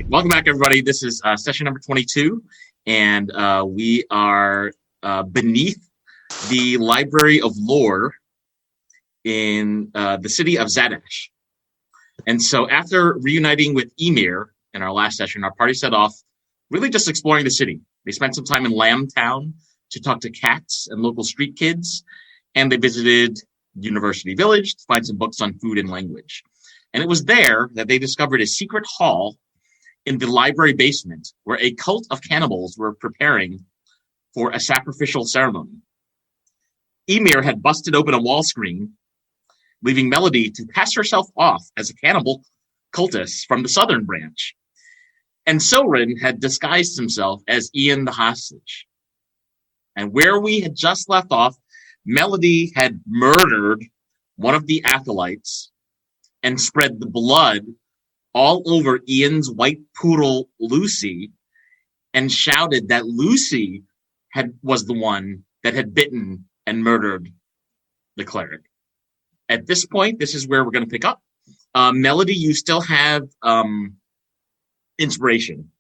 Welcome back, everybody. This is session number 22, and we are beneath the Library of Lore in the city of Zadaxi. And so after reuniting with Emir in our last session, our party set off really just exploring the city. They spent some time in Lamb Town to talk to cats and local street kids, and they visited University Village to find some books on food and language. And it was there that they discovered a secret hall in the library basement where a cult of cannibals were preparing for a sacrificial ceremony. Emir had busted open a wall screen, leaving Melody to pass herself off as a cannibal cultist from the southern branch. And Soren had disguised himself as Ian the hostage. And where we had just left off, Melody had murdered one of the acolytes and spread the blood all over Ian's white poodle, Lucy, and shouted that Lucy was the one that had bitten and murdered the cleric. At this point, this is where we're going to pick up. Melody, you still have inspiration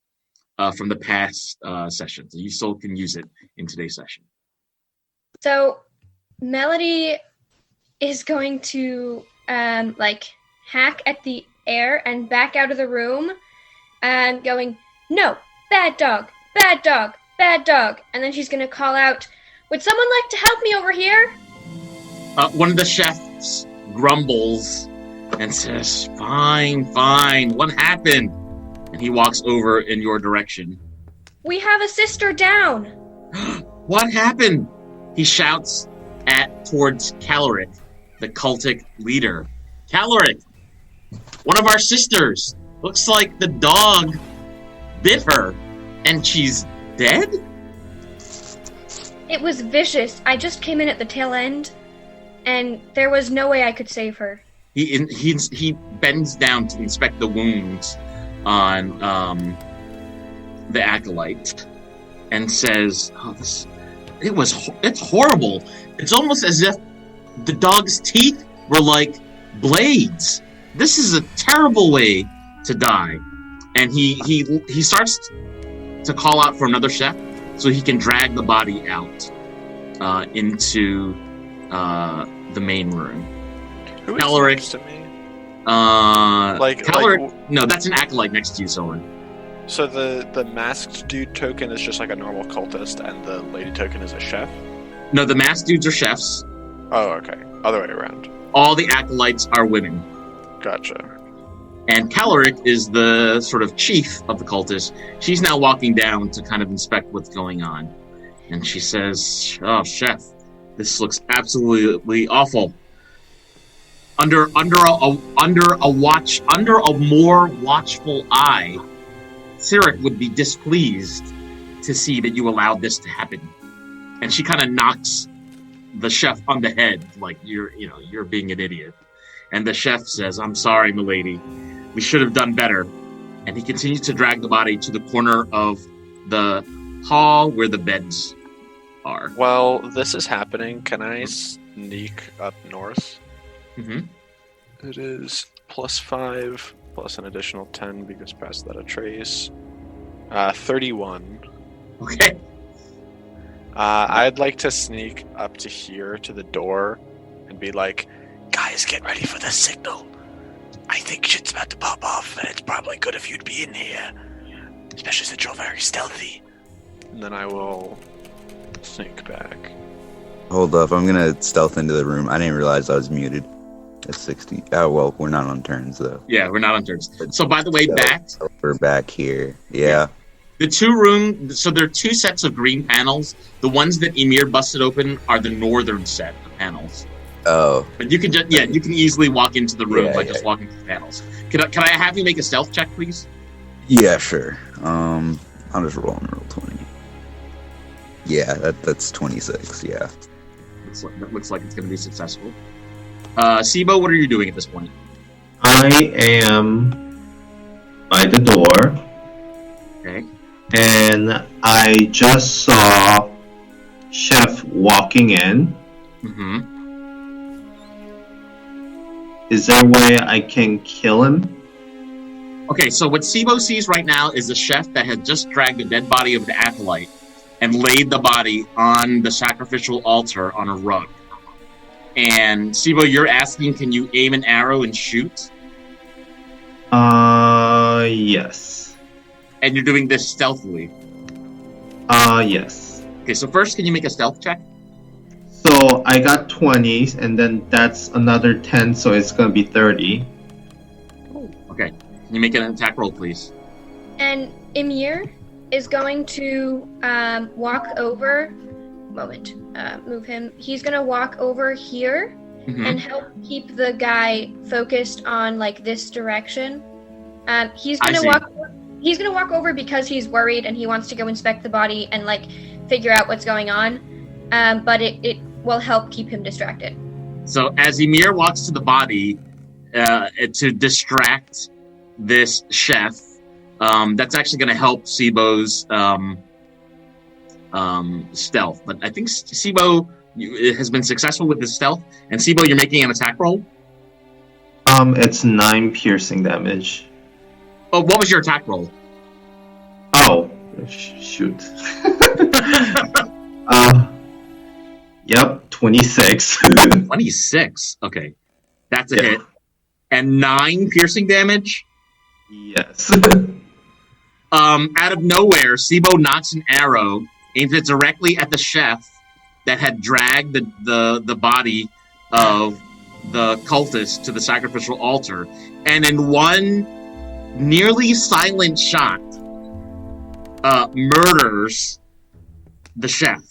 from the past sessions. You still can use it in today's session. So Melody is going to hack at the air and back out of the room and going, "No, bad dog, bad dog, bad dog." And then she's going to call out, "Would someone like to help me over here?" One of the chefs grumbles and says, Fine, what happened?" And he walks over in your direction. "We have a sister down." "What happened?" He shouts towards Caloric, the cultic leader. "Caloric, one of our sisters. Looks like the dog bit her, and she's dead?" "It was vicious. I just came in at the tail end, and there was no way I could save her." He bends down to inspect the wounds on the acolyte and says, it's horrible. It's almost as if the dog's teeth were like blades. This is a terrible way to die." And he starts to call out for another chef so he can drag the body out into the main room. Who is Caloric, next to me? Caloric, no, that's an acolyte next to you, Soren. So the masked dude token is just like a normal cultist, and the lady token is a chef? No, the masked dudes are chefs. Oh, okay. Other way around. All the acolytes are women. Gotcha. And Caloric is the sort of chief of the cultists. She's now walking down to kind of inspect what's going on. And she says, "Oh, chef, this looks absolutely awful. Under a more watchful eye, Cyric would be displeased to see that you allowed this to happen." And she kind of knocks the chef on the head, like you're being an idiot. And the chef says, "I'm sorry, milady. We should have done better." And he continues to drag the body to the corner of the hall where the beds are. While this is happening, can I sneak up north? Mm-hmm. It is +5 plus an additional 10 because past that a trace. 31. Okay. I'd like to sneak up to here to the door and be like, "Guys, get ready for the signal. I think shit's about to pop off, and it's probably good if you'd be in here. Especially since you're very stealthy." And then I will sneak back. Hold up, I'm gonna stealth into the room. I didn't realize I was muted. At 60. Oh, well, we're not on turns, though. Yeah, we're not on turns. So, by the way, we're back here. Yeah. The two rooms, so there are two sets of green panels. The ones that Emir busted open are the northern set of panels. Oh. But you can you can easily walk into the room by just walking through the panels. Can I have you make a stealth check, please? Yeah, sure. I'll just roll and roll 20. Yeah, that's 26, yeah. That looks like it's going to be successful. Sibo, what are you doing at this point? I am by the door. Okay. And I just saw Chef walking in. Mm-hmm. Is there a way I can kill him? Okay, so what Sibo sees right now is a chef that has just dragged the dead body of the acolyte and laid the body on the sacrificial altar on a rug. And Sibo, you're asking, can you aim an arrow and shoot? Yes. And you're doing this stealthily. Yes. Okay, so first, can you make a stealth check? So I got 20, and then that's another 10, so it's gonna be 30. Okay, can you make an attack roll, please? And Emir is going to walk over. Move him. He's gonna walk over here and help keep the guy focused on like this direction. He's gonna walk. He's gonna walk over because he's worried and he wants to go inspect the body and like figure out what's going on. But it will help keep him distracted. So as Emir walks to the body to distract this chef, that's actually going to help Sibo's stealth. But I think Sibo has been successful with his stealth. And Sibo, you're making an attack roll? It's 9 piercing damage. Oh, what was your attack roll? Oh, shoot. Yep, 26. 26. Okay. That's a hit. And 9 piercing damage? Yes. Out of nowhere, Sibo knocks an arrow, aims it directly at the chef that had dragged the body of the cultist to the sacrificial altar. And in one nearly silent shot, murders the chef.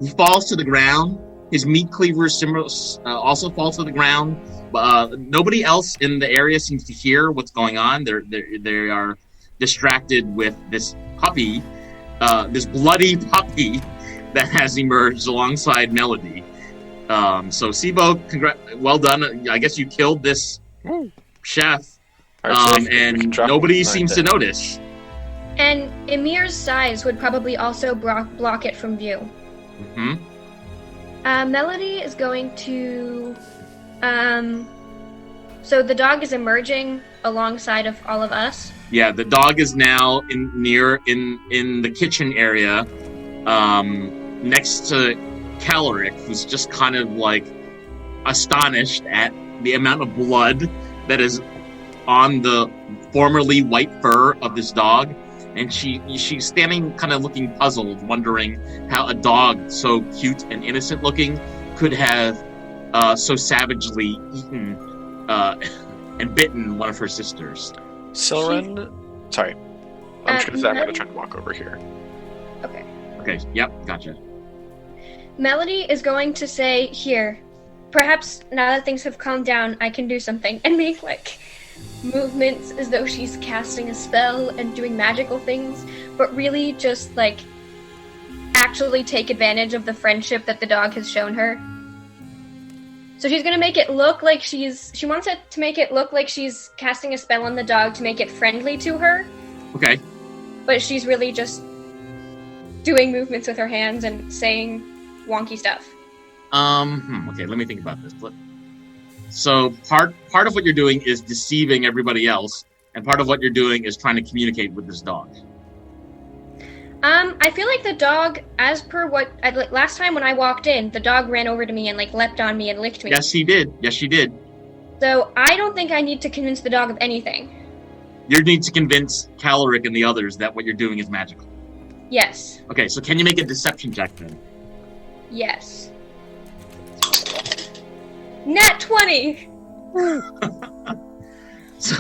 He falls to the ground. His meat cleaver also falls to the ground. Nobody else in the area seems to hear what's going on. They are distracted with this puppy, this bloody puppy that has emerged alongside Melody. So Sibo, well done. I guess you killed this chef, and nobody seems to notice. And Emir's size would probably also block it from view. Melody is going to. So the dog is emerging alongside of all of us. Yeah, the dog is now in the kitchen area, next to Caloric, who's just kind of like astonished at the amount of blood that is on the formerly white fur of this dog. And she's standing kind of looking puzzled, wondering how a dog so cute and innocent looking could have so savagely eaten and bitten one of her sisters. Silren, sorry. I'm just going to try to walk over here. Okay, yep, gotcha. Melody is going to say, here, perhaps now that things have calmed down, I can do something. And make, like, movements as though she's casting a spell and doing magical things, but really just, like, actually take advantage of the friendship that the dog has shown her. So she's gonna make it look like she wants it to make it look like she's casting a spell on the dog to make it friendly to her. Okay. But she's really just doing movements with her hands and saying wonky stuff. Okay, let me think about this. So part of what you're doing is deceiving everybody else, and part of what you're doing is trying to communicate with this dog. I feel like the dog, as per what last time when I walked in, the dog ran over to me and like leapt on me and licked me. Yes, he did. Yes, she did. So I don't think I need to convince the dog of anything. You need to convince Caloric and the others that what you're doing is magical. Yes. Okay, so can you make a deception check then? Yes. Nat 20! So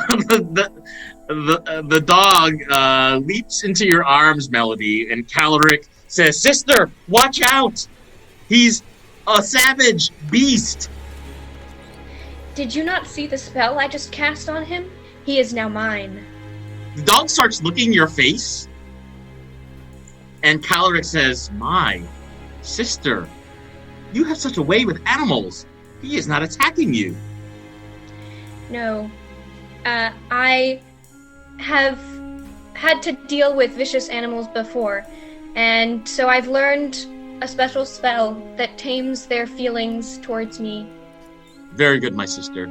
the dog leaps into your arms, Melody, and Caloric says, "Sister, watch out! He's a savage beast!" Did you not see the spell I just cast on him? He is now mine. The dog starts licking your face, and Caloric says, "My sister, you have such a way with animals. He is not attacking you." No. I have had to deal with vicious animals before, and so I've learned a special spell that tames their feelings towards me. Very good, my sister.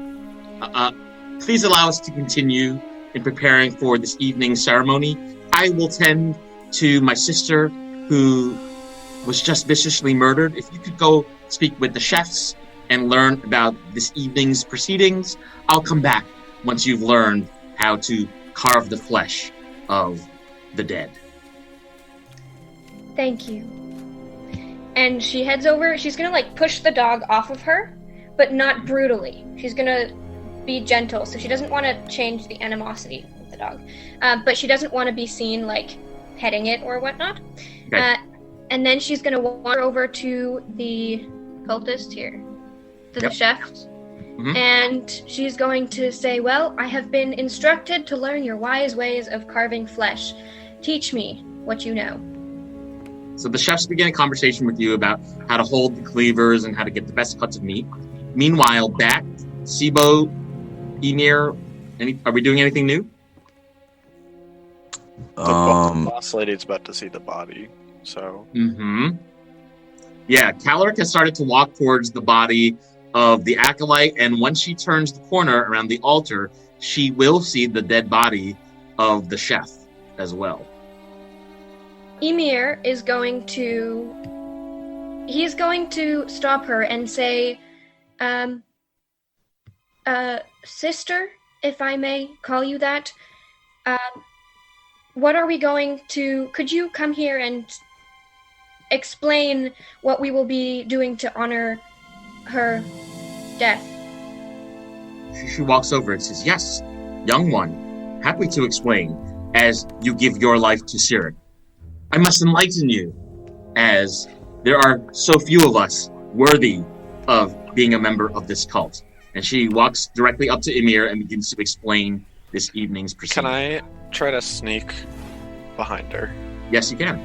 Please allow us to continue in preparing for this evening's ceremony. I will tend to my sister who was just viciously murdered. If you could go speak with the chefs and learn about this evening's proceedings, I'll come back once you've learned how to carve the flesh of the dead. Thank you. And she heads over. She's gonna like push the dog off of her, but not brutally. She's gonna be gentle, so she doesn't want to change the animosity of the dog. But she doesn't want to be seen like petting it or whatnot. Okay. And then she's gonna wander over to the cultist here, to the chef. Mm-hmm. And she's going to say, well, I have been instructed to learn your wise ways of carving flesh. Teach me what you know. So the chefs begin a conversation with you about how to hold the cleavers and how to get the best cuts of meat. Meanwhile, Bat, Sibo, Emir, are we doing anything new? The boss lady's about to see the body, so... Mm-hmm. Yeah, Caloric has started to walk towards the body of the acolyte, and once she turns the corner around the altar, she will see the dead body of the chef as well. Emir is going to stop her and say, sister, if I may call you that, what are we going to, could you come here and explain what we will be doing to honor her death? She walks over and says, yes, young one, happy to explain, as you give your life to Sirik. I must enlighten you, as there are so few of us worthy of being a member of this cult. And she walks directly up to Emir and begins to explain this evening's proceedings. Can I try to sneak behind her? Yes, you can.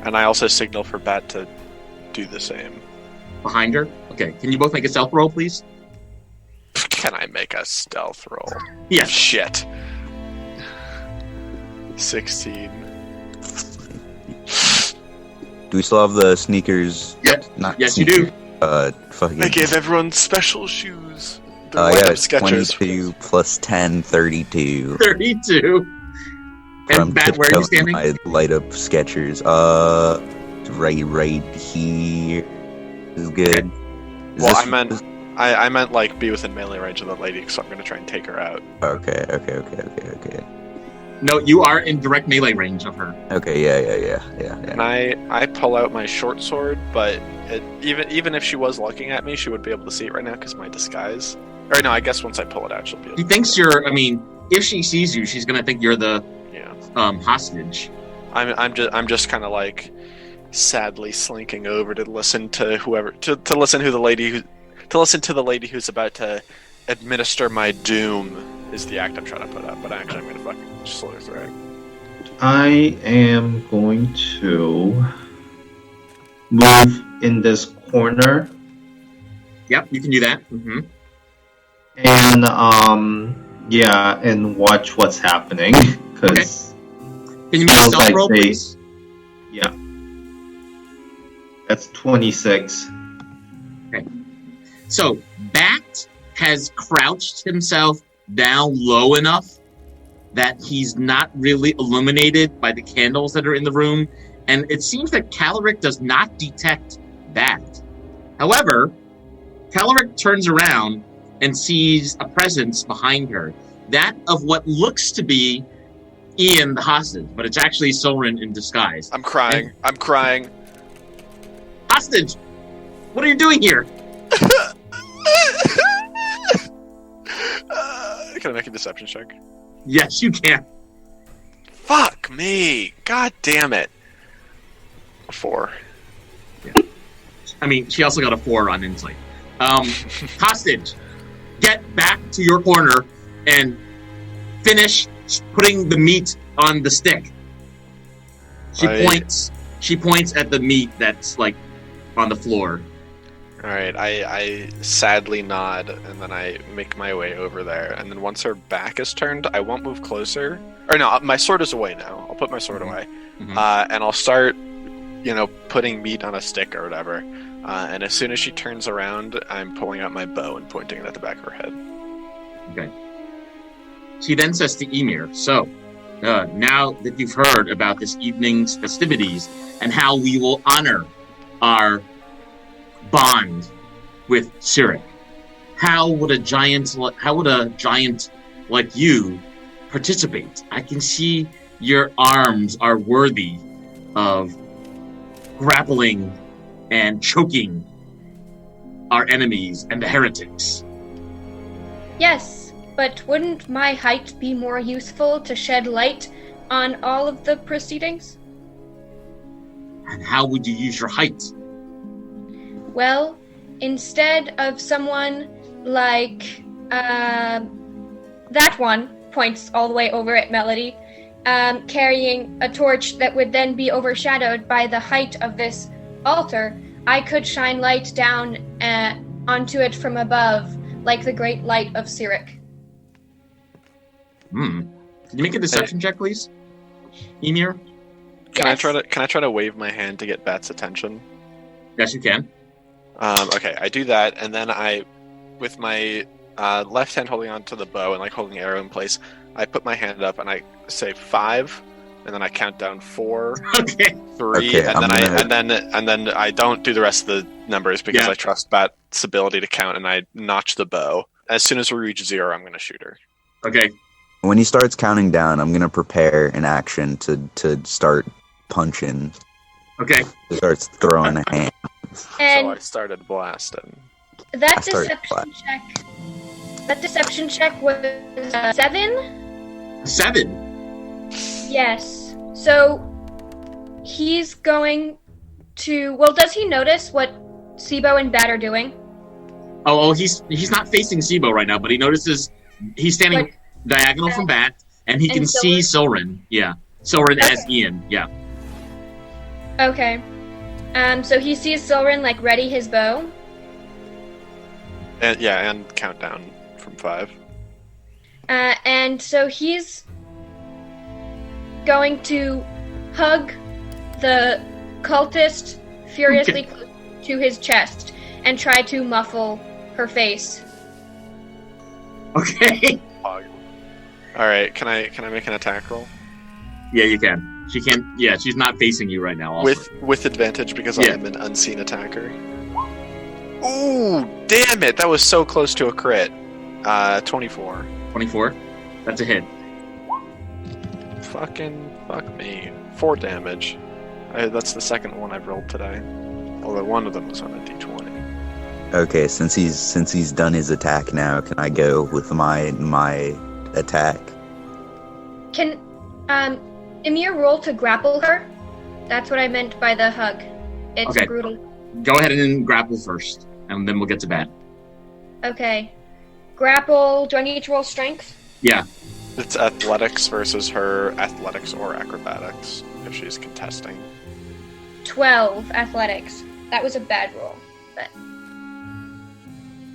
And I also signal for Bat to do the same. Behind her? Okay, can you both make a stealth roll, please? Can I make a stealth roll? Yes. Shit. 16. Do we still have the sneakers? Yep. Yes, you do. Fucking. I gave everyone special shoes. Yeah, it's 22 plus 10, 32. 32. And Bat, where are you standing? My light up Skechers. Right here is good. Well, I meant like be within melee range of the lady, so I'm gonna try and take her out. Okay. No, you are in direct melee range of her. Okay, yeah. And I pull out my short sword, but even if she was looking at me, she would be able to see it right now because of my disguise. Or no, I guess once I pull it out, she'll be able to. She thinks you're. I mean, if she sees you, she's gonna think you're the hostage. I'm just kind of like sadly slinking over to listen to whoever to listen to the lady who's about to administer my doom. Is the act I'm trying to put up, but actually I'm gonna fucking slow through it. I am going to move in this corner. Yep, you can do that. Mm-hmm. And and watch what's happening. Because can you make a stealth roll, please? Yeah. That's 26. Okay. So Bat has crouched himself down low enough that he's not really illuminated by the candles that are in the room, and it seems that Caloric does not detect that. However, Caloric turns around and sees a presence behind her, that of what looks to be Ian the hostage, but it's actually Soren in disguise. I'm crying. Hostage! What are you doing here? Can I make a deception check? Yes, you can. Fuck me! God damn it! 4. Yeah. I mean, she also got a 4 on insight. Hostage, get back to your corner and finish putting the meat on the stick. She points at the meat that's like on the floor. Alright, I sadly nod, and then I make my way over there, and then once her back is turned, I won't move closer. Or no, my sword is away now. I'll put my sword away. Mm-hmm. And I'll start, putting meat on a stick or whatever. And as soon as she turns around, I'm pulling out my bow and pointing it at the back of her head. Okay. She then says to Emir, so, now that you've heard about this evening's festivities and how we will honor our bond with Cyric, how would a giant like you participate? I can see your arms are worthy of grappling and choking our enemies and the heretics. Yes, but wouldn't my height be more useful to shed light on all of the proceedings? And how would you use your height? Well, instead of someone like that one, points all the way over at Melody, carrying a torch that would then be overshadowed by the height of this altar, I could shine light down onto it from above, like the great light of Cyric. Can you make a deception check, please, Emir? Can I try to wave my hand to get Bat's attention? Yes, you can. Okay, I do that, and then I, with my left hand holding onto the bow and like holding the arrow in place, I put my hand up and I say 5, and then I count down 4, Okay. 3, Okay, and then I don't do the rest of the numbers because I trust Bat's ability to count, and I notch the bow. As soon as we reach 0, I'm going to shoot her. Okay. When he starts counting down, I'm gonna prepare an action to start punching. Okay. He starts throwing a hand. And So I started blasting. that I started deception check was 7? 7. Yes. So he's going to. Well, does he notice what Sibo and Bat are doing? Oh, he's not facing Sibo right now, but he notices he's standing Like, diagonal from Bat, and he can see Silrin. Yeah, Silrin as Ian. Yeah. Okay. So he sees Silrin like ready his bow. And count down from 5. And so he's going to hug the cultist furiously to his chest and try to muffle her face. Okay. All right, can I make an attack roll Yeah, you can. She can. Yeah, she's not facing you right now. Also. with advantage because I am an unseen attacker? Ooh, damn it! That was so close to a crit. 24. 24. That's a hit. Fuck me. 4 damage. That's the second one I've rolled today. Although one of them was on a d20. Okay, since he's done his attack now, can I go with my attack? Can Emir roll to grapple her? That's what I meant by the hug. It's Okay. brutal. Go ahead and grapple first, and then we'll get to Bat. Okay. Grapple, do I need to roll strength? Yeah. It's athletics versus her athletics or acrobatics if she's contesting. 12 athletics. That was a bad roll. But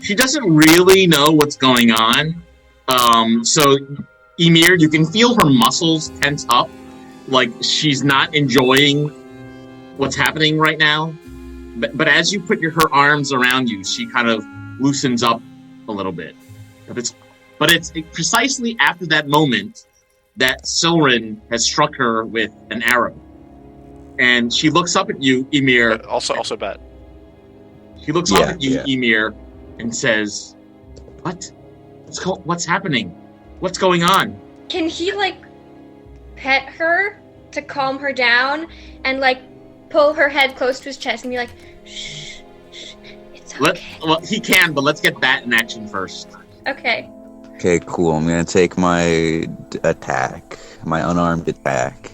She doesn't really know what's going on. So, Emir, you can feel her muscles tense up, like she's not enjoying what's happening right now. But as you put her arms around you, she kind of loosens up a little bit. But it's precisely after that moment that Silrin has struck her with an arrow. And she looks up at you, Emir. Also Bet. She looks up at you, Emir, and says, "What? What's happening? What's going on?" can he pet her to calm her down and pull her head close to his chest and be like, shh, it's okay. Well, he can, but let's get that in action first. Okay. Okay, cool. I'm gonna take my attack, my unarmed attack.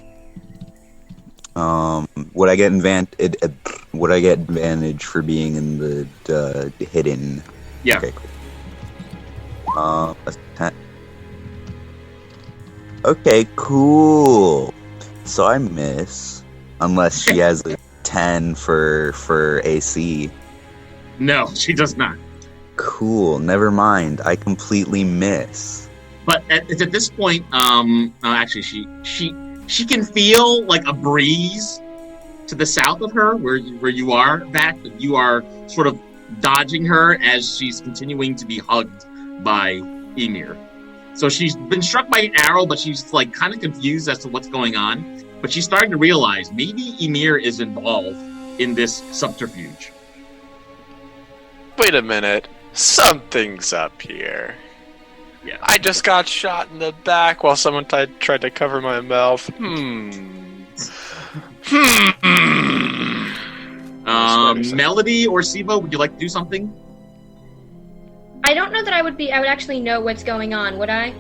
Would I get advantage for being in the hidden? Yeah. Okay, cool. Okay, cool. So I miss, unless she has a 10 for AC. No, she does not. Cool. Never mind. I completely miss. But it's at this point, actually, she can feel like a breeze to the south of her, where you are, Bat. You are sort of dodging her as she's continuing to be hugged by Emir. So she's been struck by an arrow, but she's like kind of confused as to what's going on. But she's starting to realize maybe Emir is involved in this subterfuge. Wait a minute. Something's up here. Yeah. I just got shot in the back while someone tried to cover my mouth. Melody or Sibo, would you like to do something? I don't know that I would actually know what's going on, would I?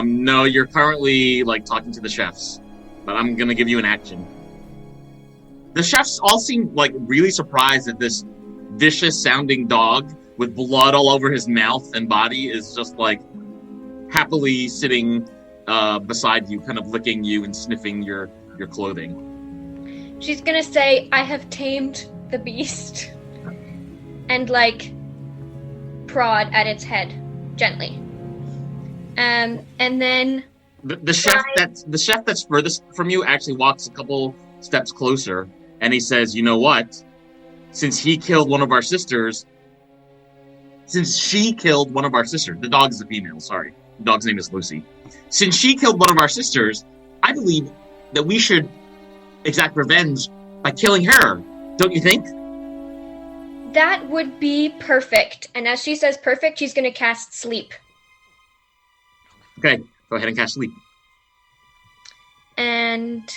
No, you're currently like talking to the chefs, but I'm gonna give you an action. The chefs all seem like really surprised that this vicious sounding dog with blood all over his mouth and body is just like happily sitting beside you, kind of licking you and sniffing your clothing. She's gonna say, I have tamed the beast. And like prod at its head gently. And then the chef that's furthest from you actually walks a couple steps closer and he says, you know what? Since she killed one of our sisters, the dog is a female, sorry. The dog's name is Lucy. Since she killed one of our sisters, I believe that we should exact revenge by killing her. Don't you think? that would be perfect. And as she says perfect, she's going to cast sleep. Okay, go ahead and cast sleep. And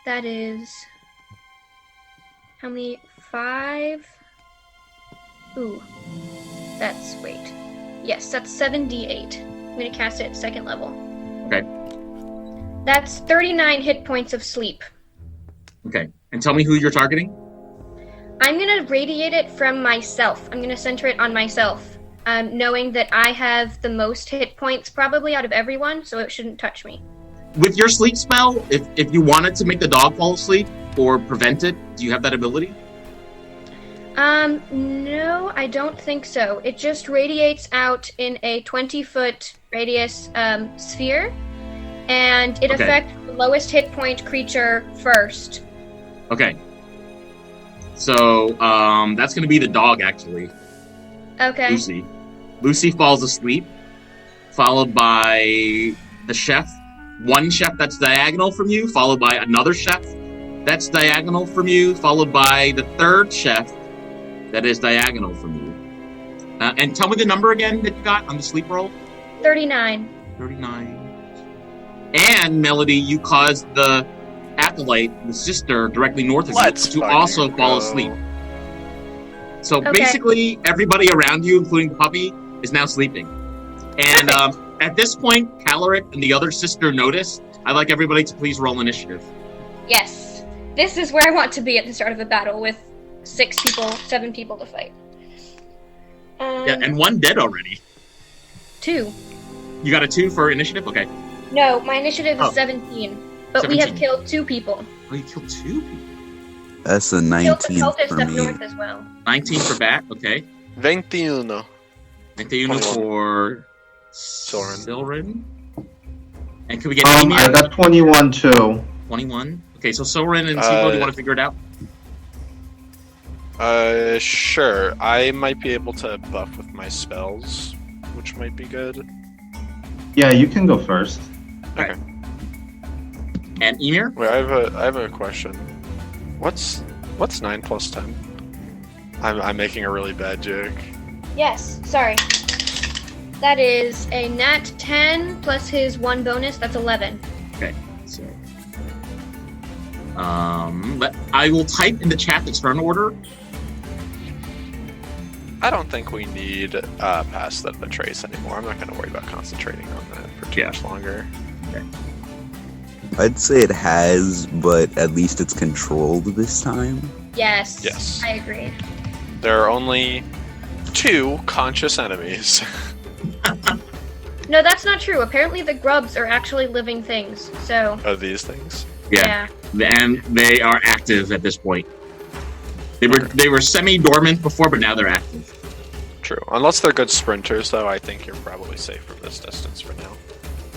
that is... how many? 5? Ooh. That's... wait. Yes, that's 7d8. I'm going to cast it at 2nd level. Okay. That's 39 hit points of sleep. Okay. And tell me who you're targeting? I'm going to radiate it from myself. I'm going to center it on myself, knowing that I have the most hit points probably out of everyone, so it shouldn't touch me. With your sleep spell, if you wanted to make the dog fall asleep or prevent it, do you have that ability? No, I don't think so. It just radiates out in a 20-foot radius sphere, and it affects the lowest hit point creature first. Okay. So, that's going to be the dog, actually. Okay. Lucy. Lucy falls asleep, followed by the chef. One chef that's diagonal from you, followed by another chef that's diagonal from you, followed by the third chef that is diagonal from you. And tell me the number again that you got on the sleep roll. 39. 39. And, Melody, you caused the acolyte, the sister directly north of you, to also fall asleep. So basically, everybody around you, including the puppy, is now sleeping. And at this point, Caloric and the other sister notice. I'd like everybody to please roll initiative. Yes. This is where I want to be at the start of a battle with 7 people to fight. Yeah, and one dead already. 2. You got a 2 for initiative? Okay. No, my initiative is 17. But 17. we have killed 2 people. Oh, you killed 2 people? That's a Killed the 19 cultist for up me. north as well. 19 for Bat, okay. 21. 21 for Silrin. And can we get I got 21 too. 21. Okay, so Silrin and Sibo, do you want to figure it out? Sure. I might be able to buff with my spells, which might be good. Yeah, you can go first. Okay. And Emir? Wait, I have a question. What's 9 plus 10? I'm making a really bad joke. Yes, sorry. That is a nat 10 plus his 1 bonus, that's 11. Okay, so... but I will type in the chat the turn order. I don't think we need Pass the Trace anymore. I'm not going to worry about concentrating on that for too much longer. Okay. I'd say it has, but at least it's controlled this time. Yes. Yes. I agree. There are only 2 conscious enemies. No, that's not true. Apparently the grubs are actually living things, so... Of these things? Yeah. And they are active at this point. They were semi-dormant before, but now they're active. True. Unless they're good sprinters, though, I think you're probably safe from this distance for now.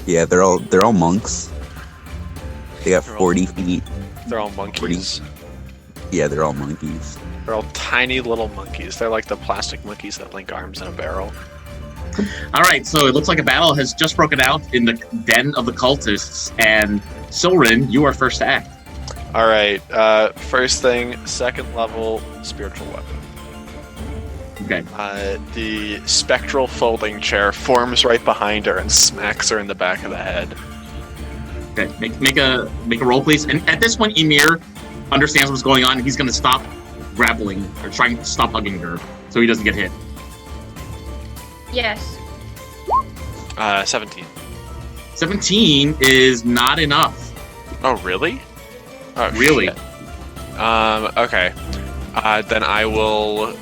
Yeah, they're all monks. They got 40 feet. They're all monkeys. 40. Yeah, they're all monkeys. They're all tiny little monkeys. They're like the plastic monkeys that link arms in a barrel. All right, so it looks like a battle has just broken out in the den of the cultists, and Silrin, you are first to act. All right. First thing, second level spiritual weapon. Okay. The spectral folding chair forms right behind her and smacks her in the back of the head. Okay. Make a roll, please. And at this point, Emir understands what's going on. He's going to stop grappling or trying to stop hugging her so he doesn't get hit. Yes. 17. 17 is not enough. Oh, really? Oh, Really? shit. Okay. Then I will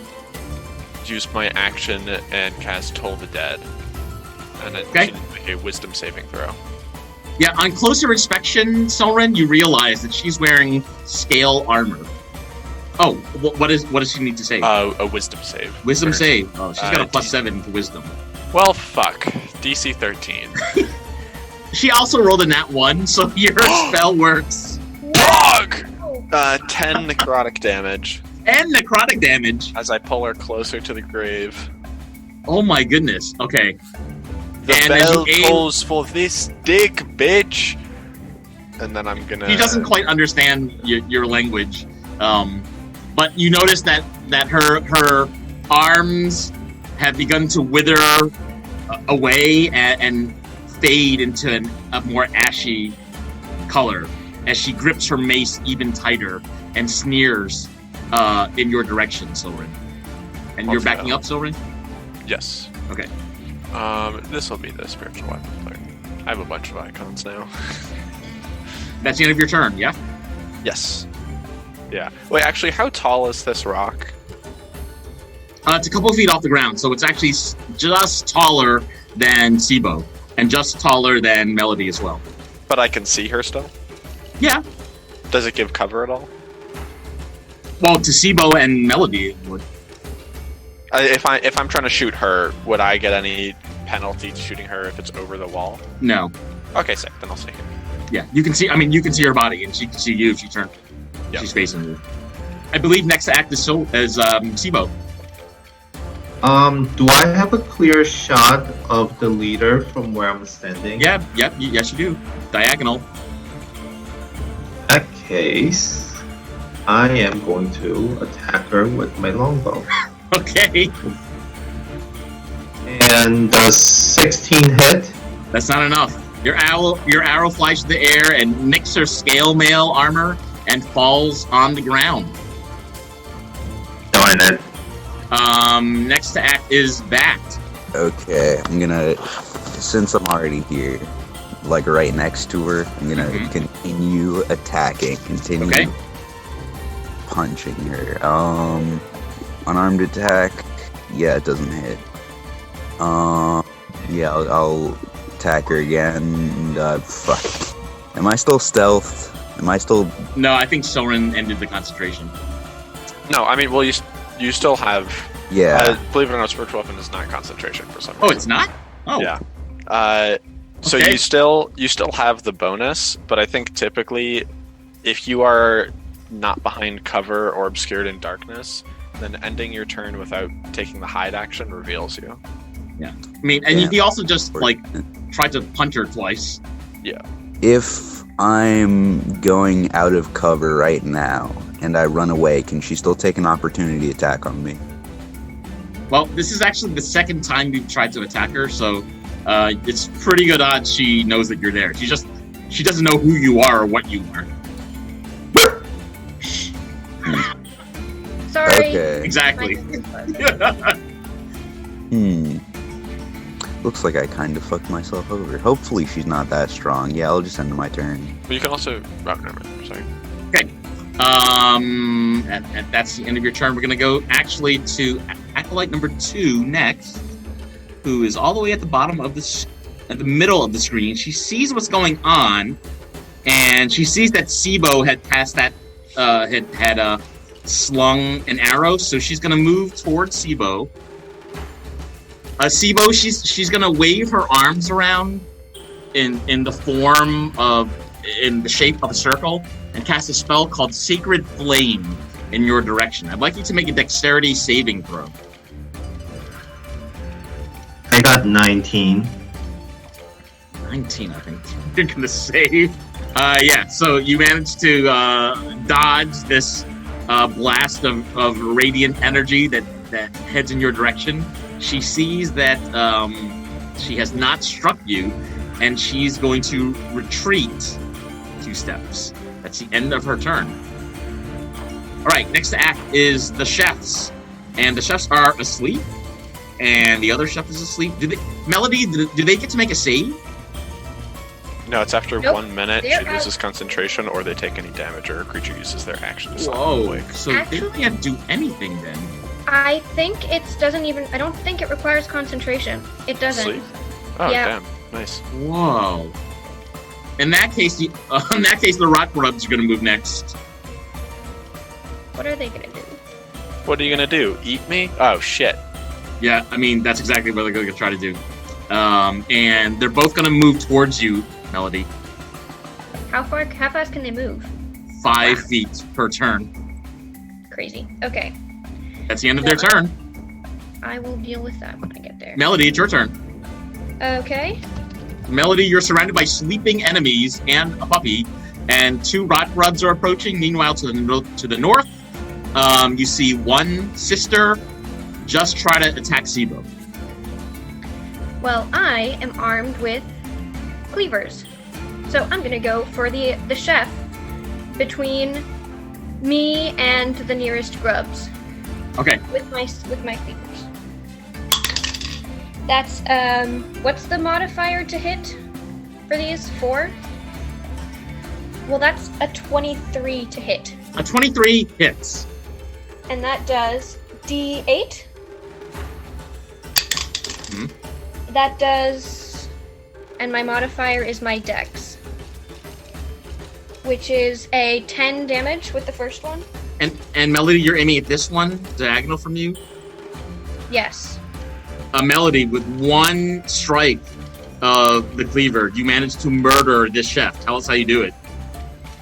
use my action and cast Toll the Dead. And then Okay. she needs to make a wisdom saving throw. Yeah, on closer inspection, Silrin, you realize that she's wearing scale armor. Oh, what does she need to save? A wisdom save. Wisdom Or- save. Oh, she's got a plus D- 7 to wisdom. Well, fuck. DC 13. She also rolled a nat 1, so your spell works. Dog! 10 necrotic damage And necrotic damage. as I pull her closer to the grave. Oh my goodness. Okay. The And as bell you aim- tolls for this dick, bitch! And then I'm gonna... He doesn't quite understand your language. But you notice that her arms have begun to wither away and fade into a more ashy color as she grips her mace even tighter and sneers in your direction, Silrin. And you're backing up, Silrin? Yes. Okay. This will be the spiritual weapon thing. I have a bunch of icons now. That's the end of your turn, yeah? Yes. Yeah. Wait, actually, how tall is this rock? It's a couple of feet off the ground, so it's actually just taller than Sibo, and just taller than Melody as well. But I can see her still? Yeah. Does it give cover at all? Well, to Sibo and Melody, it would. If I'm trying to shoot her, would I get any penalty to shooting her if it's over the wall? No. Okay, sick. Then I'll see her. Yeah, you can see. I mean, you can see her body, and she can see you if she turns. Yep. She's facing you. I believe next to act is Sibo. Do I have a clear shot of the leader from where I'm standing? Yeah. Yep. Yes, you do. Diagonal. In that case, I am going to attack her with my longbow. Okay. And does 16 hit? That's not enough. Your arrow flies to the air and nicks her scale mail armor and falls on the ground. Darn it. Next to act is Bat. Okay, I'm gonna, since I'm already here, like right next to her, I'm gonna continue attacking, continue punching her. Unarmed attack, yeah, it doesn't hit. Yeah, I'll attack her again. Fuck. Am I still stealthed? Am I still? No, I think Soren ended the concentration. No, I mean, well, you still have... Yeah. Believe it or not, spiritual weapon is not concentration for some reason. Oh, it's not? Oh. Yeah. So Okay. you still have the bonus, but I think typically if you are not behind cover or obscured in darkness, then ending your turn without taking the hide action reveals you. Yeah. I mean, and Yeah. he also just, like, tried to punch her twice. Yeah. If I'm going out of cover right now and I run away, can she still take an opportunity attack on me? Well, this is actually the second time you've tried to attack her, so it's pretty good odds she knows that you're there. She doesn't know who you are or what you are. Sorry. Okay. Exactly. Looks like I kind of fucked myself over. Hopefully she's not that strong. Yeah, I'll just end my turn. But you can also... Oh, never mind. Sorry. Okay. And that's the end of your turn. We're gonna go actually to Acolyte number 2 next, who is all the way at the bottom of at the middle of the screen. She sees what's going on, and she sees that Sibo had passed that had slung an arrow, so she's gonna move towards Sibo. Sibo, she's gonna wave her arms around in the shape of a circle and cast a spell called Sacred Flame in your direction. I'd like you to make a dexterity saving throw. I got 19. 19, I think you're gonna save. Yeah, so you managed to dodge this blast of radiant energy that heads in your direction. She sees that she has not struck you, and she's going to retreat 2 steps. That's the end of her turn. All right, next to act is the chefs, and the chefs are asleep, and the other chef is asleep. Melody, do they get to make a save? No, it's after Nope. 1 minute They're she loses concentration or they take any damage or a creature uses their action to stop Whoa, them. so they don't have to do anything then. I think it doesn't even. I don't think it requires concentration. It doesn't. Sleep? Oh, Yeah. damn. Nice. Whoa. In that case, the rock grubs are going to move next. What are they gonna do? What are you gonna do? Eat me? Oh, shit. Yeah, I mean, that's exactly what they're going to try to do. And they're both going to move towards you, Melody. How fast can they move? 5 feet per turn. Crazy. Okay, That's the end of their turn. I will deal with that when I get there. Melody, it's your turn. Okay. Melody, you're surrounded by sleeping enemies and a puppy, and 2 rot grubs are approaching. Meanwhile, to the north, you see one sister just try to attack Sibo. Well, I am armed with cleavers, so I'm gonna go for the chef between me and the nearest grubs Okay, with my cleavers. That's what's the modifier to hit for these? 4? Well, that's a 23 to hit, a 23 hits. and that does D8. Mhm. That does, and my modifier is my dex, which is a 10 damage with the first one. And Melody, you're aiming at this one, diagonal from you. Yes. Melody, with 1 strike of the cleaver, you manage to murder this chef. Tell us how you do it.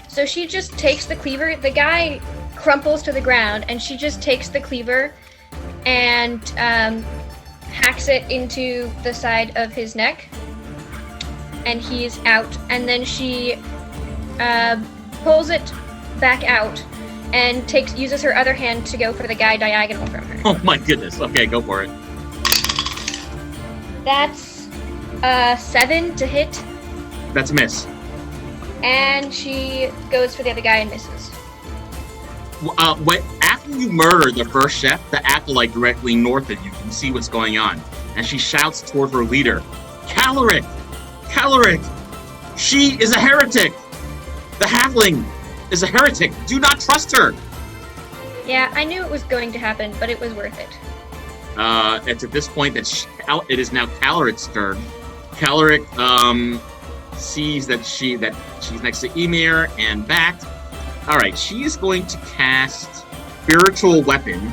So she just takes the cleaver. The guy crumples to the ground, and she just takes the cleaver and hacks it into the side of his neck, and he's out. And then she pulls it back out and uses her other hand to go for the guy diagonal from her. Oh my goodness. Okay, go for it. That's 7 to hit, That's a miss. and she goes for the other guy and misses. After you murder the first chef, the acolyte directly north of you can see what's going on, and she shouts toward her leader, Caloric! Caloric! She is a heretic! The halfling is a heretic! Do not trust her! Yeah, I knew it was going to happen, but it was worth it. It's at this point that it is now Caloric's turn. Caloric sees that she's next to Emir and back. All right, she is going to cast Spiritual Weapon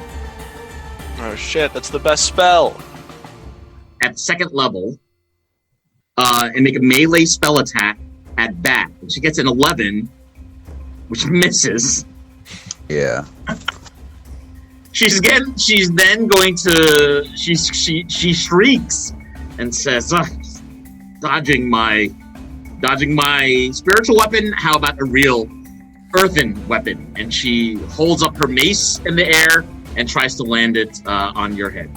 Oh, shit. That's the best spell. at 2nd level and make a melee spell attack at bat. She gets an 11, which misses. Yeah. She shrieks and says, dodging my spiritual weapon, how about a real earthen weapon? And she holds up her mace in the air and tries to land it on your head.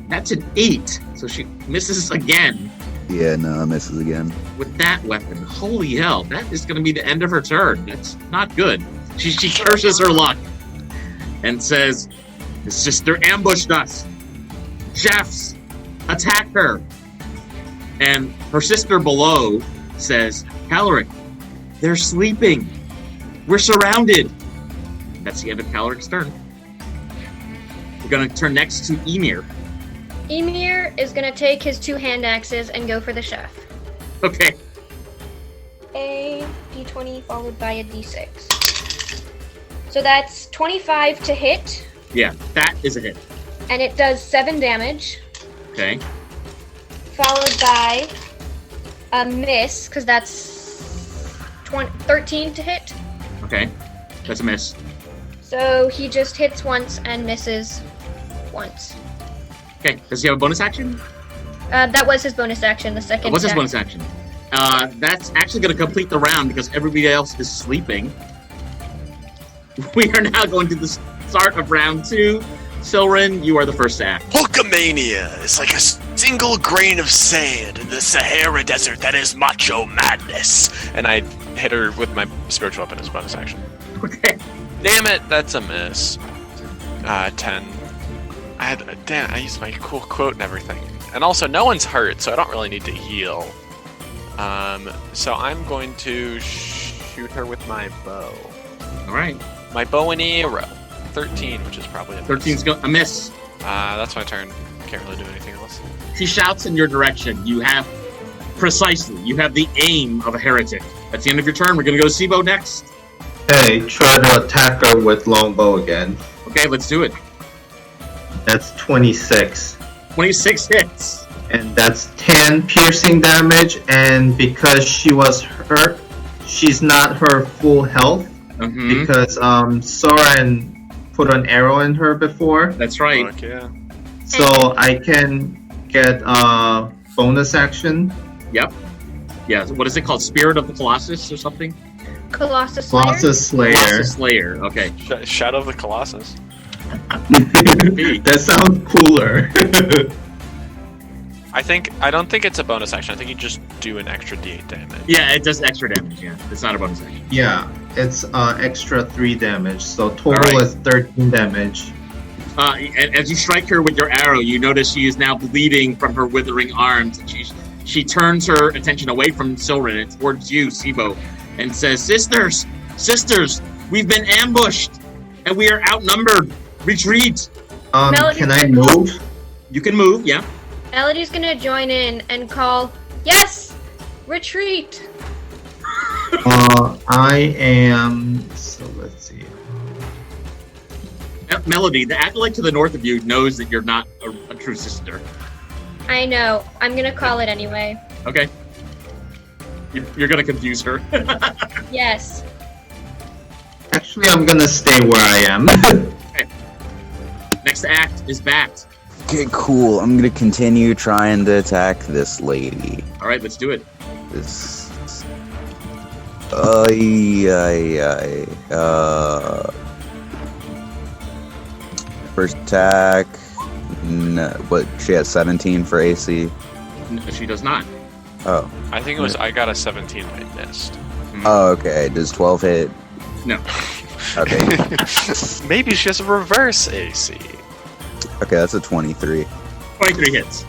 That's an 8, so she misses again Yeah, no, it misses again. with that weapon. Holy hell, that is going to be the end of her turn. That's not good. She curses her luck and says, "The sister ambushed us. Chefs, attack her." And her sister below says, Caloric, they're sleeping. We're surrounded. That's the end of Caloric's turn. We're going to turn next to Emir. Emir is gonna take his 2 hand axes and go for the chef. Okay. A d20 followed by a d6. So that's 25 to hit, Yeah, that is a hit. and it does 7 damage, Okay. followed by a miss, because that's 13 to hit. Okay. That's a miss. So he just hits once and misses once. Okay. Does he have a bonus action? That was his bonus action, the second What's his attack. bonus action? That's actually going to complete the round because everybody else is sleeping. We are now going to the start of round 2. Silrin, you are the first to act. Hulkamania is like a single grain of sand in the Sahara Desert that is macho madness. And I hit her with my spiritual weapon as bonus action. Okay. Damn it, that's a miss. 10. I used my cool quote and everything. And also, no one's hurt, so I don't really need to heal. So I'm going to shoot her with my bow. All right. My bow and arrow. 13, which is probably a miss. 13's a miss. That's my turn. Can't really do anything else. She shouts in your direction. You have the aim of a heretic. That's the end of your turn. We're going to go to Sibo next. Hey, try to attack her with longbow again. Okay, let's do it. That's 26. 26 hits. And that's 10 piercing damage, and because she was hurt, she's not her full health. Mm-hmm. Because Soren put an arrow in her before. That's right. Fuck yeah. So I can get a bonus action. Yep. Yeah, what is it called? Spirit of the Colossus or something? Colossus Slayer? Colossus Slayer. Colossus Slayer, okay. Shadow of the Colossus. That sounds cooler. I don't think it's a bonus action. I think you just do an extra d8 damage. Yeah, it does extra damage, yeah. It's not a bonus action. Yeah, it's extra 3 damage, so total Alright. is 13 damage. As you strike her with your arrow, you notice she is now bleeding from her withering arms. And she turns her attention away from Silrin and towards you, Sibo, and says, Sisters, we've been ambushed, and we are outnumbered. Retreat. Melody, Can I move? You can move, yeah. Melody's gonna join in and call, yes! Retreat! I am... So let's see. Melody, the acolyte to the north of you knows that you're not a true sister. I know. I'm gonna call it anyway. Okay. You're gonna confuse her. Yes. Actually, I'm gonna stay where I am. Okay. Next act is Bat. Okay, cool. I'm gonna continue trying to attack this lady. All right, let's do it. This. First attack. No, what? She has 17 for AC. She does not. Oh. I think it was I got a 17 I missed. Oh, okay. Does 12 hit? No. Okay. Maybe she has a reverse AC. Okay, that's a 23. 23 hits.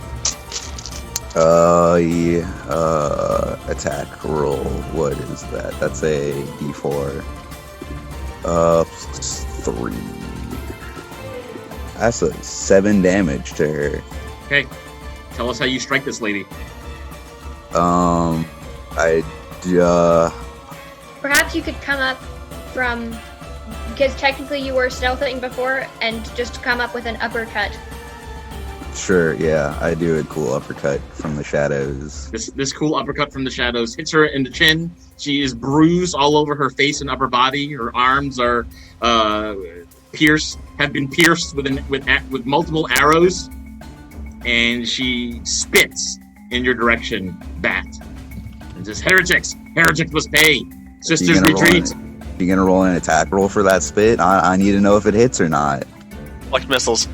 Attack roll. What is that? That's a D4. 3. That's a 7 damage to her. Okay. Tell us how you strike this lady. Perhaps you could come up from... Because technically you were stealthing before, and just come up with an uppercut. Sure, yeah. I do a cool uppercut from the shadows. This cool uppercut from the shadows hits her in the chin. She is bruised all over her face and upper body. Her arms are have been pierced with multiple arrows, and she spits in your direction, Bat, and says, "Heretics must pay. Sisters retreat." You gonna roll an attack roll for that spit? I need to know if it hits or not. Like missiles.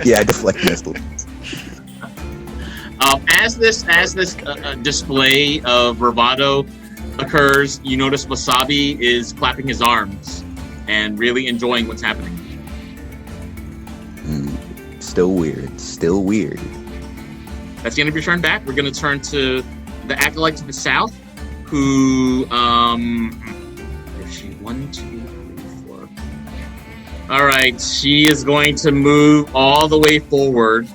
Yeah, deflect missiles. As this display of bravado occurs, you notice Wasabi is clapping his arms and really enjoying what's happening. Still weird. Still weird. That's the end of your turn back. We're going to turn to the acolyte to the south, who, is she 1, 2, 3, 4? All right, she is going to move all the way forward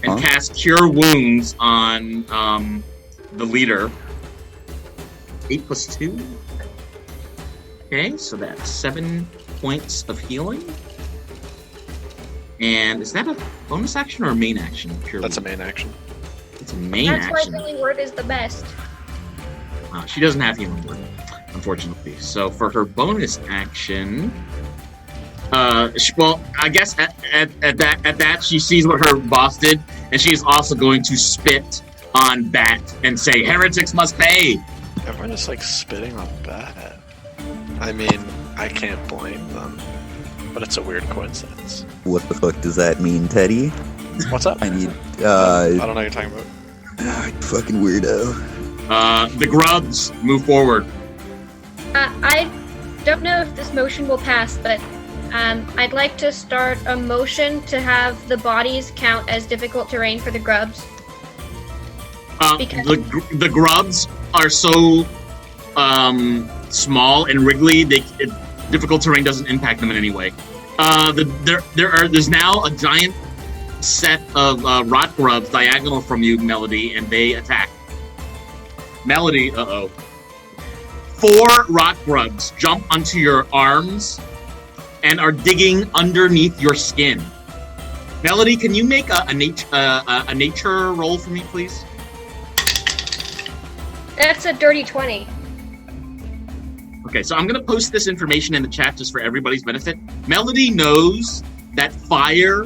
and cast Cure Wounds on the leader. 8 plus 2. Okay, so that's 7 points of healing. And is that a bonus action or a main action? That's a main action. It's a main That's action. why healing word is the best. She doesn't have healing word, unfortunately. So for her bonus action, Well, I guess at that she sees what her boss did, and she is also going to spit on Bat and say, "Heretics must pay." Everyone is like spitting on Bat. I mean, I can't blame them, but it's a weird coincidence. What the fuck does that mean, Teddy? What's up? I need, I don't know what you're talking about. fucking weirdo. The grubs move forward. I don't know if this motion will pass, but I'd like to start a motion to have the bodies count as difficult terrain for the grubs. Because The grubs are so small and wriggly, difficult terrain doesn't impact them in any way. There's now a giant set of rot grubs diagonal from you, Melody, and they attack. Melody, 4 rot grubs jump onto your arms and are digging underneath your skin. Melody, can you make a nature roll for me, please? that's a dirty 20. Okay, so I'm going to post this information in the chat just for everybody's benefit. Melody knows that fire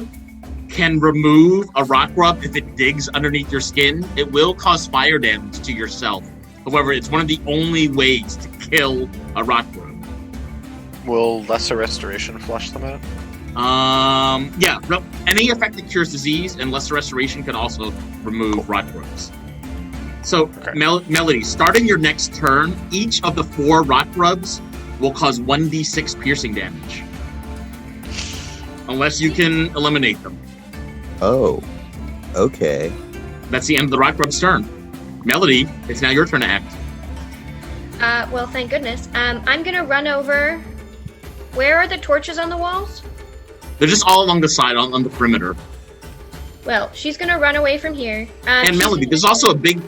can remove a rock grub if it digs underneath your skin. It will cause fire damage to yourself. However, it's one of the only ways to kill a rock grub. Will lesser restoration flush them out? Yeah, any effect that cures disease and lesser restoration can also remove rot grubs. So, Okay. Melody, starting your next turn, each of the 4 rot grubs will cause 1d6 piercing damage. Unless you can eliminate them. Oh, okay. That's the end of the rot grub's turn. Melody, it's now your turn to act. Well, thank goodness. I'm gonna run over. Where are the torches on the walls? They're just all along the side, on the perimeter. Well, she's gonna run away from here. And Melody, there's also a big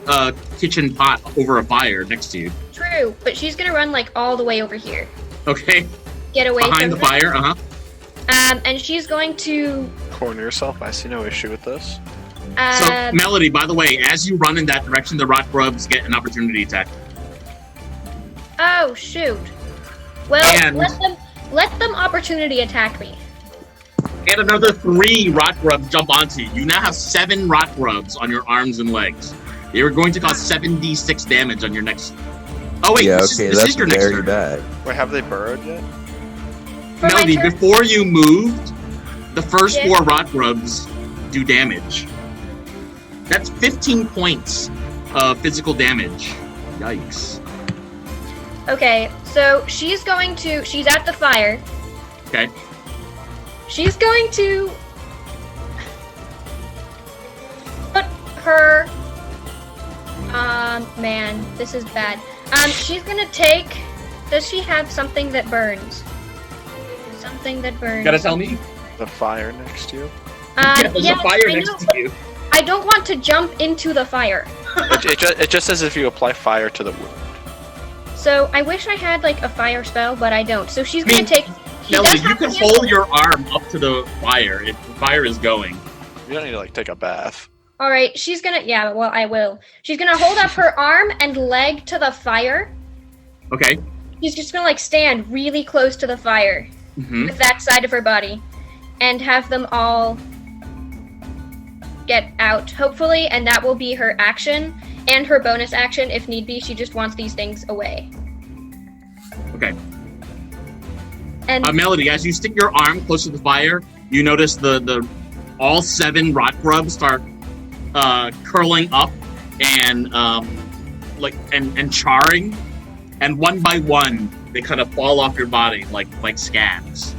kitchen pot over a fire next to you. True, but she's gonna run like all the way over here. Okay? Get away Behind from the fire, uh-huh. And she's going to. Corner yourself. I see no issue with this. So, Melody, by the way, as you run in that direction, the rot grubs get an opportunity attack. Oh shoot! Well, And- let them opportunity attack me. And another 3 rot grubs jump onto you. You now have 7 rot grubs on your arms and legs. They are going to cause 7d6 damage on your next. Oh wait, Yeah, this okay, is that's your next very turn. bad. Wait, have they burrowed yet? For my Melody, turn- before you moved, the first Yes. 4 rot grubs do damage. That's 15 points of physical damage. Yikes. Okay, so she's at the fire. Okay. She's going to put her. Man, this is bad. She's gonna take. Does she have something that burns? Something that burns. Gotta tell me. The fire next to you? Yeah, there's yes, a fire I next know, to you. I don't want to jump into the fire. It just says if you apply fire to the wound. So I wish I had like a fire spell, but I don't. So she's I mean, gonna take. She Melody, does you have can a hold handle. your arm up to the fire if the fire is going. You don't need to like take a bath. All right, she's gonna. Yeah, well, I will. She's gonna hold up her arm and leg to the fire. Okay. She's just gonna like stand really close to the fire Mm-hmm. with that side of her body, and have them all get out, hopefully, and that will be her action and her bonus action if need be. She just wants these things away. Okay. And Melody, as you stick your arm close to the fire, you notice the all 7 rot grubs start curling up and and charring, and one by one they kind of fall off your body like scabs.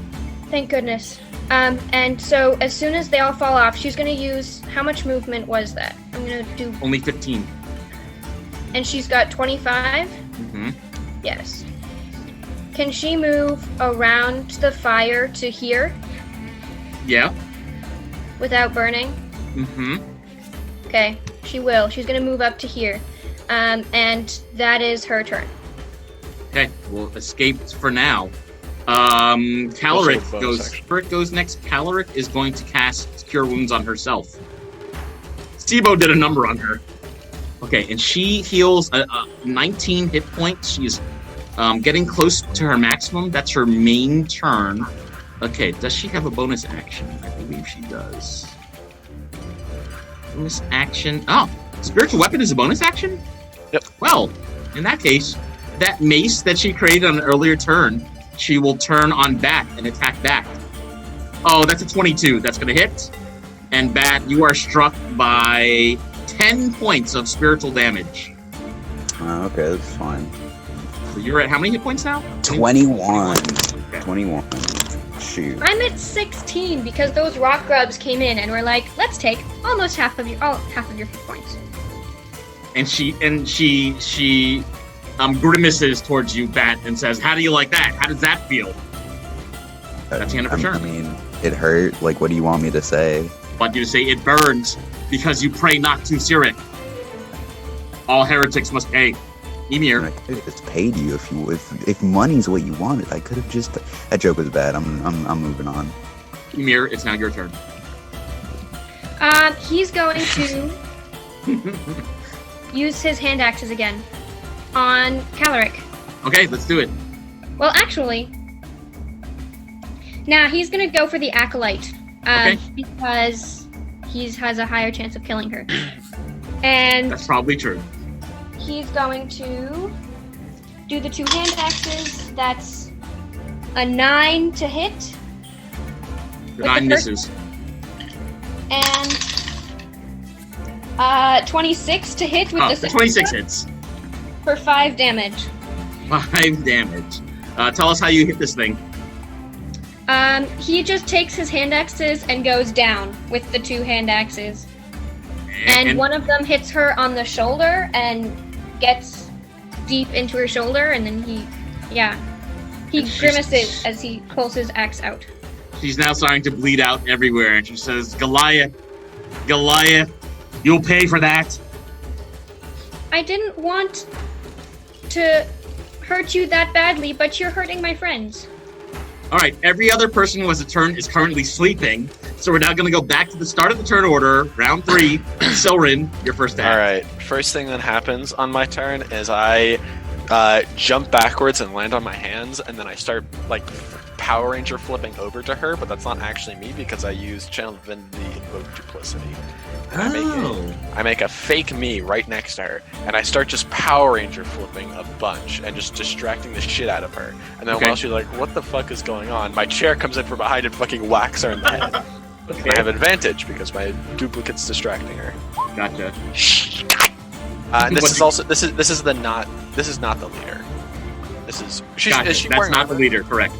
thank goodness. And so as soon as they all fall off, she's gonna use, how much movement was that? I'm gonna do, Only 15. and she's got 25? Mm-hmm. Yes. Can she move around the fire to here Yeah. without burning? Mm-hmm. Okay, she will. She's gonna move up to here. And that is her turn. Okay, we'll escape for now. Caloric Also bonus goes. action. Caloric goes next. Caloric is going to cast Cure Wounds on herself. Sibo did a number on her. Okay, and she heals 19 hit points. She's getting close to her maximum. That's her main turn. Okay, does she have a bonus action? I believe she does. Bonus action. Oh, spiritual weapon is a bonus action? Yep. Well, in that case, that mace that she created on an earlier turn, she will turn on Bat and attack Bat. Oh, that's a 22. That's going to hit. And Bat, you are struck by 10 points of spiritual damage. Okay, that's fine. So you're at how many hit points now? 21. Okay. 21. Shoot. I'm at 16 because those rock grubs came in and were like, let's take almost half of your hit points. And she grimaces towards you, Bat, and says, "How do you like that? How does that feel?" That's the end of her turn. I mean, it hurt. Like, what do you want me to say? I want you to say it burns because you pray not to Sirik. All heretics must pay. Emir. I could have just paid you if money's what you wanted. I could have just. That joke was bad. I'm moving on. Emir, it's now your turn. He's going to use his hand axes again on Caloric. Okay, let's do it. Well, actually, now he's gonna go for the acolyte because he has a higher chance of killing her. And that's probably true. He's going to do the 2 hand axes. That's a 9 to hit. The 9 misses. And 26 to hit with the 26 hits. For 5 damage. 5 damage. Tell us how you hit this thing. He just takes his hand axes and goes down with the 2 hand axes. And one of them hits her on the shoulder and gets deep into her shoulder, and then he grimaces as he pulls his axe out. She's now starting to bleed out everywhere, and she says, Goliath, you'll pay for that. I didn't want to hurt you that badly, but you're hurting my friends. All right, every other person who has a turn is currently sleeping, so we're now going to go back to the start of the turn order, round 3. Silrin, your first act. All right, first thing that happens on my turn is I jump backwards and land on my hands, and then I start like Power Ranger flipping over to her, but that's not actually me because I use Channel Divinity Invoke Duplicity. And I make a fake me right next to her, and I start just Power Ranger flipping a bunch and just distracting the shit out of her. And then while she's like, what the fuck is going on, my chair comes in from behind and fucking whacks her in the head. And I have advantage because my duplicate's distracting her. Gotcha. And this is also this is not the leader. Is she that's wearing not armor? The leader, correct.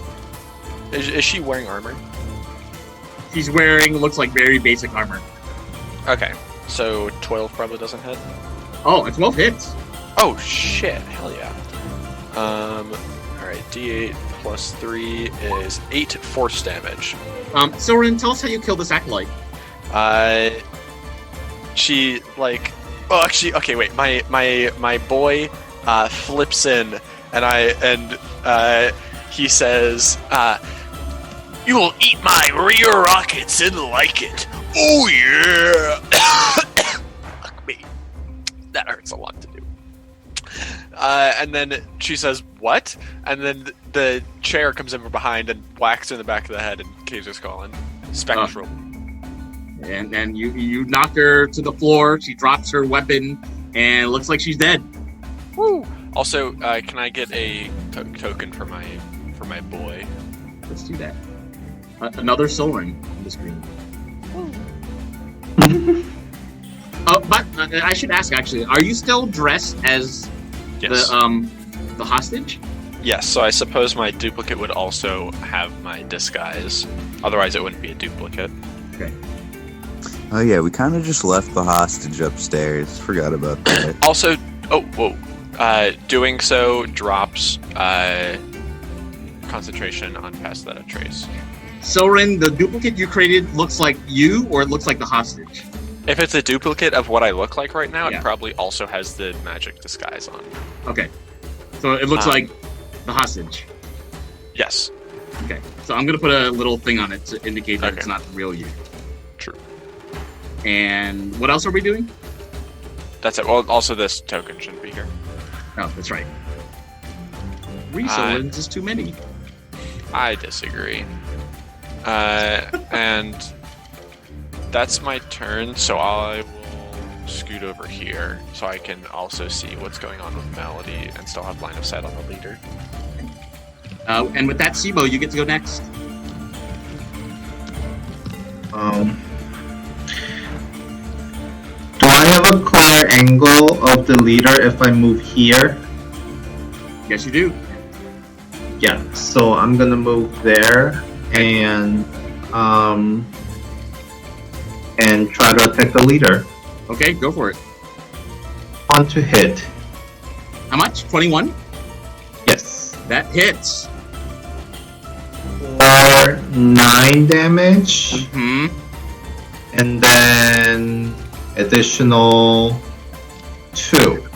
Is she wearing armor? She's wearing, looks like, very basic armor. Okay, so 12 probably doesn't hit. Oh, 12 hits. Oh shit! Hell yeah. All right, D8 plus 3 is 8 force damage. Silrin, tell us how you kill this acolyte. She like. Oh, actually, okay. Wait, my boy flips in, and he says, "You will eat my rear rockets and like it." Oh yeah! Fuck me. That hurts a lot to do. And then she says, "What?" And then the chair comes in from behind and whacks her in the back of the head and caves her skull in. Spectral. And then you knock her to the floor. She drops her weapon, and it looks like she's dead. Woo! Also, can I get a token for my boy? Let's do that. Another Silrin on the screen. But I should ask, actually, are you still dressed as the hostage? Yes, so I suppose my duplicate would also have my disguise. Otherwise, it wouldn't be a duplicate. Okay. Oh yeah, we kind of just left the hostage upstairs. Forgot about that. Also, doing so drops concentration on Pass That a Trace. Silrin, the duplicate you created looks like you, or it looks like the hostage? If it's a duplicate of what I look like right now, Yeah. it probably also has the magic disguise on. Okay. So it looks like the hostage. Yes. Okay. So I'm going to put a little thing on it to indicate that it's not the real you. True. And what else are we doing? That's it. Well, also this token shouldn't be here. Oh, that's right. 3 Silrins is too many. I disagree. And that's my turn, so I will scoot over here so I can also see what's going on with Melody and still have line of sight on the leader. And with that, Sibo, you get to go next. Do I have a clear angle of the leader if I move here? Yes, you do. Yeah, so I'm gonna move there and try to attack the leader. Okay, go for it. On to hit. How much? 21? Yes. That hits. For 9 damage. Hmm. And then additional 2.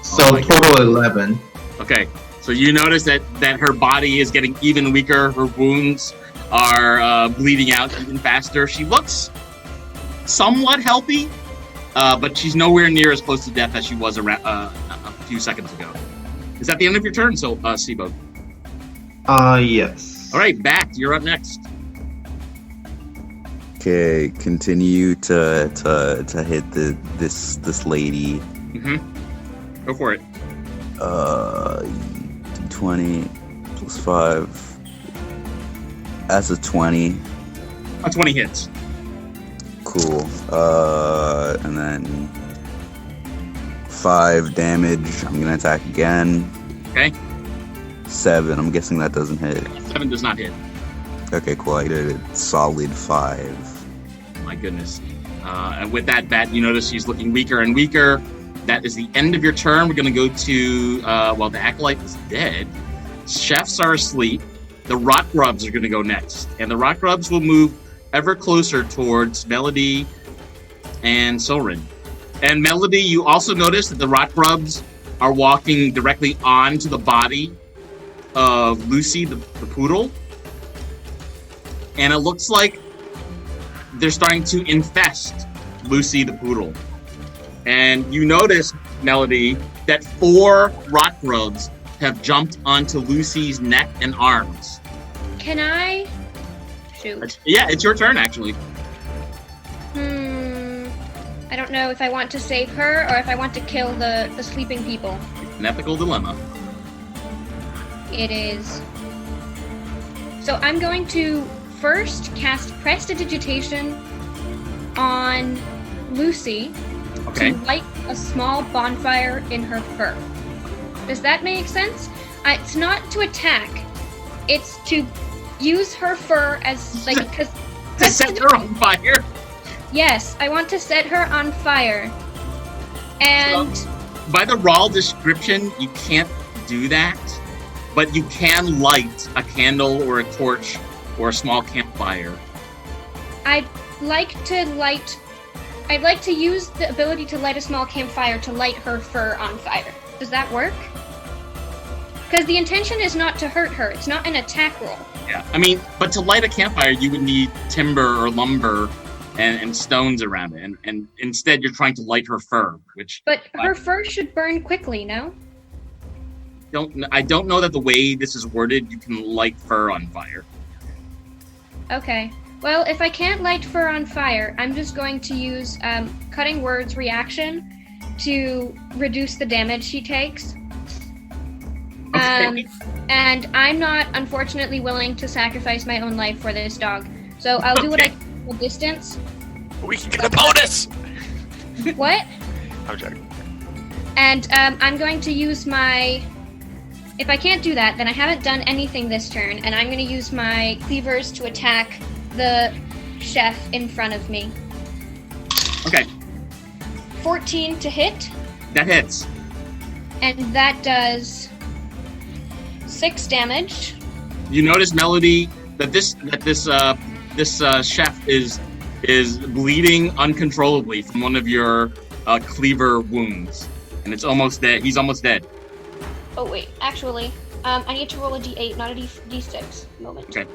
So Oh my total 11. Okay, so you notice that her body is getting even weaker. Her wounds are bleeding out even faster. She looks somewhat healthy, but she's nowhere near as close to death as she was around, a few seconds ago. Is that the end of your turn, so Sibo? Yes. All right, back. You're up next. Okay, continue to hit this lady. Mm-hmm. Go for it. D20 plus 5. That's a 20. A 20 hits. Cool. And then 5 damage. I'm gonna attack again. Okay. 7. I'm guessing that doesn't hit. 7 does not hit. Okay, cool. I did a solid 5. My goodness. And with that bat, you notice she's looking weaker and weaker. That is the end of your turn. We're going to go to, the Acolyte is dead. Chefs are asleep. The Rock Grubs are going to go next. And the Rock Grubs will move ever closer towards Melody and Soren. And Melody, you also notice that the Rock Grubs are walking directly onto the body of Lucy, the poodle. And it looks like they're starting to infest Lucy, the poodle. And you notice, Melody, that 4 rock grubs have jumped onto Lucy's neck and arms. Can I shoot? Yeah, it's your turn, actually. I don't know if I want to save her or if I want to kill the sleeping people. It's an ethical dilemma. It is. So I'm going to first cast Prestidigitation on Lucy Okay. to light a small bonfire in her fur. Does that make sense? It's not to attack. It's to use her fur as, like, because... To set her on fire? Yes, I want to set her on fire. And... So, by the raw description, you can't do that, but you can light a candle or a torch or a small campfire. I'd like to use the ability to light a small campfire to light her fur on fire. Does that work? Because the intention is not to hurt her. It's not an attack roll. Yeah, I mean, but to light a campfire, you would need timber or lumber and stones around it, and instead you're trying to light her fur, which... But her fur should burn quickly, no? I don't know that the way this is worded, you can light fur on fire. Okay. Well, if I can't light fur on fire, I'm just going to use Cutting Words reaction to reduce the damage she takes. Okay. And I'm not, unfortunately, willing to sacrifice my own life for this dog. So I'll do what I can from a distance. We can get a bonus! What? I'm joking. And I'm going to use my... If I can't do that, then I haven't done anything this turn, and I'm going to use my cleavers to attack the chef in front of me. Okay. 14 to hit. That hits. And that does 6 damage. You notice, Melody, that this chef is bleeding uncontrollably from one of your cleaver wounds, and it's almost dead. He's almost dead. Oh wait, actually, I need to roll a d8, not a d6. Moment. Okay.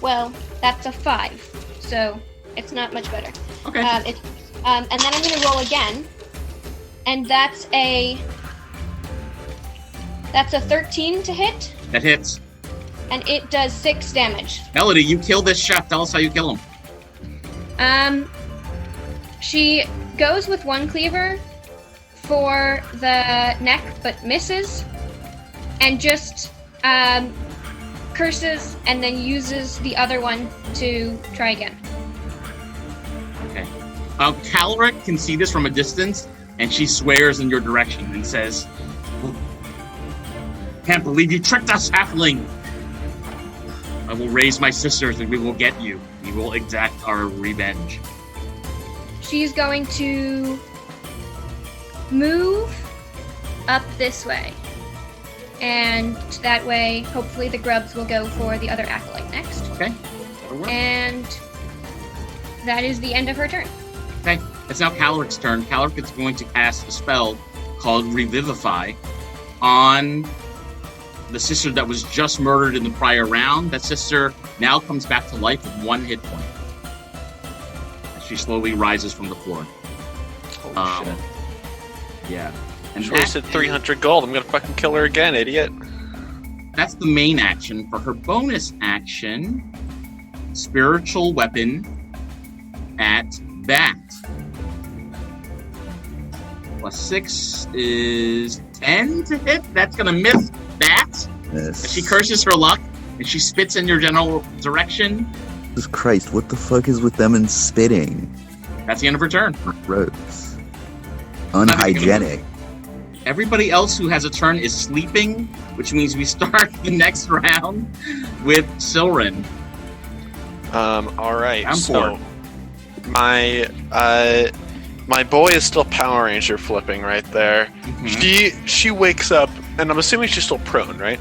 Well, that's a 5, so it's not much better. Okay. And then I'm going to roll again, and that's a 13 to hit. That hits. and it does 6 damage. Melody, you kill this chef. Tell us how you kill him. She goes with one cleaver for the neck, but misses, and just curses, and then uses the other one to try again. Okay. Calric can see this from a distance, and she swears in your direction and says, "Can't believe you tricked us, halfling! I will raise my sisters and we will get you. We will exact our revenge." She's going to move up this way. And that way, hopefully the grubs will go for the other acolyte next. Okay. That'll work. And that is the end of her turn. Okay. It's now Calric's turn. Calric is going to cast a spell called Revivify on the sister that was just murdered in the prior round. That sister now comes back to life with 1 hit point. She slowly rises from the floor. Holy shit. Yeah. And She wasted 300 gold. I'm gonna fucking kill her again, idiot. that's the main action. For her bonus action, spiritual weapon at bat. +6 is 10 to hit. That's gonna miss bat. Yes. She curses her luck, and she spits in your general direction. Jesus Christ, what the fuck is with them and spitting? That's the end of her turn. Gross. Unhygienic. Everybody else who has a turn is sleeping, which means we start the next round with Silren. Alright, Round so 4. my boy is still Power Ranger flipping right there. Mm-hmm. She wakes up, and I'm assuming she's still prone, right?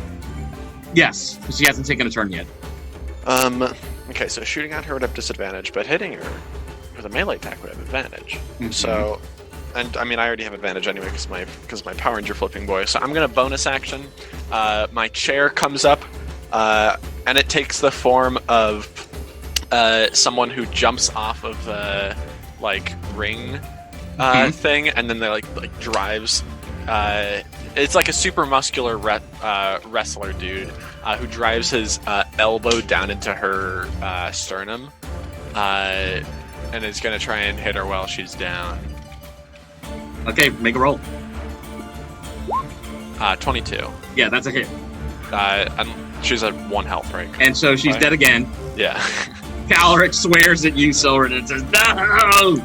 Yes, because she hasn't taken a turn yet. Okay, so shooting at her would have disadvantage, but hitting her with a melee attack would have advantage. Mm-hmm. So, and I mean, I already have advantage anyway because my Power Ranger flipping boy. So I'm gonna bonus action. My chair comes up, and it takes the form of someone who jumps off of the ring thing, and then they like drives. It's like a super muscular wrestler dude who drives his elbow down into her sternum, and is gonna try and hit her while she's down. Okay, make a roll. 22. Yeah, that's a hit. And she's at 1 health, right? And so she's Right. dead again. Yeah. Calric swears at you, Silren, and says, "No!"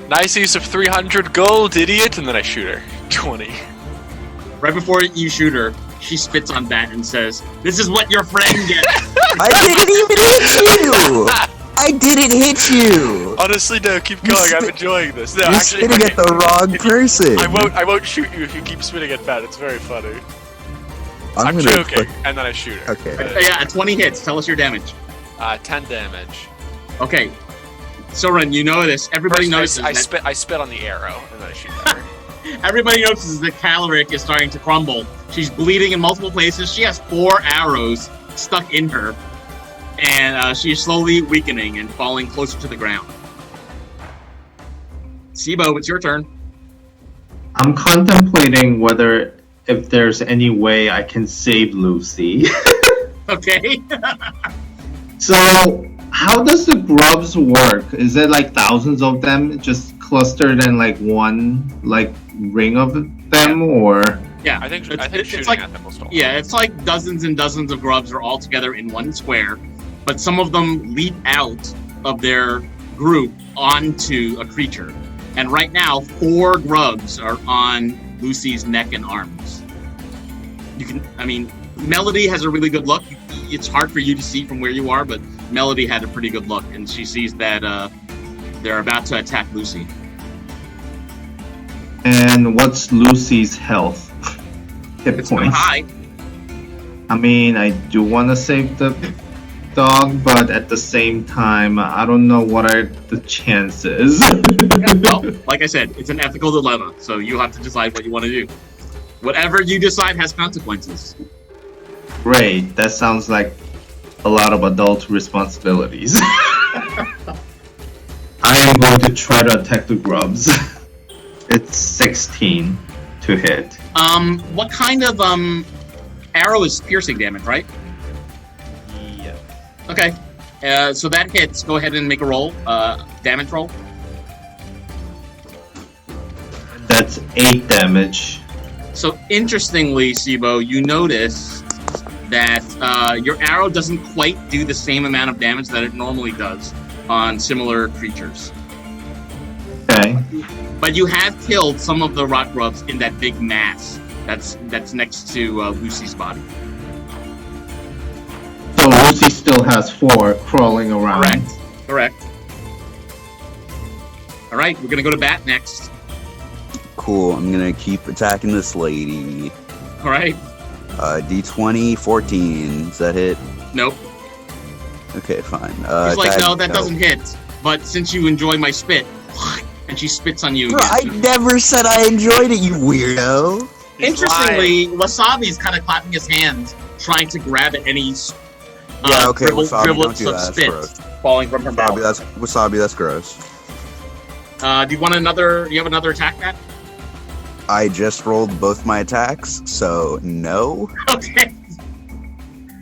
Nice use of 300 gold, idiot! And then I shoot her. 20. Right before you shoot her, she spits on that and says, "This is what your friend gets." I didn't even hit you! I didn't hit you! Honestly, no, keep going. I'm enjoying this. No, You're actually, spitting at the wrong person! I won't shoot you if you keep spitting at that. It's very funny. I'm gonna joking, and then I shoot her. Okay. Yeah, 20 hits. Tell us your damage. 10 damage. Okay. Silren, you know this. Everybody First, notices I spit on the arrow, and then I shoot her. Everybody notices that Calric is starting to crumble. She's bleeding in multiple places. She has 4 arrows stuck in her. And she's slowly weakening and falling closer to the ground. Sibo, it's your turn. I'm contemplating whether if there's any way I can save Lucy. Okay. So, how does the grubs work? Is it like thousands of them just clustered in like one ring of them, or? Yeah, I think it's shooting like, at them will stall. yeah, it's like dozens and dozens of grubs are all together in one square, but some of them leap out of their group onto a creature. And right now, 4 grubs are on Lucy's neck and arms. Melody has a really good look. It's hard for you to see from where you are, but Melody had a pretty good look, and she sees that they're about to attack Lucy. And what's Lucy's health? Hit It's not points. high. I mean, I do want to save the dog, but at the same time, I don't know what are the chances. Yeah, well, like I said, it's an ethical dilemma, so you have to decide what you want to do. Whatever you decide has consequences. Great, that sounds like a lot of adult responsibilities. I am going to try to attack the grubs. It's 16 to hit. What kind of arrow is piercing damage, right? Okay. So that hits. Go ahead and make a roll. Damage roll. That's 8 damage. So interestingly, Sibo, you notice that your arrow doesn't quite do the same amount of damage that it normally does on similar creatures. Okay. But you have killed some of the rock grubs in that big mass that's next to Lucy's body. So Lucy still has 4 crawling around. Correct. All right, we're gonna go to Bat next. Cool. I'm gonna keep attacking this lady. All right. D20 14. Does that hit? Nope. Okay, fine. He's like, no, that doesn't hit. But since you enjoy my spit, and she spits on you. Bro, I never said I enjoyed it, you weirdo. Interestingly, Wasabi's kind of clapping his hands, trying to grab at any okay, Wasabi, don't do that. That's spit gross. falling from her mouth. Wasabi, that's gross. Do you want another? You have another attack, Matt? I just rolled both my attacks, so no. Okay.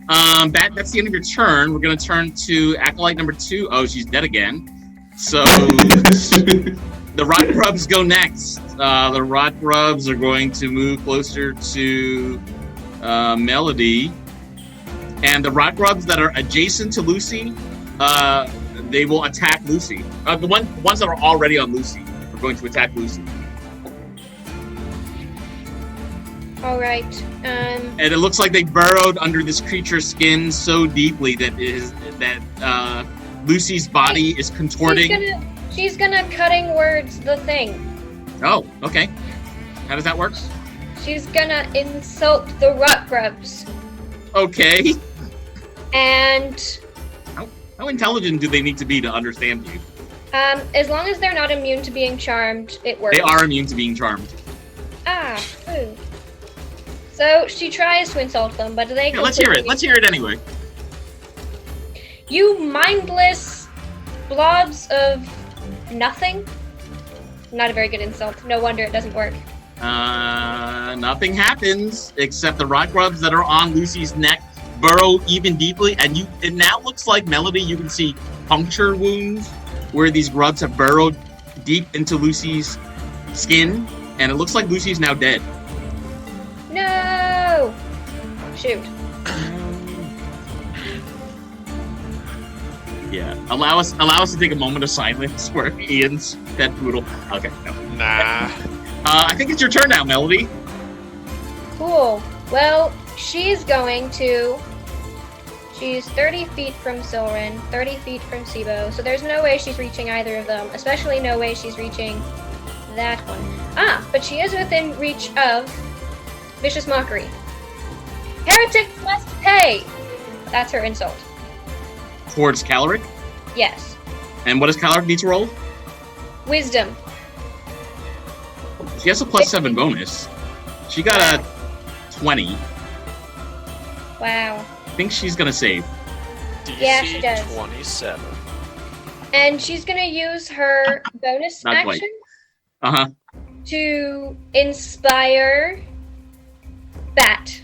Bat, that's the end of your turn. We're gonna turn to Acolyte number 2. Oh, she's dead again. So the rock grubs go next. The rock grubs are going to move closer to Melody, and the rock grubs that are adjacent to Lucy, they will attack Lucy. The ones that are already on Lucy are going to attack Lucy. All right. And it looks like they burrowed under this creature's skin so deeply that Lucy's body is contorting. She's gonna cutting words the thing. Oh, okay. How does that work? She's gonna insult the rock grubs. Okay. And how intelligent do they need to be to understand you? as long as they're not immune to being charmed, it works. They are immune to being charmed. Ah, ooh. So she tries to insult them, but they. Yeah, let's hear it. Let's hear it anyway. You mindless blobs of nothing. Not a very good insult. No wonder it doesn't work. Nothing happens except the rock grubs that are on Lucy's neck burrow even deeply, and it now looks like, Melody, you can see puncture wounds where these grubs have burrowed deep into Lucy's skin, and it looks like Lucy's now dead. No! Shoot. Yeah. Allow us to take a moment of silence for Ian's pet poodle. Okay, no. Nah. I think it's your turn now, Melody. Cool. Well, she's going to... She's 30 feet from Silren, 30 feet from Sibo, so there's no way she's reaching either of them, especially no way she's reaching that one. Ah, but she is within reach of Vicious Mockery. Heretics must pay! That's her insult. Towards Caloric? Yes. And what does Caloric need to roll? Wisdom. She has a +7 bonus. She got a 20. Wow. I think she's gonna save. DC Yeah, she does. 27. And she's gonna use her bonus Not quite. action Uh-huh. to inspire Bat.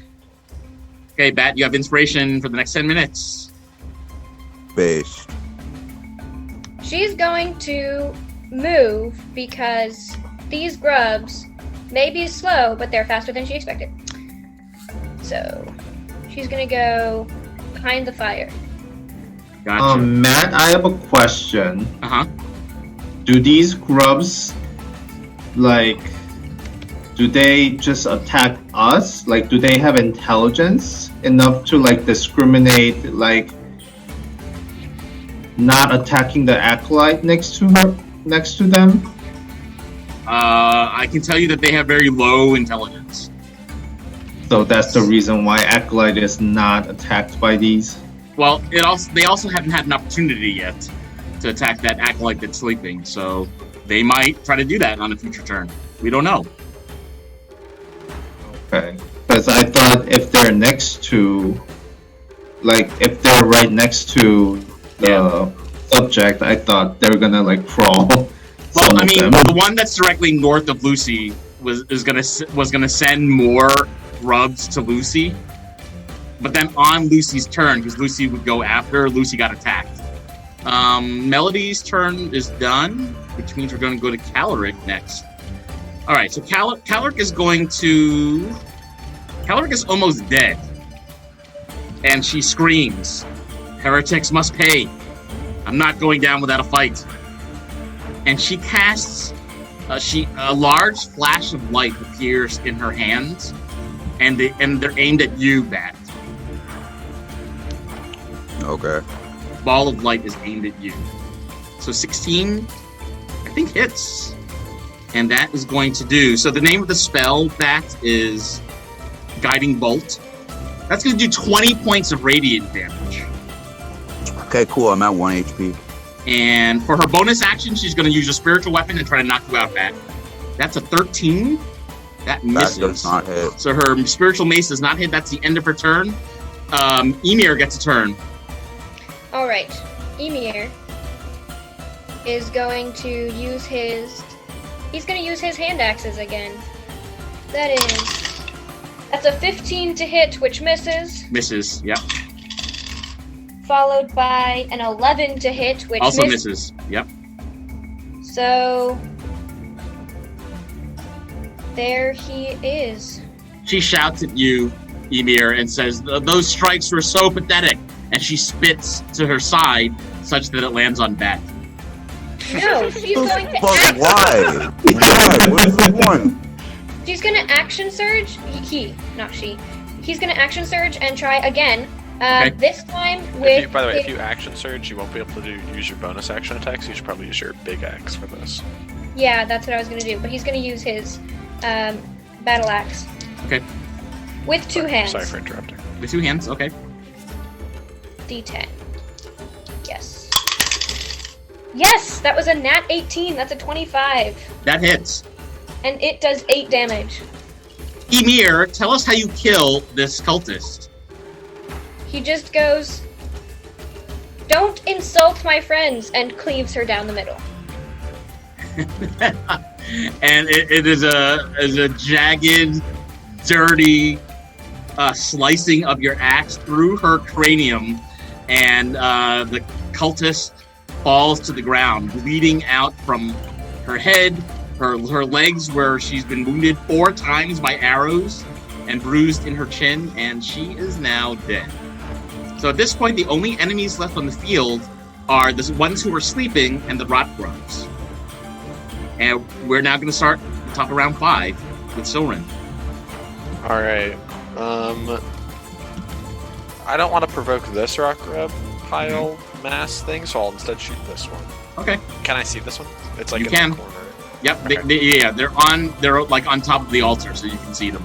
Okay, Bat, you have inspiration for the next 10 minutes. Based. She's going to move because these grubs may be slow, but they're faster than she expected. So she's gonna go behind the fire. Gotcha. Matt, I have a question. Uh-huh. Do these grubs, do they just attack us? Do they have intelligence enough to, discriminate, not attacking the acolyte next to them? I can tell you that they have very low intelligence. So that's the reason why acolyte is not attacked by these? Well, they also haven't had an opportunity yet to attack that acolyte that's sleeping, so they might try to do that on a future turn. We don't know. Okay. Because I thought if they're next to... if they're right next to the subject, I thought they were gonna, crawl. Well, I mean, the one that's directly north of Lucy was gonna send more grubs to Lucy. But then on Lucy's turn, because Lucy would go after, Lucy got attacked. Melody's turn is done, which means we're going to go to Caloric next. All right, so Caloric is going to... Caloric is almost dead. And she screams, "Heretics must pay. I'm not going down without a fight." And she casts... a large flash of light appears in her hands, and they're aimed at you, Bat. Okay. Ball of light is aimed at you. So 16, I think, hits. And that is going to do... So the name of the spell, Bat, is Guiding Bolt. That's going to do 20 points of radiant damage. Okay, cool. I'm at 1 HP. And for her bonus action, she's going to use a spiritual weapon and try to knock you out, Bat. That's a 13. That misses. That does not hit. So her spiritual mace does not hit. That's the end of her turn. Emir gets a turn. All right, Emir is going to use his... He's going to use his hand axes again. That's a 15 to hit, which misses. Misses, yep. Followed by an 11 to hit, which also misses. Yep. So there he is. She shouts at you, Emir, and says, "Those strikes were so pathetic." And she spits to her side, such that it lands on Bat. No, she's going to But why? Why? What is the point? She's going to action surge. Not she. He's going to action surge and try again. Okay. This time with... By the way, if you action surge, you won't be able to use your bonus action attacks. You should probably use your big axe for this. Yeah, that's what I was going to do. But he's going to use his battle axe. Okay. With two hands. Sorry for interrupting. With two hands, okay. D10. Yes. Yes! That was a nat 18. That's a 25. That hits. And it does 8 damage. Emir, tell us how you kill this cultist. He just goes, "Don't insult my friends," and cleaves her down the middle. And it is a jagged, dirty slicing of your axe through her cranium, and the cultist falls to the ground, bleeding out from her head, her legs, where she's been wounded 4 times by arrows, and bruised in her chin, and she is now dead. So at this point, the only enemies left on the field are the ones who are sleeping and the rot grubs. And we're now going to start the top of round 5 with Silren. All right. I don't want to provoke this rock grub pile mass thing, so I'll instead shoot this one. Okay. Can I see this one? It's like You in can. the corner. Yep. Okay. They're like on top of the altar, so you can see them.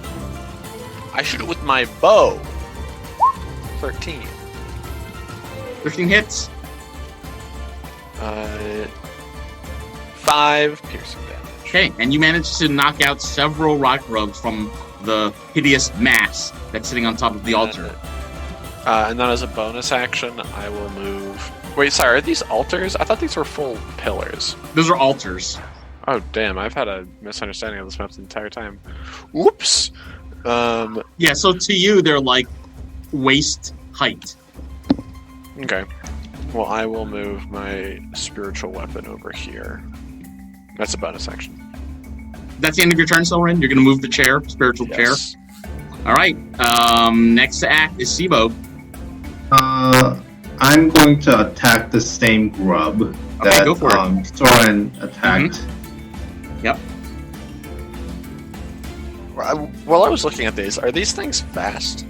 I shoot it with my bow. 13. 13 hits. 5 piercing damage. Okay, and you manage to knock out several rock grubs from the hideous mass that's sitting on top of the altar. And then as a bonus action, I will move... Wait, sorry, are these altars? I thought these were full pillars. Those are altars. Oh, damn, I've had a misunderstanding of this map the entire time. Whoops! Yeah, so to you, they're like waist height. Okay. Well, I will move my spiritual weapon over here. That's a bonus action. That's the end of your turn, Silren? You're going to move the chair, spiritual chair? Yes. All right. Next to act is Sibo. I'm going to attack the same grub that go for it. Soren attacked. Yep. While I was looking at these, are these things fast?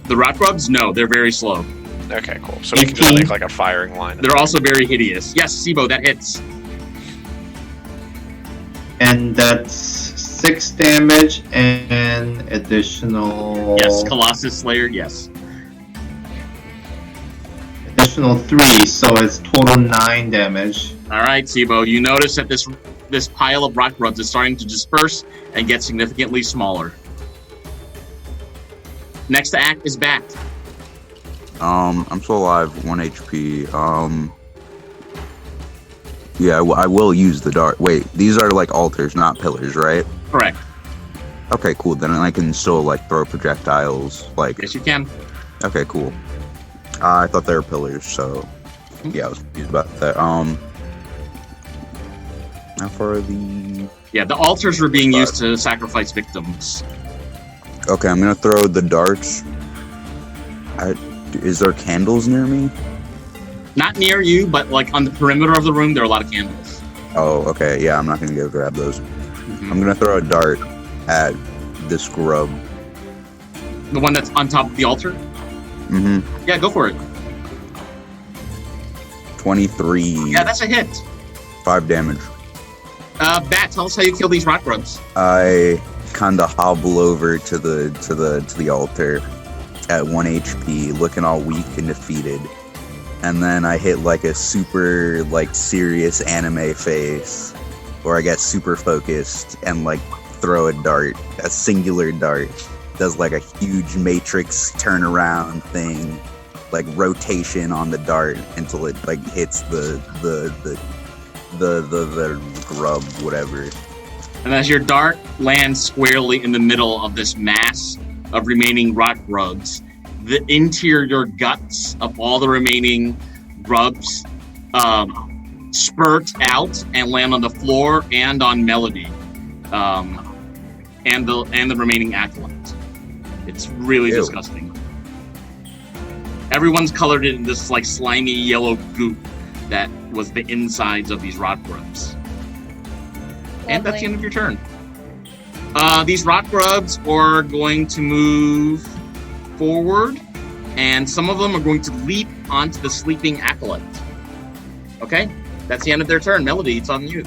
The rock grubs? No, they're very slow. Okay, cool. So we can just make like a firing line. They're also very hideous. Yes, Sibo, that hits. And that's 6 damage and additional... Yes, Colossus Slayer, yes. Additional 3, so it's total 9 damage. All right, Sibo, you notice that this pile of rock grubs is starting to disperse and get significantly smaller. Next to act is Bat. I'm still alive, 1 HP. Yeah, I will use the dart. Wait, these are like altars, not pillars, right? Correct. Okay, cool. Then I can still like throw projectiles. Like, Yes, you can. okay, cool. I thought they were pillars, so yeah, I was confused about that. How far are the? Yeah, the altars were being used to sacrifice victims. Okay, I'm gonna throw the darts. Is there candles near me? Not near you, but like on the perimeter of the room, there are a lot of candles. Oh, okay. Yeah, I'm not gonna go grab those. Mhm. I'm gonna throw a dart at this grub. The one that's on top of the altar? Mm-hmm. Yeah, go for it. 23. Yeah, that's a hit. 5 damage. Bat, tell us how you kill these rock grubs. I kinda hobble over to the altar at 1 HP, looking all weak and defeated. And then I hit like a super like serious anime face where I get super focused and like throw a dart, a singular dart. Does like a huge matrix turnaround thing, like rotation on the dart until it like hits the grub, whatever. And as your dart lands squarely in the middle of this mass of remaining rock grubs, the interior guts of all the remaining grubs spurt out and land on the floor and on Melody, and the remaining acolyte. It's really Ew. disgusting. Everyone's colored in this like slimy yellow goop that was the insides of these rock grubs. And that's the end of your turn. These rock grubs are going to move forward, and some of them are going to leap onto the sleeping acolyte. Okay? That's the end of their turn. Melody, it's on you.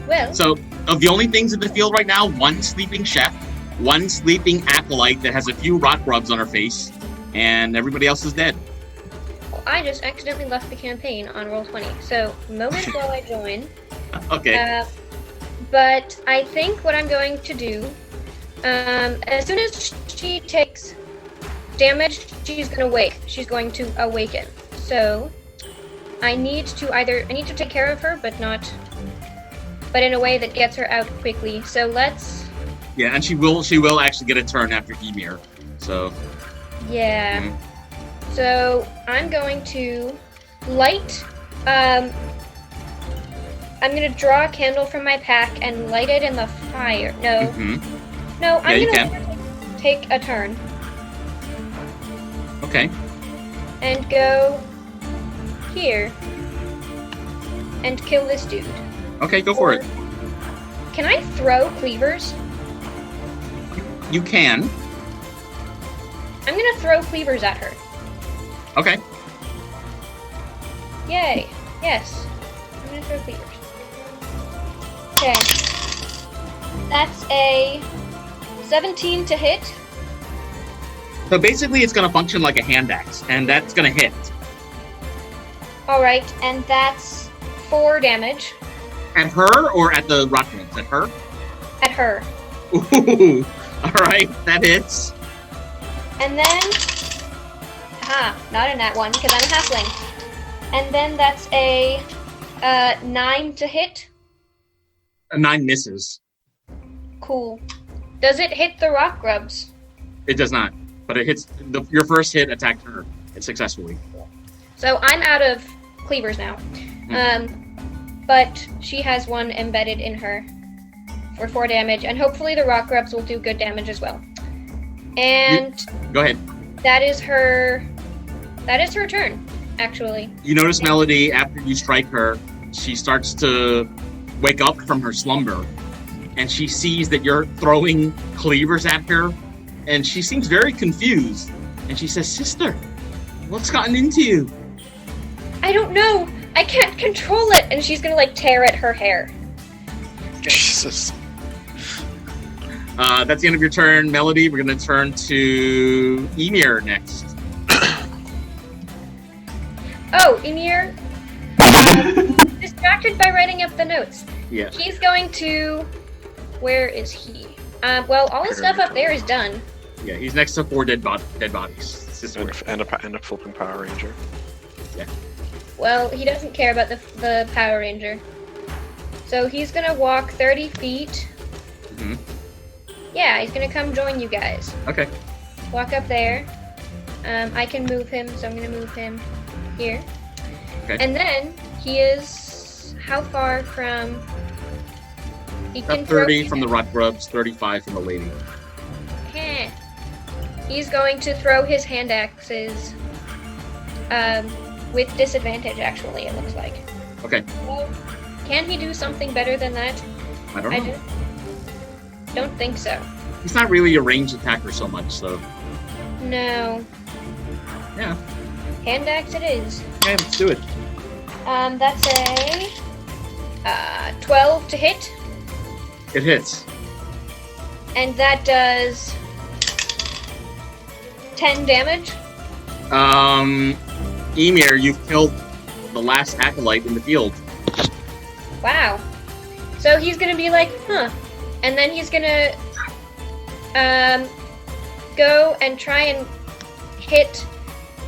Well, So, of the only things in the field right now, one sleeping chef, one sleeping acolyte that has a few rock grubs on her face, and everybody else is dead. I just accidentally left the campaign on Roll20. So, moment while I join. Okay. But I think what I'm going to do, as soon as she takes damage, she's going to wake. She's going to awaken. So, I need to take care of her, but in a way that gets her out quickly. So let's. Yeah, and she will actually get a turn after Emir. So. Yeah. Mhm. So I'm going to light. I'm gonna draw a candle from my pack and light it in the fire. No, Mhm. no, Yeah, I'm you gonna take a turn Okay. and go here and kill this dude. Okay, go for it. Can I throw cleavers? You can. I'm gonna throw cleavers at her. Okay. Yay! Yes, I'm gonna throw cleavers. Okay, that's a 17 to hit. So basically, it's going to function like a hand axe, and that's going to hit. All right, and that's 4 damage At her or at the rock grubs? At her? at her. Ooh. All right, that hits. And then, not in that one because I'm a halfling. And then that's a 9 to hit. A 9 misses. Cool. Does it hit the rock grubs? It does not, but it hits. Your first hit attacked her. It successfully. So I'm out of cleavers now. But she has one embedded in her for 4 damage, and hopefully the rock grubs will do good damage as well. And Go ahead. that is her turn, actually. You notice Melody, after you strike her, she starts to wake up from her slumber, and she sees that you're throwing cleavers at her, and she seems very confused. And she says, "Sister, what's gotten into you?" I don't know. I can't control it. And she's gonna tear at her hair. Jesus. That's the end of your turn, Melody. We're going to turn to Emir next. Oh, Emir, distracted by writing up the notes. Yeah. He's going to. Where is he? Well, all his stuff up there is done. Yeah, he's next to 4 dead bodies. Sister. And a flipping Power Ranger. Well, he doesn't care about the Power Ranger. So he's gonna walk 30 feet. Mhm. Yeah, he's gonna come join you guys. Okay. Walk up there. I can move him, so I'm gonna move him here. Okay. And then he is how far from? He About can throw 30 from the rot grubs, 35 from the lady. Heh. He's going to throw his hand axes. With disadvantage, actually, it looks like. Okay. Well, can he do something better than that? I don't know. Don't think so. He's not really a ranged attacker so much, so No. yeah. Hand axe it is. Yeah, let's do it. That's a 12 to hit, It hits. and that does 10 damage. Emir, you've killed the last acolyte in the field. Wow. So he's gonna be like, huh. And then he's gonna go and try and hit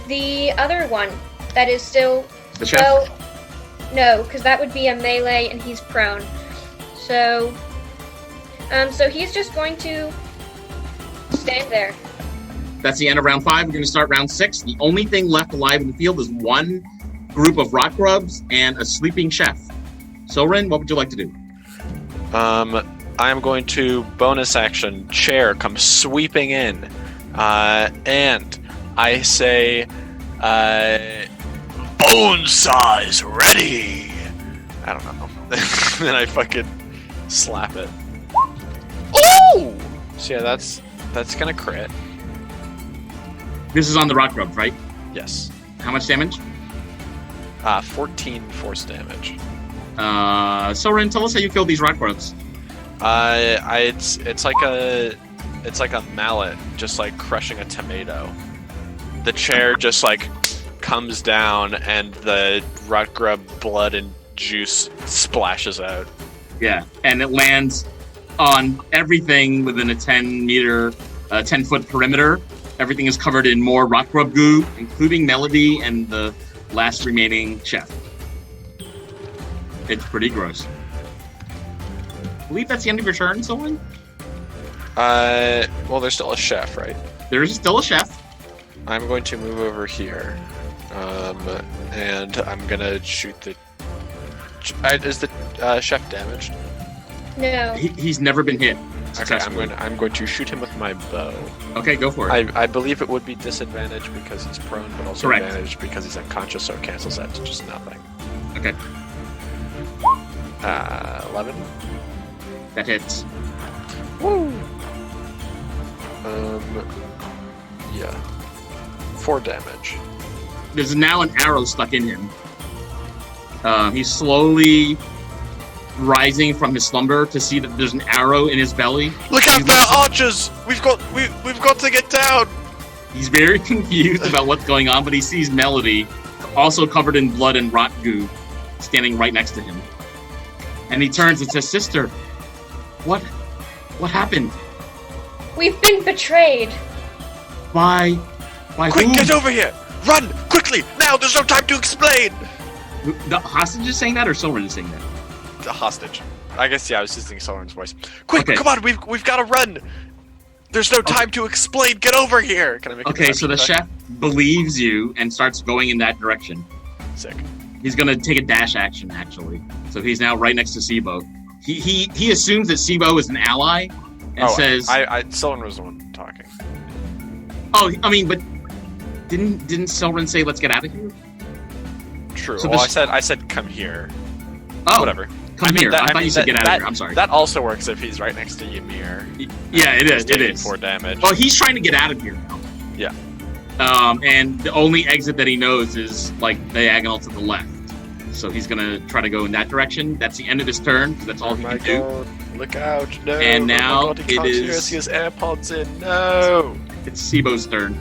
the other one that is still The chef? well, no, because that would be a melee and he's prone. So so he's just going to stand there. That's the end of round 5. We're going to start round 6. The only thing left alive in the field is one group of rot grubs and a sleeping chef. Soren, what would you like to do? I'm going to bonus action chair come sweeping in, and I say, bone saw is ready. I don't know. Then I fucking slap it. Oh! So yeah, that's gonna crit. This is on the rot grubs, right? Yes. How much damage? 14 force damage. Soren, tell us how you kill these rot grubs. It's like a mallet, just like crushing a tomato. The chair just like comes down, and the rot grub blood and juice splashes out. Yeah, and it lands on everything within a 10-foot perimeter. Everything is covered in more rot grub goo, including Melody and the last remaining chef. It's pretty gross. I believe that's the end of your turn, Soren? Well, there's still a chef, right? There is still a chef. I'm going to move over here, and I'm gonna shoot the. Is the chef damaged? No. He's never been hit. Okay, I'm going to shoot him with my bow. Okay, go for it. I believe it would be disadvantage because he's prone, but also Correct. advantage because he's unconscious, so it cancels that to just nothing. Okay, 11. that hits. Woo. Yeah. 4 damage. There's now an arrow stuck in him. He's slowly rising from his slumber to see that there's an arrow in his belly. Look out there, archers! We've got to get down. He's very confused about what's going on, but he sees Melody, also covered in blood and rot goo, standing right next to him. And he turns and says, "Sister, what happened? We've been betrayed. By Quick, whom?" get over here! Run quickly now! There's no time to explain. The hostage is saying that, or Soren is saying that? The hostage. I guess yeah. I was using Soren's voice. Quick, Okay. come on! We've got to run. There's no time to explain. Get over here. Can I make? Okay, so the chef believes you and starts going in that direction. Sick. He's gonna take a dash action, actually. So he's now right next to Sibo. He assumes that Sibo is an ally, and says, Soren was the one talking. "Oh, I mean, but didn't Soren say let's get out of here?" True. So well, this- I said come here. Oh, Whatever. come here. I thought you said get out of here. I'm sorry. That also works if he's right next to Ymir. Yeah, it is. It Taking is. 4 damage. Well, he's trying to get out of here now. Yeah. And the only exit that he knows is like diagonal to the left. So he's gonna try to go in that direction. That's the end of his turn. Because that's all Oh he my can do. god! Look out! No! And now oh my god, he it can't hear is- us. He has AirPods in. No! It's Sibo's turn.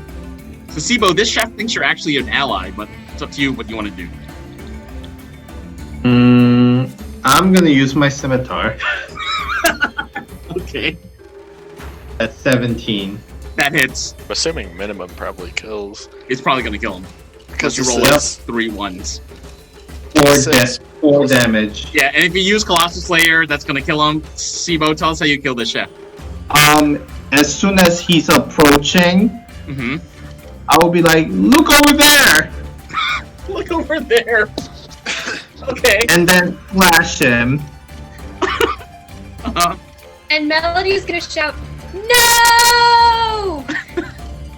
So Sibo, this chef thinks you're actually an ally, but it's up to you what you want to do. I'm gonna use my scimitar. Okay. At 17. That hits. I'm assuming minimum probably kills. It's probably gonna kill him. Because you this roll is- 3 1s. 4 damage. Yeah, and if you use Colossal Slayer, that's gonna kill him. Sibo, tell us how you kill this chef. As soon as he's approaching, Mm-hmm. I will be like, "Look over there!" Look over there. Okay. And then flash him. Uh-huh. And Melody's gonna shout, "No!"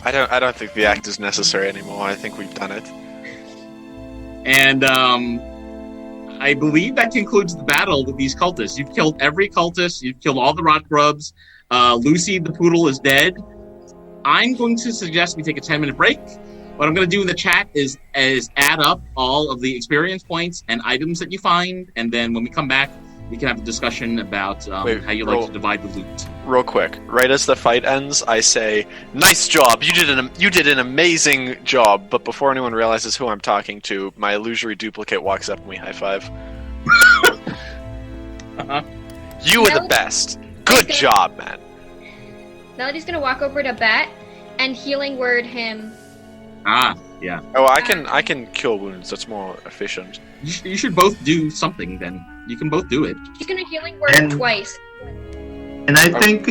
I don't think the act is necessary anymore. I think we've done it. And I believe that concludes the battle with these cultists. You've killed every cultist. You've killed all the rock grubs. Lucy the poodle is dead. I'm going to suggest we take a 10-minute break. What I'm going to do in the chat is add up all of the experience points and items that you find, and then when we come back, we can have a discussion about how you like to divide the loot. Real quick, right as the fight ends, I say, "Nice job! You did an amazing job!" But before anyone realizes who I'm talking to, my illusory duplicate walks up and we high five. Uh-huh. You were the best. Good job, man. Melody's gonna walk over to Bat and healing word him. Ah, yeah. Oh, I can cure wounds. That's more efficient. You should both do something then. You can both do it. She's gonna healing word And- twice. And I think,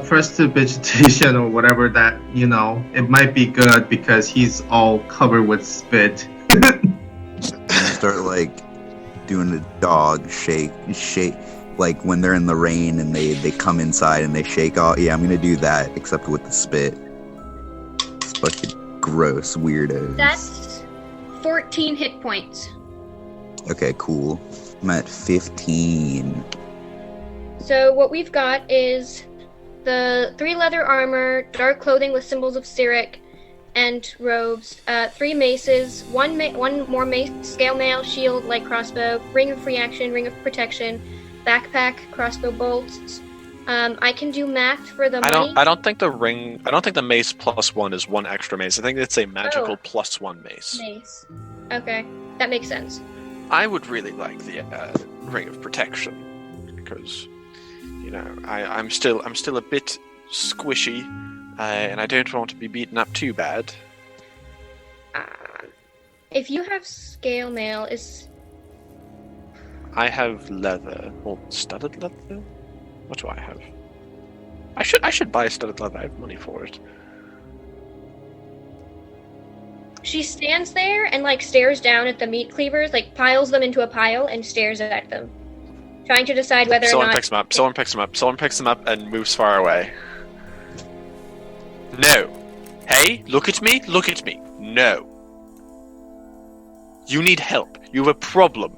prestidigitation or whatever that, it might be good because he's all covered with spit. Start like doing a dog shake, like when they're in the rain and they come inside and they shake off. Yeah, I'm gonna do that, except with the spit. It's fucking gross, weirdos. That's 14 hit points. Okay, cool. I'm at 15. So what we've got is the 3 leather armor, dark clothing with symbols of Cyric, and robes, 3 maces, one more mace, scale mail, shield, light crossbow, ring of reaction, ring of protection, backpack, crossbow bolts. I can do math for the money. I don't think the mace +1 is 1 extra mace. I think it's a magical +1 mace. Mace. Okay, that makes sense. I would really like the ring of protection because, I'm still a bit squishy, and I don't want to be beaten up too bad. If you have scale mail, I have leather, or studded leather. What do I have? I should buy studded leather. I have money for it. she stands there and stares down at the meat cleavers, piles them into a pile and stares at them, trying to decide whether Someone or not. picks them up. Someone picks them up and moves far away. No. Hey, look at me. Look at me. No. You need help. You have a problem.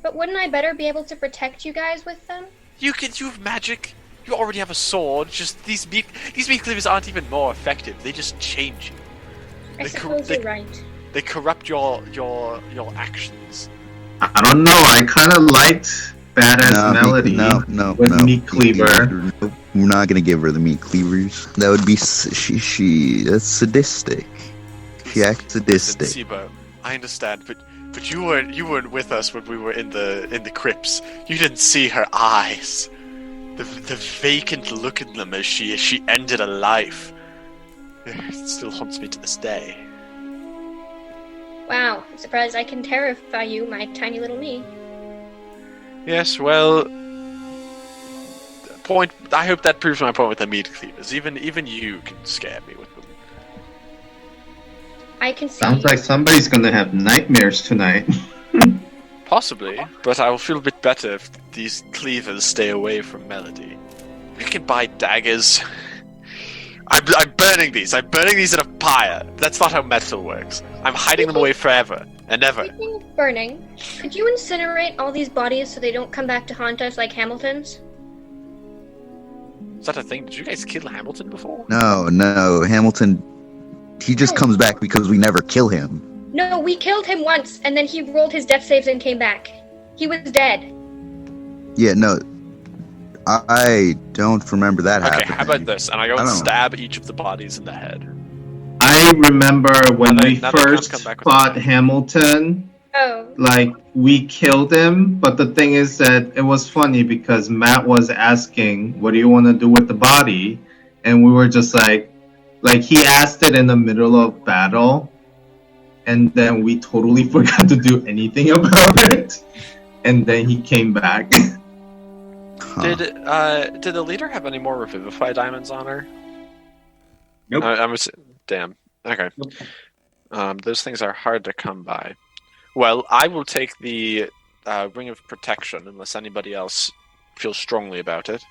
But wouldn't I better be able to protect you guys with them? You have magic. You already have a sword. Just these meat cleavers aren't even more effective. They just change you. I suppose you're right. They corrupt your actions. I don't know. I kind of liked badass Melody with meat cleaver. We're not gonna give her the meat cleavers. That would be that's sadistic. She acts sadistic. Sibo, I understand, but you weren't with us when we were in the crypts. You didn't see her eyes. The vacant look in them as she ended a life. It still haunts me to this day. Wow, I'm surprised I can terrify you, my tiny little me. Yes, well, point. I hope that proves my point with the meat cleavers. Even you can scare me with them. I can see. Sounds like somebody's gonna have nightmares tonight. Possibly, but I will feel a bit better if these cleavers stay away from Melody. We can buy daggers. I'm burning these. I'm burning these in a pyre. That's not how metal works. I'm hiding them away forever and ever. Speaking of burning, could you incinerate all these bodies so they don't come back to haunt us like Hamilton's? Is that a thing? Did you guys kill Hamilton before? No, Hamilton. He just comes back because we never kill him. No, we killed him once, and then he rolled his death saves and came back. He was dead. Yeah, no. I don't remember that happening. Okay, how about this? And I go and stab each of the bodies in the head. I remember when we first fought Hamilton, we killed him, but the thing is that it was funny because Matt was asking, what do you want to do with the body? And we were just like he asked it in the middle of battle, and then we totally forgot to do anything about it, and then he came back. Huh. Did the leader have any more Revivify diamonds on her? Nope. Damn. Okay. Nope. Those things are hard to come by. Well, I will take the Ring of Protection unless anybody else feels strongly about it.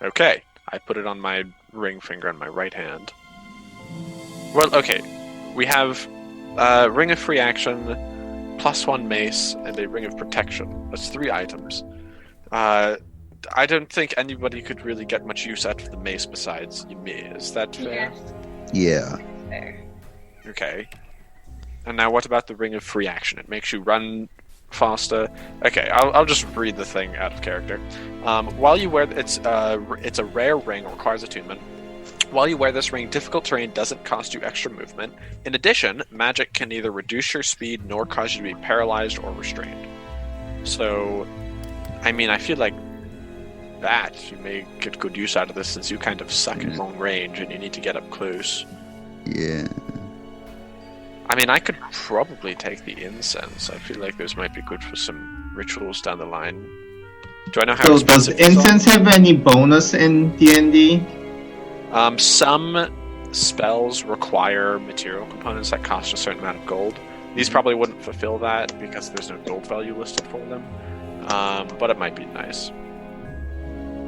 Okay. I put it on my ring finger on my right hand. Well, okay. We have Ring of Free Action, +1 mace, and a Ring of Protection. That's 3 items. I don't think anybody could really get much use out of the mace besides me. Is that fair? Yeah. Fair. Okay. And now what about the Ring of Free Action? It makes you run faster. Okay, I'll just read the thing out of character. While you wear it's a rare ring, requires attunement. While you wear this ring, difficult terrain doesn't cost you extra movement. In addition, magic can neither reduce your speed nor cause you to be paralyzed or restrained. So, I mean, I feel like that you may get good use out of this since you kind of suck at long range and you need to get up close. Yeah. I mean, I could probably take the incense. I feel like those might be good for some rituals down the line. Do I know how So does expensive these are? incense have any bonus in D&D? Some spells require material components that cost a certain amount of gold. These probably wouldn't fulfill that because there's no gold value listed for them. But it might be nice.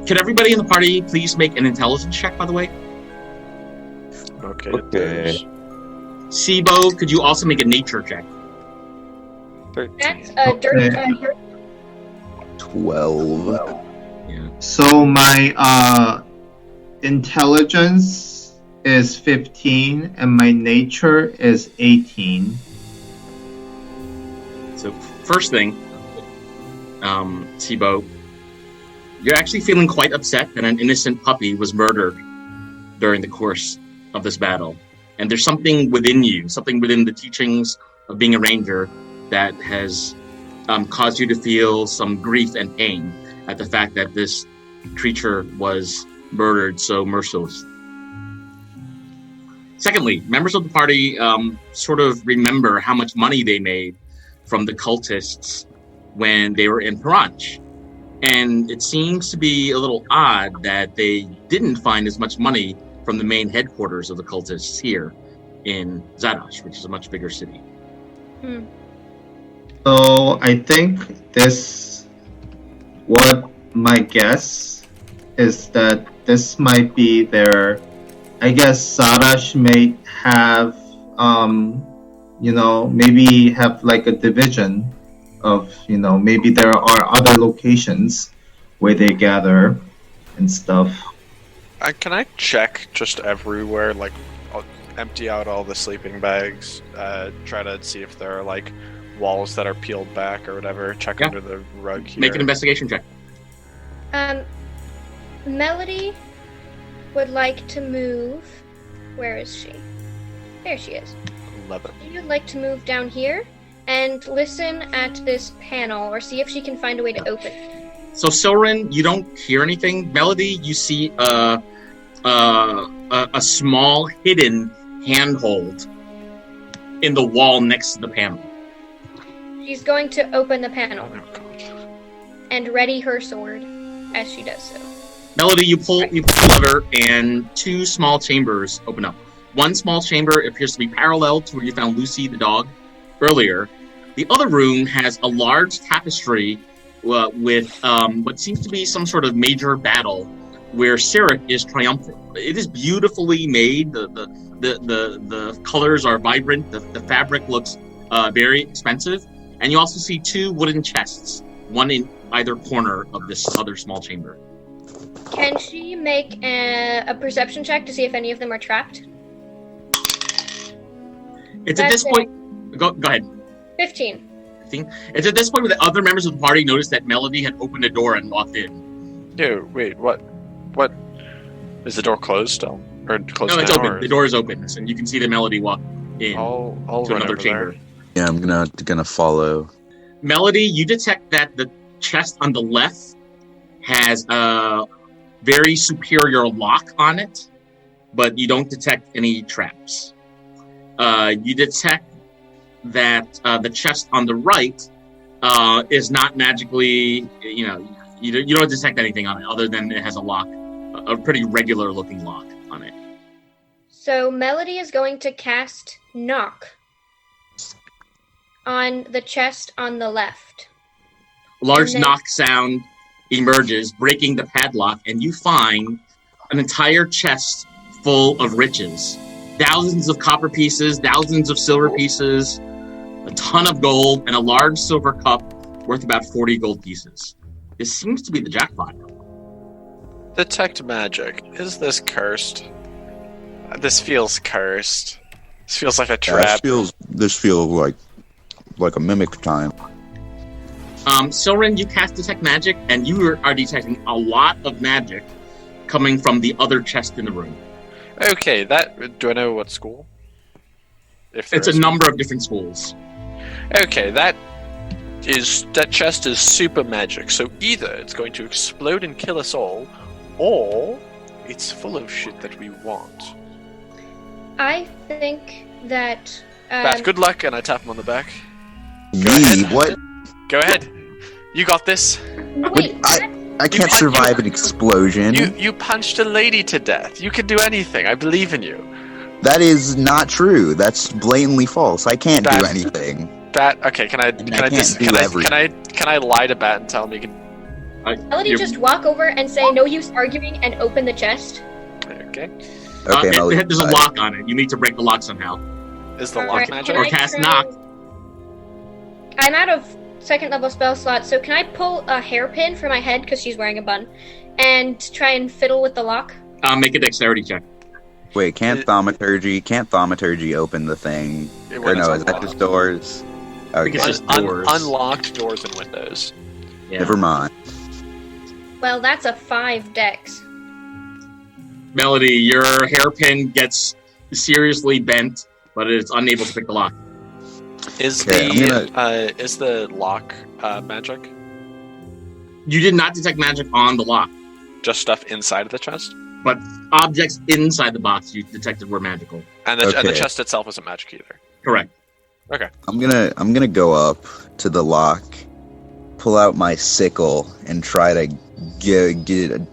Can everybody in the party please make an intelligence check, by the way? Okay. Okay. Sibo, could you also make a nature check? 13. That's a dirt. 12. Yeah. So my intelligence is 15 and my nature is 18. So first thing, Sibo, you're actually feeling quite upset that an innocent puppy was murdered during the course of this battle. And there's something within you, something within the teachings of being a ranger that has caused you to feel some grief and pain at the fact that this creature was murdered so mercilessly. Secondly, members of the party sort of remember how much money they made from the cultists when they were in Paranch. And it seems to be a little odd that they didn't find as much money from the main headquarters of the cultists here in Zadaxi, which is a much bigger city. So I think what my guess is that this might be their, I guess Zadaxi may have, maybe have like a division of, maybe there are other locations where they gather and stuff. Can I check just everywhere? Like, I'll empty out all the sleeping bags, try to see if there are like walls that are peeled back or whatever. Check under the rug here. Make an investigation check. Melody would like to move. Where is she? There she is. 11. She would like to move down here and listen at this panel or see if she can find a way to open it. So Silrin, you don't hear anything. Melody, you see a small hidden handhold in the wall next to the panel. She's going to open the panel and ready her sword as she does so. Melody, you pull lever, and 2 small chambers open up. One small chamber appears to be parallel to where you found Lucy the dog earlier. The other room has a large tapestry with what seems to be some sort of major battle where Sirik is triumphant. It is beautifully made. The colors are vibrant. The fabric looks very expensive. And you also see 2 wooden chests, one in either corner of this other small chamber. Can she make a perception check to see if any of them are trapped? It's at this point... Go ahead. 15. It's at this point where the other members of the party notice that Melody had opened a door and walked in. Yo, wait, what? What? Is the door closed still? Or closed No, it's now, open. or- The door is open, and you can see the Melody walk in I'll to run another over chamber. there. Yeah, I'm gonna follow. Melody, you detect that the chest on the left has a very superior lock on it, but you don't detect any traps. You detect that the chest on the right is not magically, you don't detect anything on it other than it has a lock, a pretty regular looking lock on it. So Melody is going to cast Knock on the chest on the left. A large knock sound emerges, breaking the padlock, and you find an entire chest full of riches. Thousands of copper pieces, thousands of silver pieces, a ton of gold, and a large silver cup worth about 40 gold pieces. This seems to be the jackpot. Detect magic. Is this cursed? This feels cursed. This feels like a trap. This feels like a mimic time. Silrin, you cast Detect Magic, and you are detecting a lot of magic coming from the other chest in the room. Okay, do I know what school? It's a number of different schools. Okay, that chest is super magic, so either it's going to explode and kill us all, or it's full of shit that we want. I think that... Bat, good luck, and I tap him on the back. What? Go ahead. You got this. Wait, I can't survive an explosion. You punched a lady to death. You can do anything. I believe in you. That is not true. That's blatantly false. I can't do anything. Bat, okay, can I lie to Bat and tell him he can... Melody just walk over and say, no use arguing, and open the chest. Okay. There's a lock on it. You need to break the lock somehow. Is the lock magic? Or cast Knock. I'm out of second level spell slot, so can I pull a hairpin for my head, because she's wearing a bun, and try and fiddle with the lock? Make a dexterity check. Wait, can't thaumaturgy open the thing? Or no, is that just doors? Okay. I think it's just doors. Unlocked doors and windows. Yeah. Never mind. Well, that's a 5 dex. Melody, your hairpin gets seriously bent, but it's unable to pick the lock. Is the lock magic? You did not detect magic on the lock. Just stuff inside of the chest? But objects inside the box you detected were magical. And the chest itself isn't magic either. Correct. Okay. I'm gonna go up to the lock, pull out my sickle, and try to get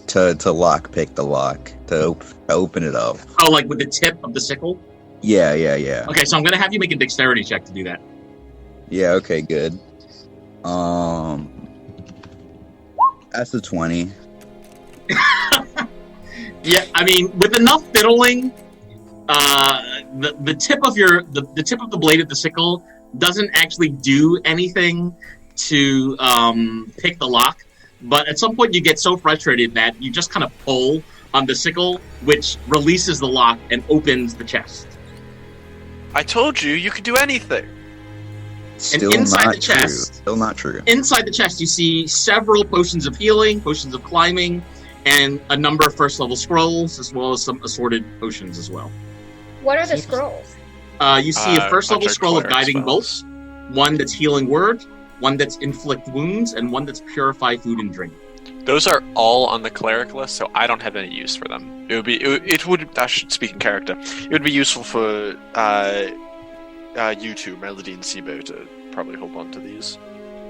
to lock pick the lock to open it up. Oh, like with the tip of the sickle? Yeah. Okay, so I'm gonna have you make a dexterity check to do that. Yeah. Okay. Good. That's a 20. Yeah, I mean, with enough fiddling, the tip of the tip of the blade of the sickle doesn't actually do anything to pick the lock. But at some point, you get so frustrated that you just kind of pull on the sickle, which releases the lock and opens the chest. I told you could do anything. Still inside not the chest, true. Still not true. Inside the chest, you see several potions of healing, potions of climbing, and a number of first-level scrolls, as well as some assorted potions as well. What are the scrolls? You see a first-level scroll of guiding spells. bolts, one that's healing word, one that's inflict wounds, and one that's purify food and drink. Those are all on the cleric list, so I don't have any use for them. It would I should speak in character. It would be useful for you two, Melody and Sibo, to probably hold on to these.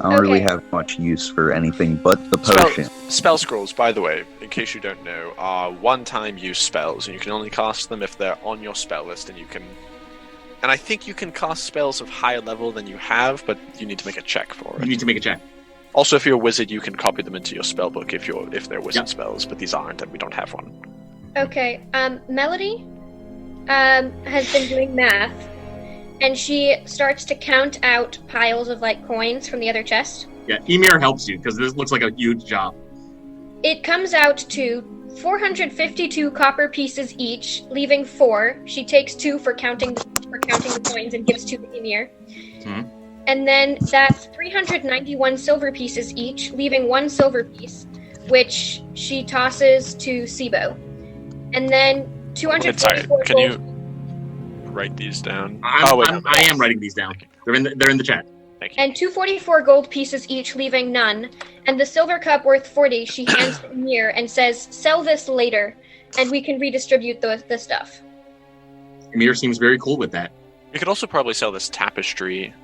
I don't really have much use for anything but the potion. Spell scrolls, by the way, in case you don't know, are one-time use spells, and you can only cast them if they're on your spell list, and I think you can cast spells of higher level than you have, but you need to make a check for it. You need to make a check. Also, if you're a wizard, you can copy them into your spellbook if they're wizard spells, but these aren't, and we don't have one. Okay, Melody has been doing math, and she starts to count out piles of, coins from the other chest. Yeah, Emir helps you, because this looks like a huge job. It comes out to 452 copper pieces each, leaving 4. She takes 2 for counting the coins and gives 2 to Emir. Mm-hmm. And then that's 391 silver pieces each, leaving 1 silver piece, which she tosses to Sibo. And then 244 can you write these down? I am writing these down. They're in the chat. Thank you. And 244 gold pieces each, leaving none. And the silver cup worth 40 she hands to Emir and says, sell this later, and we can redistribute the stuff. Emir seems very cool with that. You could also probably sell this tapestry.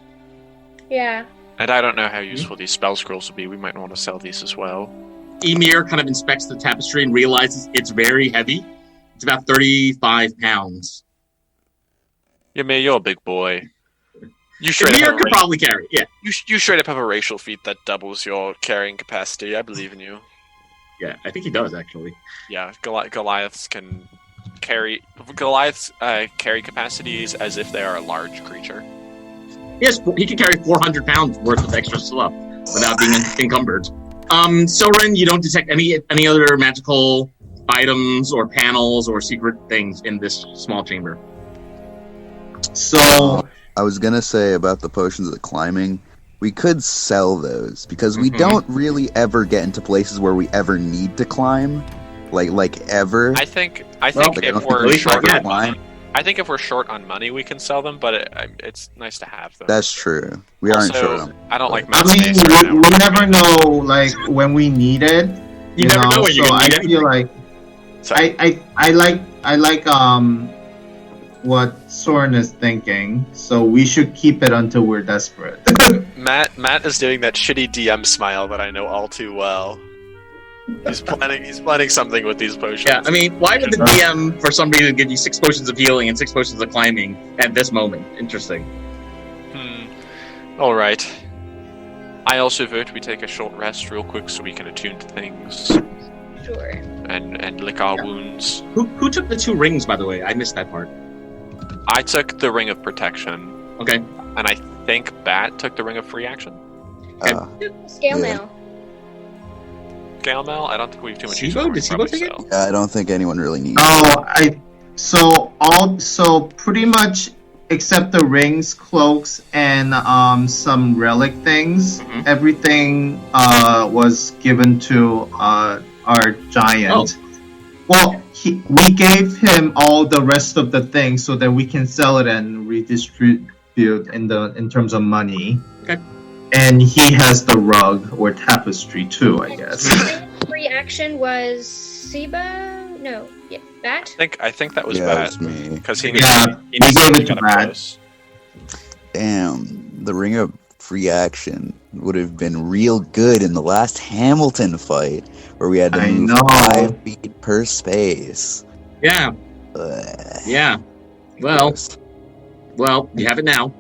Yeah. And I don't know how useful these spell scrolls would be. We might want to sell these as well. Emir kind of inspects the tapestry and realizes it's very heavy. It's about 35 pounds. Emir, you're a big boy. You straight Emir up could probably carry it, yeah. You straight up have a racial feat that doubles your carrying capacity. I believe in you. Yeah, I think he does, actually. Yeah, Goliaths can carry... Goliaths carry capacities as if they are a large creature. Yes, he can carry 400 pounds worth of extra stuff without being encumbered. Soren, you don't detect any other magical items or panels or secret things in this small chamber. So I was gonna say about the potions of the climbing, we could sell those because we don't really ever get into places where we ever need to climb, like ever. I think if we're really short short on money, I think if we're short on money, we can sell them. But it's nice to have them. That's true. We aren't Also, short on. I don't like. I mean, we never know like when we need it. You never know when you're gonna need I feel like Sorry. I like what Soren is thinking. So we should keep it until we're desperate. Matt is doing that shitty DM smile that I know all too well. He's planning something with these potions. Yeah, I mean, why would the DM, for some reason, give you 6 potions of healing and 6 potions of climbing at this moment? Interesting. Alright. I also vote we take a short rest real quick so we can attune to things. Sure. And lick our wounds. Who took the 2 rings, by the way? I missed that part. I took the Ring of Protection. Okay. And I think Bat took the Ring of Free Action. Scale Yeah. mail. Galamel? I don't think we have too much use Sibo? for it. Did Sibo Probably take it? so. I don't think anyone really needs. So pretty much except the rings, cloaks, and some relic things, everything was given to our giant. Well, we gave him all the rest of the things so that we can sell it and redistribute in terms of money. Okay. And he has the rug or tapestry too, I guess. Free action was Siba? No, yeah, Bat? I think that was Yeah, Bat. it was me. Because he Yeah, needs we gave it to got Bat. close. Damn, the Ring of Free Action would have been real good in the last Hamilton fight, where we had to move 5 feet per space. Yeah. Ugh. Yeah. Well, you have it now.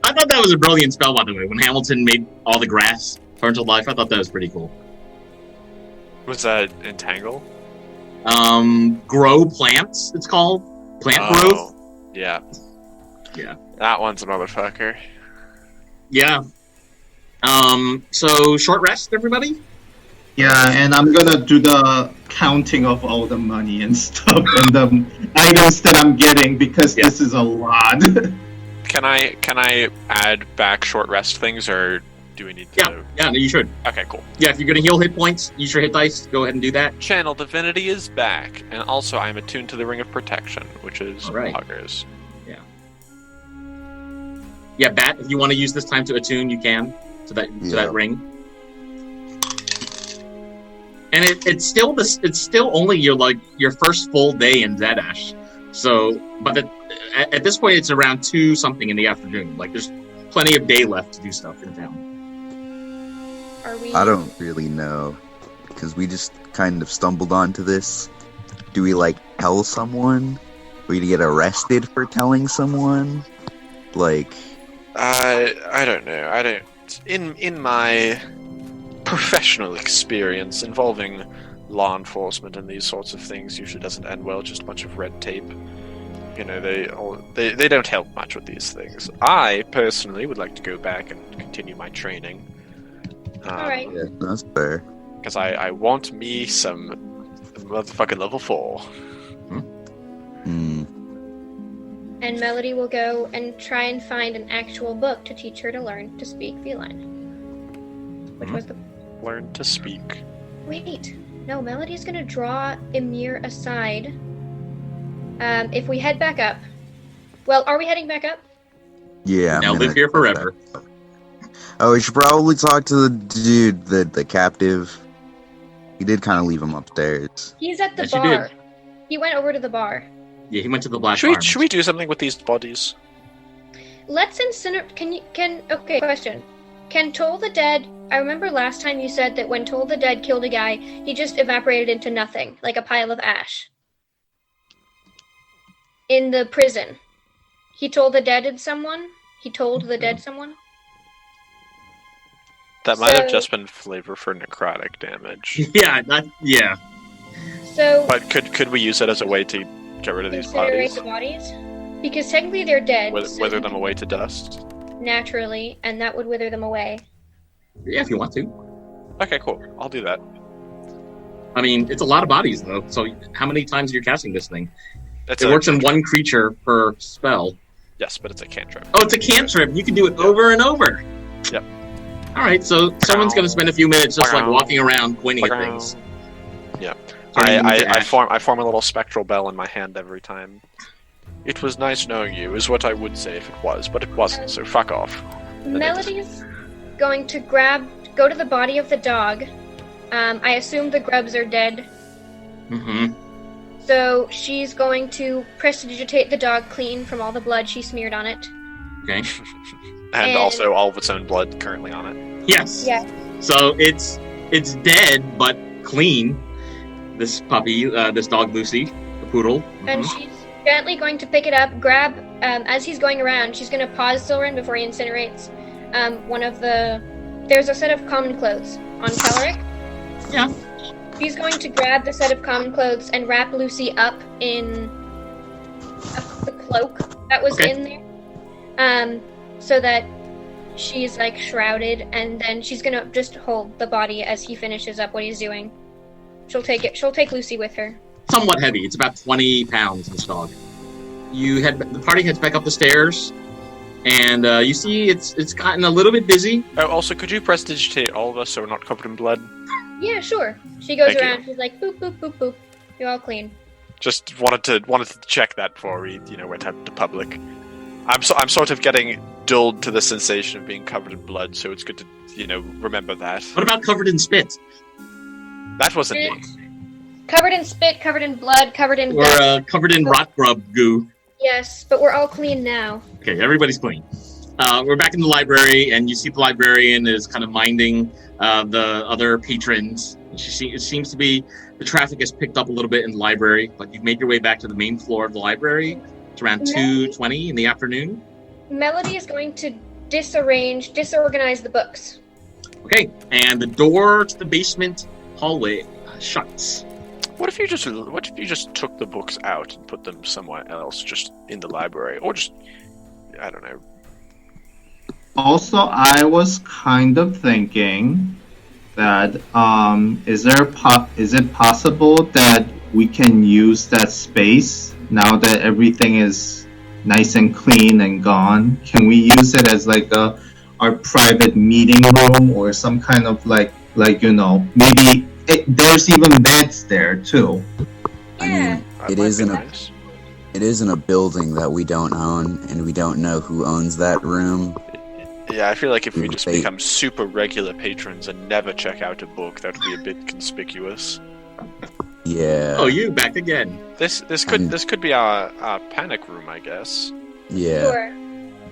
I thought that was a brilliant spell, by the way. When Hamilton made all the grass turn to life, I thought that was pretty cool. Was that Entangle? Grow plants, it's called. Plant growth. Yeah. Yeah. That one's a motherfucker. Yeah. So short rest, everybody? Yeah, and I'm gonna do the counting of all the money and stuff and the items that I'm getting because this is a lot. Can I add back short rest things, or do we need to? Yeah, no, you should. Okay, cool. Yeah, if you're gonna heal hit points, use your hit dice. Go ahead and do that. Channel Divinity is back, and also I'm attuned to the Ring of Protection, which is Alright. Huggers. Yeah, Bat, if you want to use this time to attune, you can to that ring. And it's still only your first full day in Zadash. So, but at this point, it's around 2 something in the afternoon. Like, there's plenty of day left to do stuff in town. Are we? I don't really know, because we just kind of stumbled onto this. Do we tell someone? We get arrested for telling someone? I don't know. I don't. In my professional experience involving law enforcement and these sorts of things, usually doesn't end well. Just a bunch of red tape. You know, they don't help much with these things. I personally would like to go back and continue my training. Alright. Yeah, that's fair. Because I want me some motherfucking level 4. And Melody will go and try and find an actual book to teach her to learn to speak feline. Which was the... Learn to speak. Wait. No, Melody's gonna draw Emir aside. If we head back up... Well, are we heading back up? Yeah. Now live here forever. Oh, we should probably talk to the dude, the captive. He did kind of leave him upstairs. He's at the Yes, you bar. did. He went over to the bar. Yeah, he went to the Black Farm. Should we do something with these bodies? let's incinerate. Okay, question. Can Toll the Dead? I remember last time you said that when Toll the Dead killed a guy, he just evaporated into nothing, like a pile of ash. In the prison, he told the dead someone. He told the dead someone. That might have just been flavor for necrotic damage. Yeah. So, but could we use it as a way to get rid of these bodies? The bodies? Because technically they're dead. Wither them away to dust? Naturally, and that would wither them away. Yeah, if you want to. Okay, cool. I'll do that. I mean, it's a lot of bodies, though. So how many times are you casting this thing? It It works on one creature per spell. Yes, but it's a cantrip. Oh, it's a cantrip. You can do it over and over. Yep. All right, so someone's going to spend a few minutes just like walking around pointing at things. Yeah. I I form a little spectral bell in my hand every time. It was nice knowing you, is what I would say if it was, but it wasn't, so fuck off. Melody's going to go to the body of the dog. I assume the grubs are dead. Mm-hmm. So she's going to prestidigitate the dog clean from all the blood she smeared on it. Okay. And also all of its own blood currently on it. Yes. Yeah. So it's dead but clean. This puppy, this dog Lucy, the poodle. Mm-hmm. And she's gently going to pick it up, grab, as he's going around, she's going to pause Silrin before he incinerates there's a set of common clothes on Caloric. Yeah. She's going to grab the set of common clothes and wrap Lucy up in the cloak that was in there. So that she's like shrouded, and then she's going to just hold the body as he finishes up what he's doing. She'll take Lucy with her. Somewhat heavy. It's about 20 pounds, this dog. The party heads back up the stairs, and you see it's gotten a little bit busy. Oh, also, could you prestidigitate all of us so we're not covered in blood? Yeah, sure. She goes Thank around. you. She's like, boop, boop, boop, boop. You're all clean. Just wanted to check that before we, went out to public. I'm sort of getting dulled to the sensation of being covered in blood, so it's good to, remember that. What about covered in spit? That wasn't me. Covered in spit, covered in blood, covered in... Or covered in rot grub goo. Yes, but we're all clean now. Okay, everybody's clean. We're back in the library, and you see the librarian is kind of minding the other patrons. It seems to be the traffic has picked up a little bit in the library, but you've made your way back to the main floor of the library. It's around 2:20 in the afternoon. Melody is going to disorganize the books. Okay, and the door to the basement hallway shuts. What if you just took the books out and put them somewhere else, just in the library, or just, I don't know. Also, I was kind of thinking that is it possible that we can use that space now that everything is nice and clean and gone? Can we use it as like our private meeting room or some kind of like maybe there's even beds there too. Yeah. I mean, it isn't a building that we don't own, and we don't know who owns that room. Yeah, I feel like if we just become super regular patrons and never check out a book, that would be a bit conspicuous. Yeah. Oh, you back again. This could be our panic room, I guess. Yeah. Sure.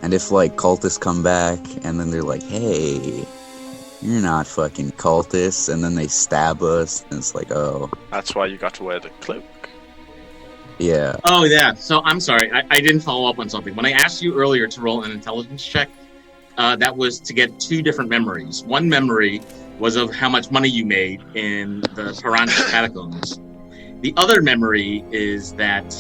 And if like cultists come back and then they're like, "Hey, you're not fucking cultists," and then they stab us, and it's like, oh. That's why you got to wear the cloak. Yeah. Oh, yeah. So I'm sorry. I didn't follow up on something. When I asked you earlier to roll an intelligence check, that was to get two different memories. One memory was of how much money you made in the Piranha catacombs. The other memory is that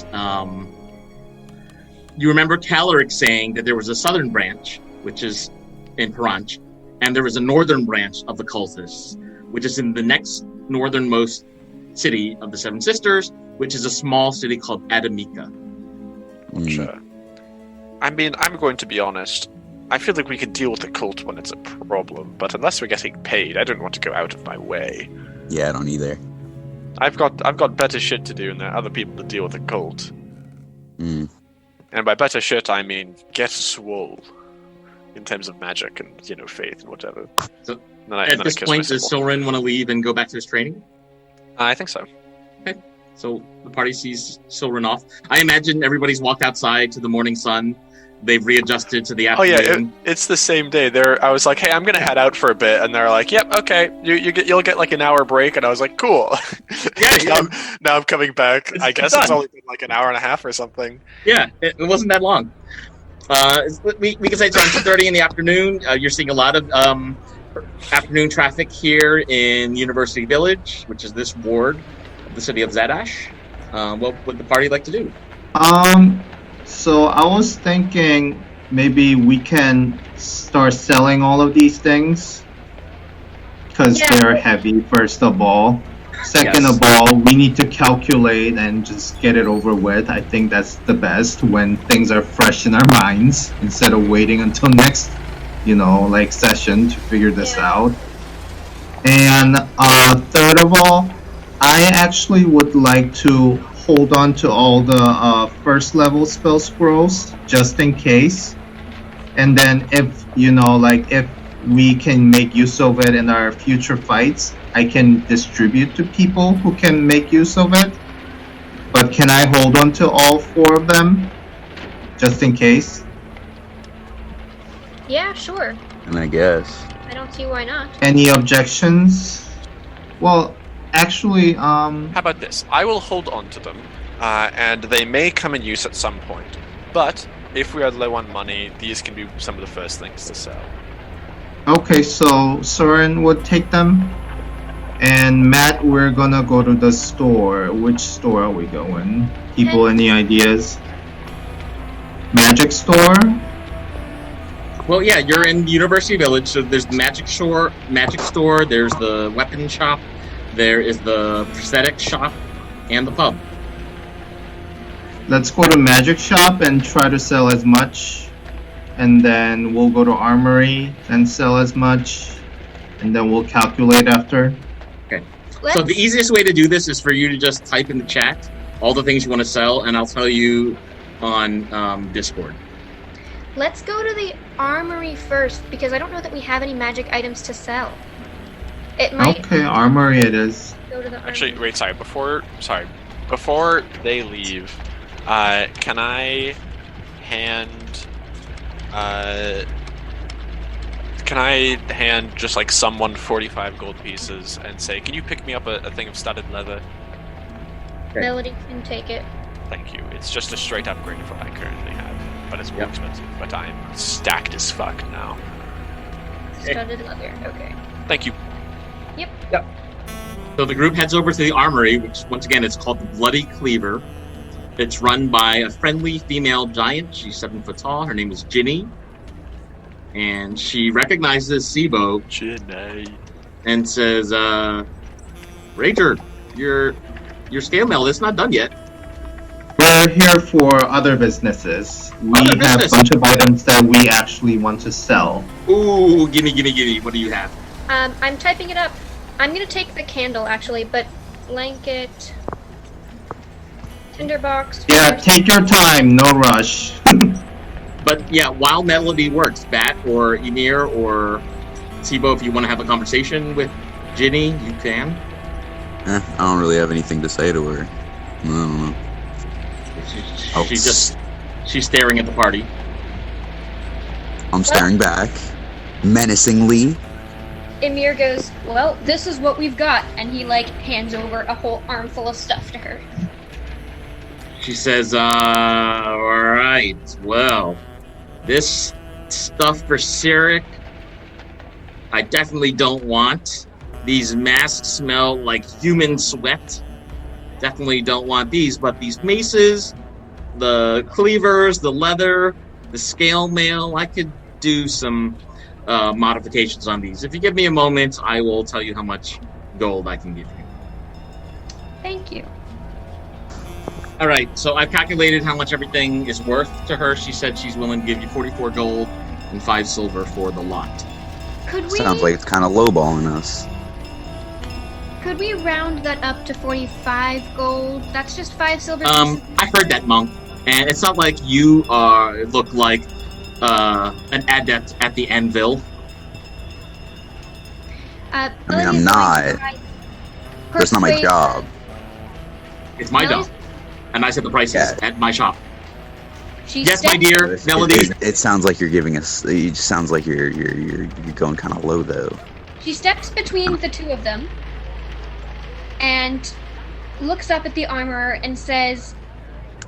you remember Caloric saying that there was a southern branch, which is in Piranha, and there was a northern branch of the cultists, which is in the next northernmost city of the Seven Sisters, which is a small city called Adamika. Sure. I mean, I'm going to be honest. I feel like we can deal with the cult when it's a problem, but unless we're getting paid, I don't want to go out of my way. Yeah, I don't either. I've got better shit to do, and there are other people to deal with the cult. Mm. And by better shit, I mean get swole. In terms of magic and, faith and whatever. So, then I at this kiss point, does myself. Silrin want to leave and go back to his training? I think so. So the party sees children off. I imagine everybody's walked outside to the morning sun. They've readjusted to the Oh afternoon. yeah, it's the same day. I was like, hey, I'm gonna head out for a bit, and they're like, yep, okay, you'll get like an hour break, and I was like, cool. Yeah. Now I'm coming back. I guess done. it's only been like an hour and a half or something. Yeah, it wasn't that long. We can say it's around 2:30 in the afternoon. You're seeing a lot of afternoon traffic here in University Village, which is this ward of the city of Zadaxi. What would the party like to do? So I was thinking maybe we can start selling all of these things because they're heavy, first of all. Second of all, we need to calculate and just get it over with. I think that's the best when things are fresh in our minds instead of waiting until next, session to figure this out. And third of all, I actually would like to hold on to all the first level spell scrolls just in case. And then if we can make use of it in our future fights, I can distribute to people who can make use of it. But can I hold on to all 4 of them just in case? Yeah, sure. And I guess. I don't see why not. Any objections? Well, actually, How about this? I will hold on to them, and they may come in use at some point. But if we are low on money, these can be some of the first things to sell. Okay, so Soren would take them. And Matt, we're gonna go to the store. Which store are we going? People, any ideas? Magic store? Well, yeah, you're in University Village, so there's the magic store, there's the weapon shop, there is the prosthetic shop, and the pub. Let's go to magic shop and try to sell as much. And then we'll go to armory and sell as much. And then we'll calculate after. Okay. So the easiest way to do this is for you to just type in the chat all the things you want to sell, and I'll tell you on Discord. Let's go to the armory first, because I don't know that we have any magic items to sell. It might. Okay, armory it is. Go to the armory. Actually, wait, before they leave, can I hand just like someone 45 gold pieces and say, can you pick me up a thing of studded leather? Okay. Melody can take it. Thank you. It's just a straight upgrade of what I currently have, but it's more expensive. But I'm stacked as fuck now. Studded leather. Okay. Thank you. Yep. So the group heads over to the armory, which once again it's called the Bloody Cleaver. It's run by a friendly female giant. She's 7 foot tall. Her name is Ginny. And she recognizes Sibo and says, Rager, your scale mail is not done yet. We're here for other businesses. We have a bunch of items that we actually want to sell. Ooh, gimme. What do you have? I'm typing it up. I'm gonna take the candle actually, but blanket, tinderbox. Yeah, take your time, no rush. But yeah, while Melody works, Bat or Emir or Sibo, if you want to have a conversation with Ginny, you can. I don't really have anything to say to her. I don't know. She's staring at the party. I'm staring back, menacingly. Emir goes, well, this is what we've got, and he hands over a whole armful of stuff to her. She says, alright, well, this stuff for Cyric, I definitely don't want. These masks smell like human sweat. Definitely don't want these, but these maces, the cleavers, the leather, the scale mail, I could do some modifications on these. If you give me a moment, I will tell you how much gold I can give you. Thank you. All right, so I've calculated how much everything is worth to her. She said she's willing to give you 44 gold and 5 silver for the lot. Sounds like it's kind of lowballing us. Could we round that up to 45 gold? That's just 5 silver. I've heard that, Monk, and it's not like you look like an adept at the anvil. I mean, I'm not. That's not my job. It's my dog. And I set the prices at my shop. Yes, my dear Melody. It sounds like you're giving us. It sounds like you're going kind of low though. She steps between the two of them and looks up at the armorer and says,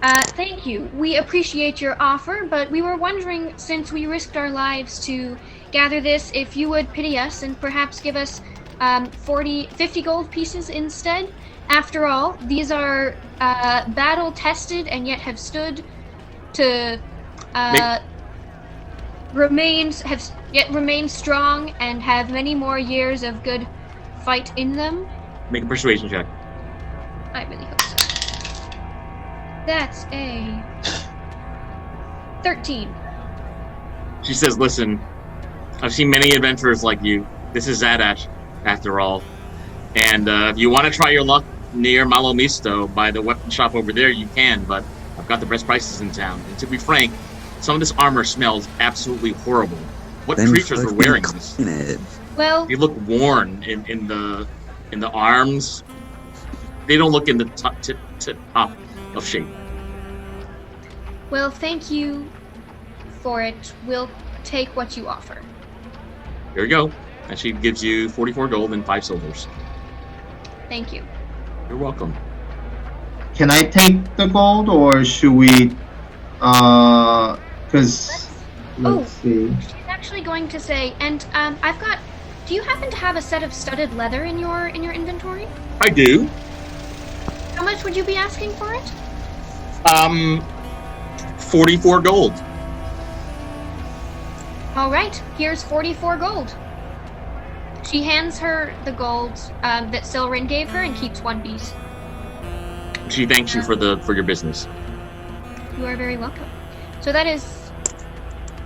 "Thank you. We appreciate your offer, but we were wondering, since we risked our lives to gather this, if you would pity us and perhaps give us 50 gold pieces instead. After all, these are battle-tested and yet have stood to remain strong and have many more years of good fight in them." Make a persuasion check. I really hope so. That's a 13. She says, "Listen, I've seen many adventurers like you. This is Zadaxi, after all. And if you want to try your luck near Malo Misto by the weapon shop over there, you can, but I've got the best prices in town. And to be frank, some of this armor smells absolutely horrible. What creatures are wearing this? Well, They look worn in the arms. They don't look in the top of shape." well, thank you for it. We'll take what you offer. Here you go. And she gives you 44 gold and 5 silvers. Thank you. You're welcome. Can I take the gold, or should we? Because let's see. She's actually going to say, and I've got. Do you happen to have a set of studded leather in your inventory? I do. How much would you be asking for it? 44 gold. All right, here's 44 gold. She hands her the gold that Silrin gave her and keeps one piece. She thanks you for your business. You are very welcome. So that is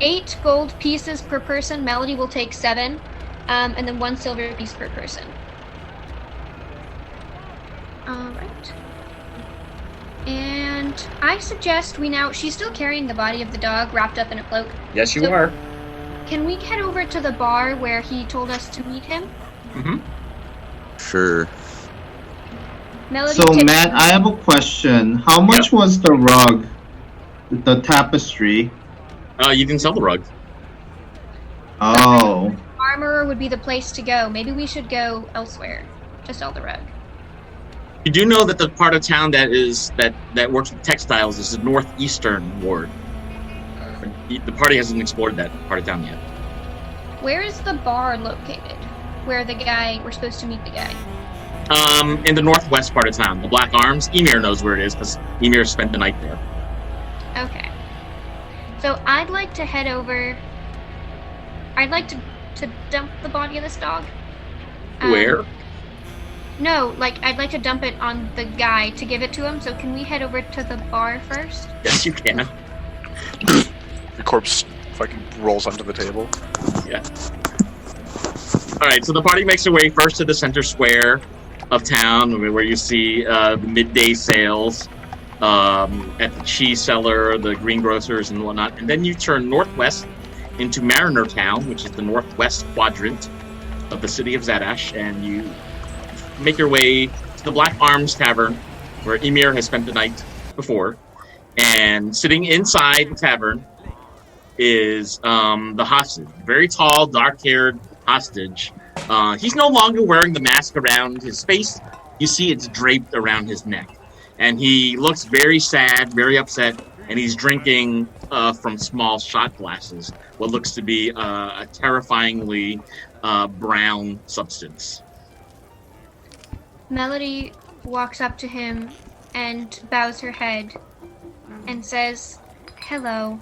8 gold pieces per person. Melody will take 7, and then 1 silver piece per person. All right. And I suggest she's still carrying the body of the dog wrapped up in a cloak. Yes, you are. Can we head over to the bar where he told us to meet him? Mm-hmm. Sure. Melody, So, Matt, I have a question. How much was the rug, the tapestry? You can sell the rug. Oh. Armorer would be the place to go. Maybe we should go elsewhere to sell the rug. You do know that the part of town that works with textiles is the northeastern ward. The party hasn't explored that part of town yet. Where is the bar located? Where we're supposed to meet the guy? In the northwest part of town, the Black Arms. Emir knows where it is because Emir spent the night there. Okay. So I'd like to head over. I'd like to dump the body of this dog. Where? No, I'd like to dump it on the guy to give it to him. So can we head over to the bar first? Yes, you can. The corpse fucking rolls onto the table. Yeah. Alright, so the party makes their way first to the center square of town, where you see the midday sales at the cheese cellar, the greengrocers, and whatnot. And then you turn northwest into Mariner Town, which is the northwest quadrant of the city of Zadaxi, and you make your way to the Black Arms Tavern, where Emir has spent the night before. And sitting inside the tavern is the hostage. Very tall, dark-haired hostage. He's no longer wearing the mask around his face. You see it's draped around his neck. And he looks very sad, very upset, and he's drinking from small shot glasses, what looks to be a terrifyingly brown substance. Melody walks up to him and bows her head and says, "Hello.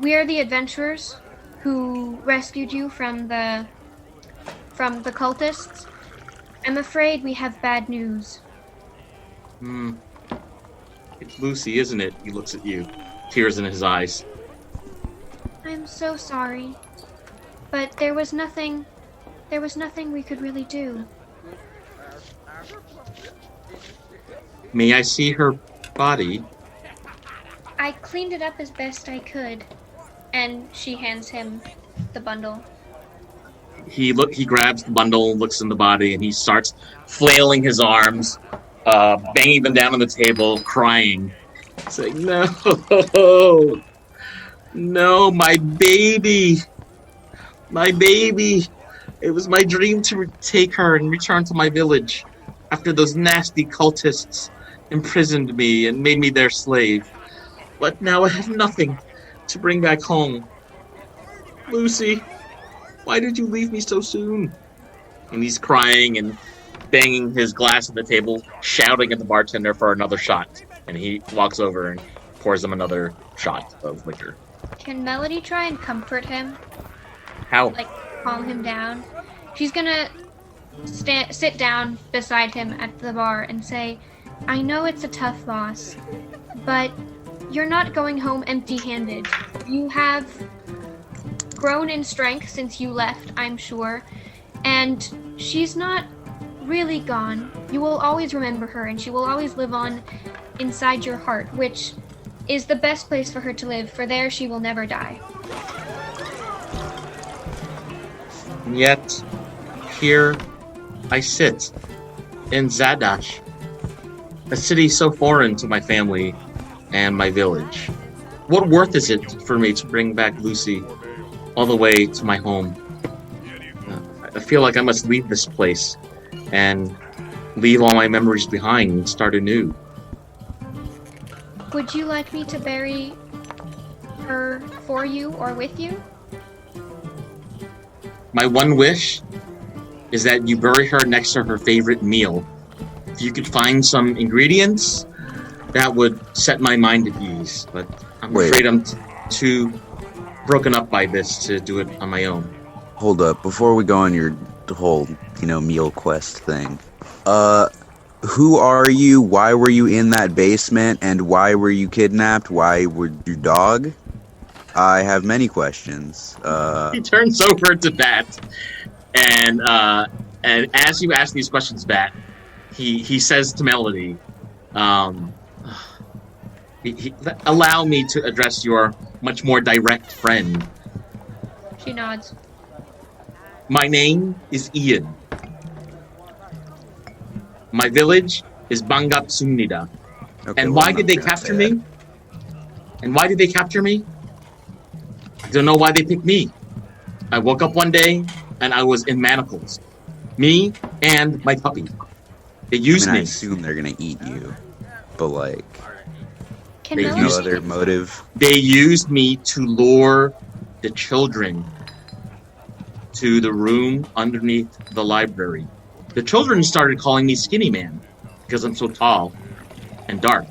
We are the adventurers who rescued you from the cultists. I'm afraid we have bad news." It's Lucy, isn't it? He looks at you, tears in his eyes. "I'm so sorry, but there was nothing we could really do." May I see her body? "I cleaned it up as best I could." And she hands him the bundle. He grabs the bundle, looks in the body, and he starts flailing his arms banging them down on the table, crying, saying, "No, no, my baby, my baby! It was my dream to take her and return to my village after those nasty cultists imprisoned me and made me their slave. But now I have nothing to bring back home. Lucy, why did you leave me so soon?" And he's crying and banging his glass at the table, shouting at the bartender for another shot. And he walks over and pours him another shot of liquor. Can Melody try and comfort him? How? Like, calm him down? She's gonna sit down beside him at the bar and say, "I know it's a tough loss, but you're not going home empty-handed. You have grown in strength since you left, I'm sure, and she's not really gone. You will always remember her, and she will always live on inside your heart, which is the best place for her to live, for there she will never die." And yet, here I sit in Zadaxi, a city so foreign to my family and my village. What worth is it for me to bring back Lucy all the way to my home? I feel like I must leave this place and leave all my memories behind and start anew. Would you like me to bury her for you or with you? My one wish is that you bury her next to her favorite meal. If you could find some ingredients, that would set my mind at ease. But I'm afraid I'm too broken up by this to do it on my own. Hold up, before we go on your whole, meal quest thing. Who are you? Why were you in that basement? And why were you kidnapped? Why were your dog? I have many questions. He turns over to Bat, and as you ask these questions, Bat, he says to Melody, "Allow me to address your much more direct friend." She nods. "My name is Ian. My village is Bangap Sumnida. Okay, And well, why I'm did not they gonna capture say me? And why did they capture me? I don't know why they picked me. I woke up one day and I was in manacles. Me and my puppy. They used I me. assume they're gonna eat you, but Can They there's Melody no used- other motive. They used me to lure the children to the room underneath the library. The children started calling me Skinny Man because I'm so tall and dark.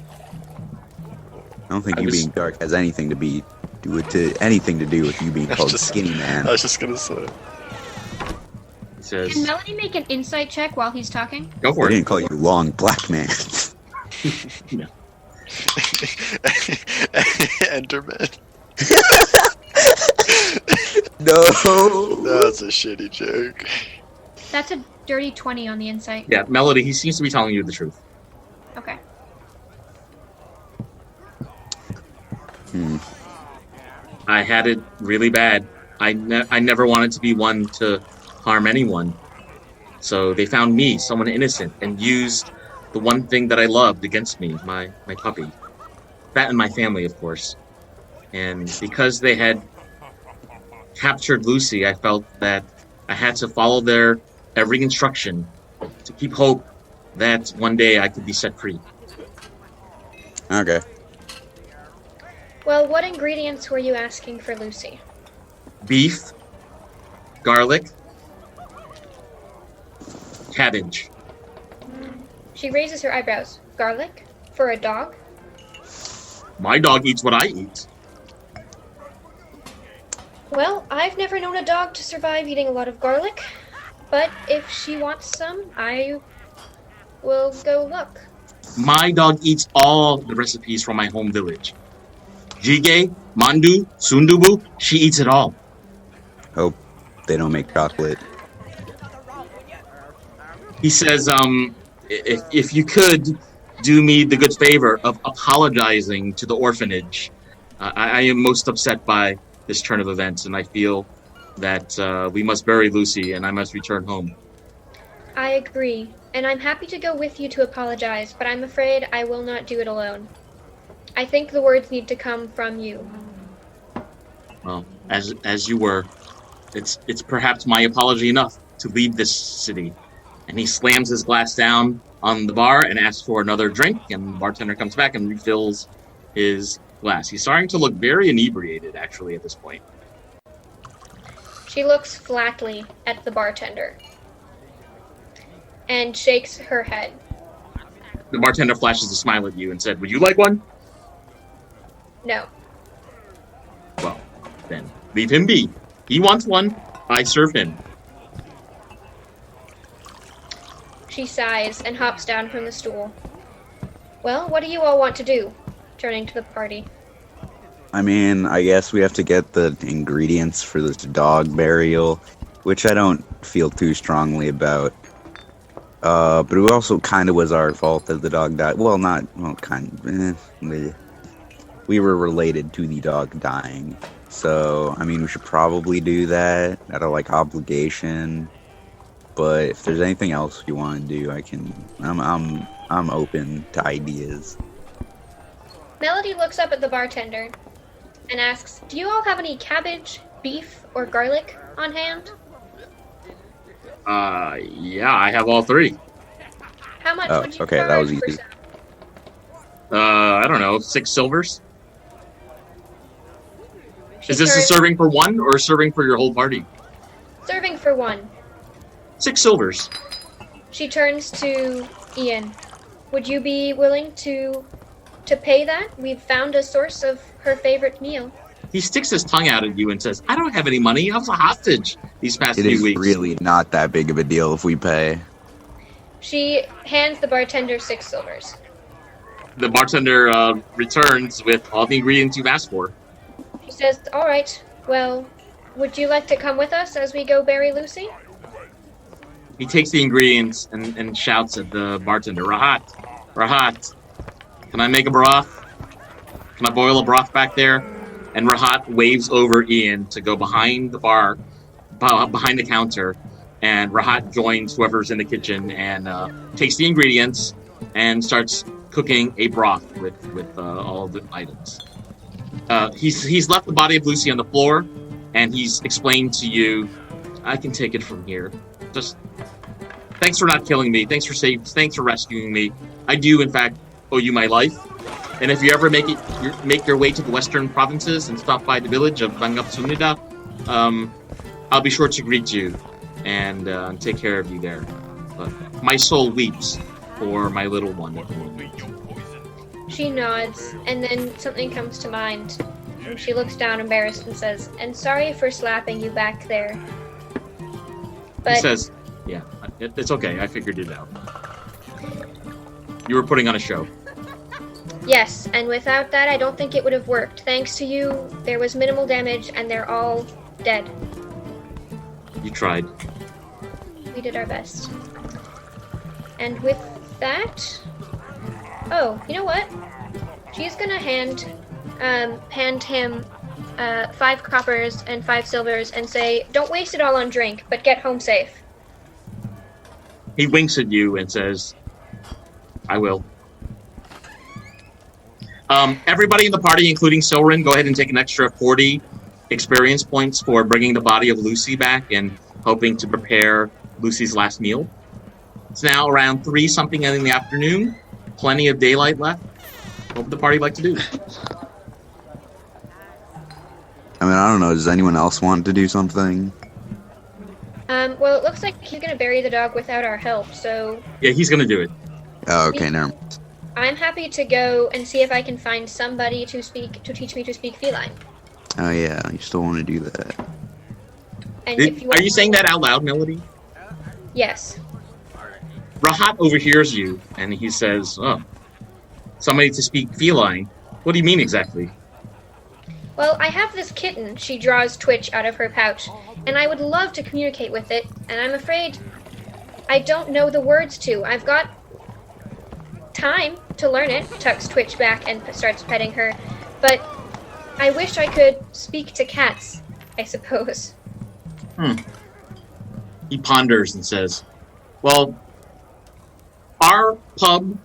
I don't think I you was- being dark has anything to do with you being called Skinny Man. I was just gonna say. He says, Can Melody make an insight check while he's talking? "Go They for it." didn't call you Long Black Man. No. Enderman. No. That's a shitty joke. That's a dirty 20 on the insight. Yeah, Melody, he seems to be telling you the truth. Okay. I had it really bad. I never wanted to be one to harm anyone. So they found me, someone innocent, and used the one thing that I loved against me, my puppy. That and my family, of course. And because they had captured Lucy, I felt that I had to follow their every instruction to keep hope that one day I could be set free. Okay. Well, what ingredients were you asking for Lucy? Beef, garlic, cabbage. She raises her eyebrows. Garlic? For a dog? My dog eats what I eat. Well, I've never known a dog to survive eating a lot of garlic, but if she wants some, I will go look. My dog eats all the recipes from my home village. Jjigae, mandu, sundubu, she eats it all. Hope they don't make chocolate. He says, if you could do me the good favor of apologizing to the orphanage. I am most upset by this turn of events, and I feel that we must bury Lucy and I must return home. I agree, and I'm happy to go with you to apologize, but I'm afraid I will not do it alone. I think the words need to come from you. Well, as you were, it's perhaps my apology enough to leave this city. And he slams his glass down on the bar and asks for another drink, and the bartender comes back and refills his glass. He's starting to look very inebriated, actually, at this point. She looks flatly at the bartender and shakes her head. The bartender flashes a smile at you and said, "Would you like one?" No. Well, then leave him be. He wants one. I serve him. She sighs and hops down from the stool. Well, what do you all want to do? Turning to the party. I mean, I guess we have to get the ingredients for this dog burial, which I don't feel too strongly about. But it also kind of was our fault that the dog died. Well, we were related to the dog dying. So, I mean, we should probably do that out of, obligation. But if there's anything else you want to do, I'm open to ideas. Melody looks up at the bartender and asks, do you all have any cabbage, beef, or garlic on hand? Yeah, I have all three. How much would you okay, charge that was for easy. some? I don't know, 6 silvers? Is this a serving for one or a serving for your whole party? Serving for one. 6 silvers. She turns to Ian. Would you be willing to pay that? We've found a source of her favorite meal. He sticks his tongue out at you and says, I don't have any money. I was a hostage these past It few is weeks. really not that big of a deal if we pay. She hands the bartender 6 silvers. The bartender returns with all the ingredients you've asked for. She says, all right, well, would you like to come with us as we go bury Lucy? He takes the ingredients and shouts at the bartender, Rahat, can I make a broth? Can I boil a broth back there? And Rahat waves over Ian to go behind the bar, behind the counter, and Rahat joins whoever's in the kitchen and takes the ingredients and starts cooking a broth with all the items. He's left the body of Lucy on the floor, and he's explained to you, I can take it from here. Just thanks for not killing me. Thanks for rescuing me. I do, in fact, owe you my life. And if you ever make your way to the western provinces and stop by the village of Bangapsunida, I'll be sure to greet you and take care of you there. But my soul weeps for my little one at the moment. She nods, and then something comes to mind. And she looks down embarrassed and says, and sorry for slapping you back there. But He says, yeah, it's okay. I figured it out. You were putting on a show. yes, and without that, I don't think it would have worked. Thanks to you, there was minimal damage, and they're all dead. You tried. We did our best. And with that... Oh, you know what? She's gonna hand him 5 coppers and 5 silvers and say, don't waste it all on drink, but get home safe. He winks at you and says, I will. Everybody in the party, including Silrin, go ahead and take an extra 40 experience points for bringing the body of Lucy back and hoping to prepare Lucy's last meal. It's now around 3-something in the afternoon. Plenty of daylight left. What would the party like to do? I mean, I don't know. Does anyone else want to do something? Well, it looks like he's gonna bury the dog without our help, so Yeah, he's gonna do it. Oh, okay, never mind. I'm happy to go and see if I can find somebody to teach me to speak feline. Oh, yeah, you still want to do that. And if Are you saying that out loud, Melody? Yes. Rahat overhears you, and he says, oh, somebody to speak feline? What do you mean exactly? Well, I have this kitten. She draws Twitch out of her pouch, and I would love to communicate with it, and I'm afraid I don't know the words to. I've got time to learn it, tucks Twitch back and starts petting her, but I wish I could speak to cats, I suppose. He ponders and says, Well, our pub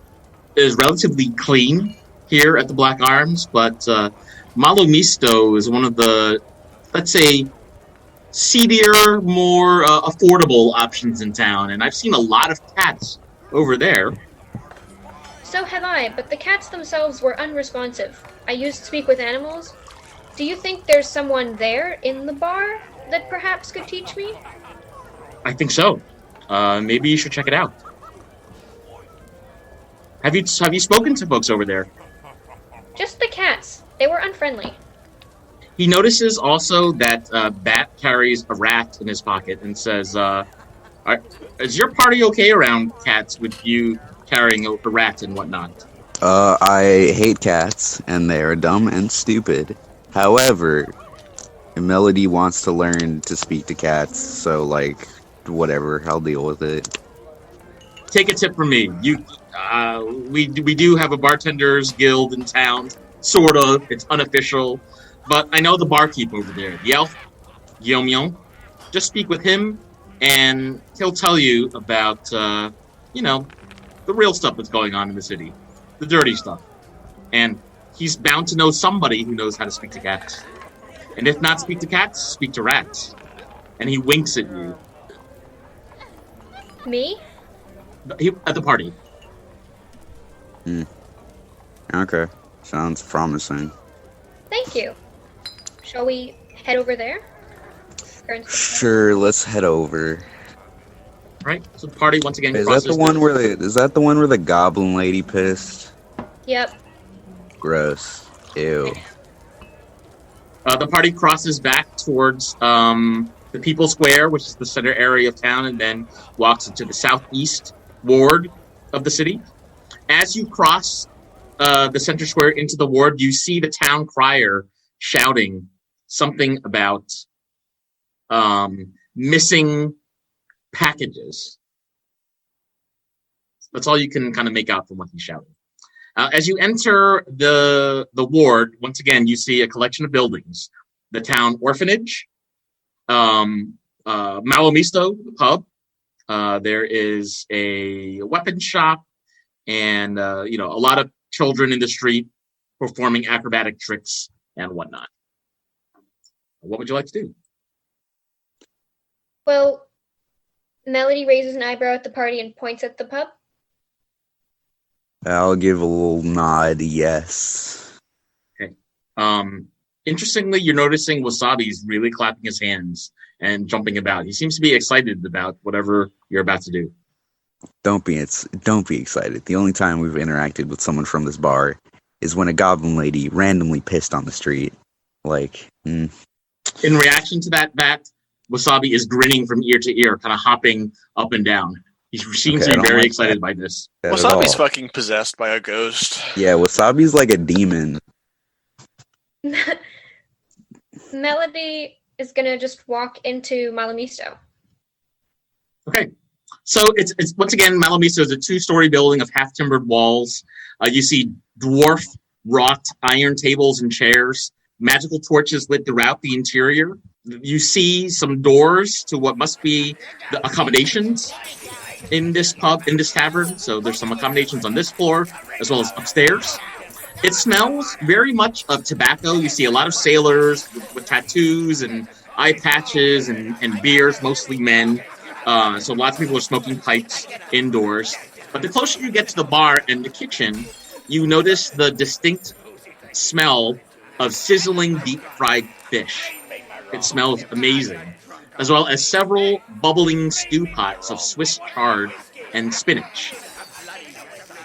is relatively clean here at the Black Arms, but Malo Misto is one of the, let's say, seedier, more affordable options in town, and I've seen a lot of cats over there. So have I, but the cats themselves were unresponsive. I used to speak with animals. Do you think there's someone there in the bar that perhaps could teach me? I think so. Maybe you should check it out. Have you spoken to folks over there? Just the cats. They were unfriendly. He notices also that Bat carries a rat in his pocket and says, is your party okay around cats with you carrying a rat and whatnot? I hate cats, and they are dumb and stupid. However, Melody wants to learn to speak to cats, so, like, whatever, I'll deal with it. Take a tip from me. We do have a bartenders guild in town, sort of. It's unofficial, but I know the barkeep over there, the elf, Guillaume. Just speak with him, and he'll tell you about, the real stuff that's going on in the city, the dirty stuff, and he's bound to know somebody who knows how to speak to cats. And if not speak to cats, speak to rats. And he winks at you. Me? At the party. Okay, sounds promising. Thank you. Shall we head over there? Sure, let's head over. Right. So the party once again. Is that the one where the goblin lady pissed? Yep. Gross. Ew. The party crosses back towards the People Square, which is the center area of town, and then walks into the southeast ward of the city. As you cross the center square into the ward, you see the town crier shouting something about missing packages. That's all you can kind of make out from what he's shouting. As you enter the ward, once again, you see a collection of buildings. The town orphanage, Malo Misto, the pub. There is a weapon shop, and a lot of children in the street performing acrobatic tricks and whatnot. What would you like to do? Well, Melody raises an eyebrow at the party and points at the pub. I'll give a little nod, yes. Okay. Interestingly, you're noticing Wasabi's really clapping his hands and jumping about. He seems to be excited about whatever you're about to do. Don't be excited. The only time we've interacted with someone from this bar is when a goblin lady randomly pissed on the street. In reaction to that, Wasabi is grinning from ear to ear, kind of hopping up and down. He seems to be very excited by this. Wasabi's fucking possessed by a ghost. Yeah, Wasabi's like a demon. Melody is gonna just walk into Malo Misto. Okay. So it's once again, Malo Misto is a 2-story building of half-timbered walls. You see dwarf wrought iron tables and chairs, magical torches lit throughout the interior. You see some doors to what must be the accommodations in this pub, in this tavern. So there's some accommodations on this floor as well as upstairs. It smells very much of tobacco. You see a lot of sailors with tattoos and eye patches and beards, mostly men. So lots of people are smoking pipes indoors. But the closer you get to the bar and the kitchen, you notice the distinct smell of sizzling deep-fried fish. It smells amazing, as well as several bubbling stew pots of Swiss chard and spinach.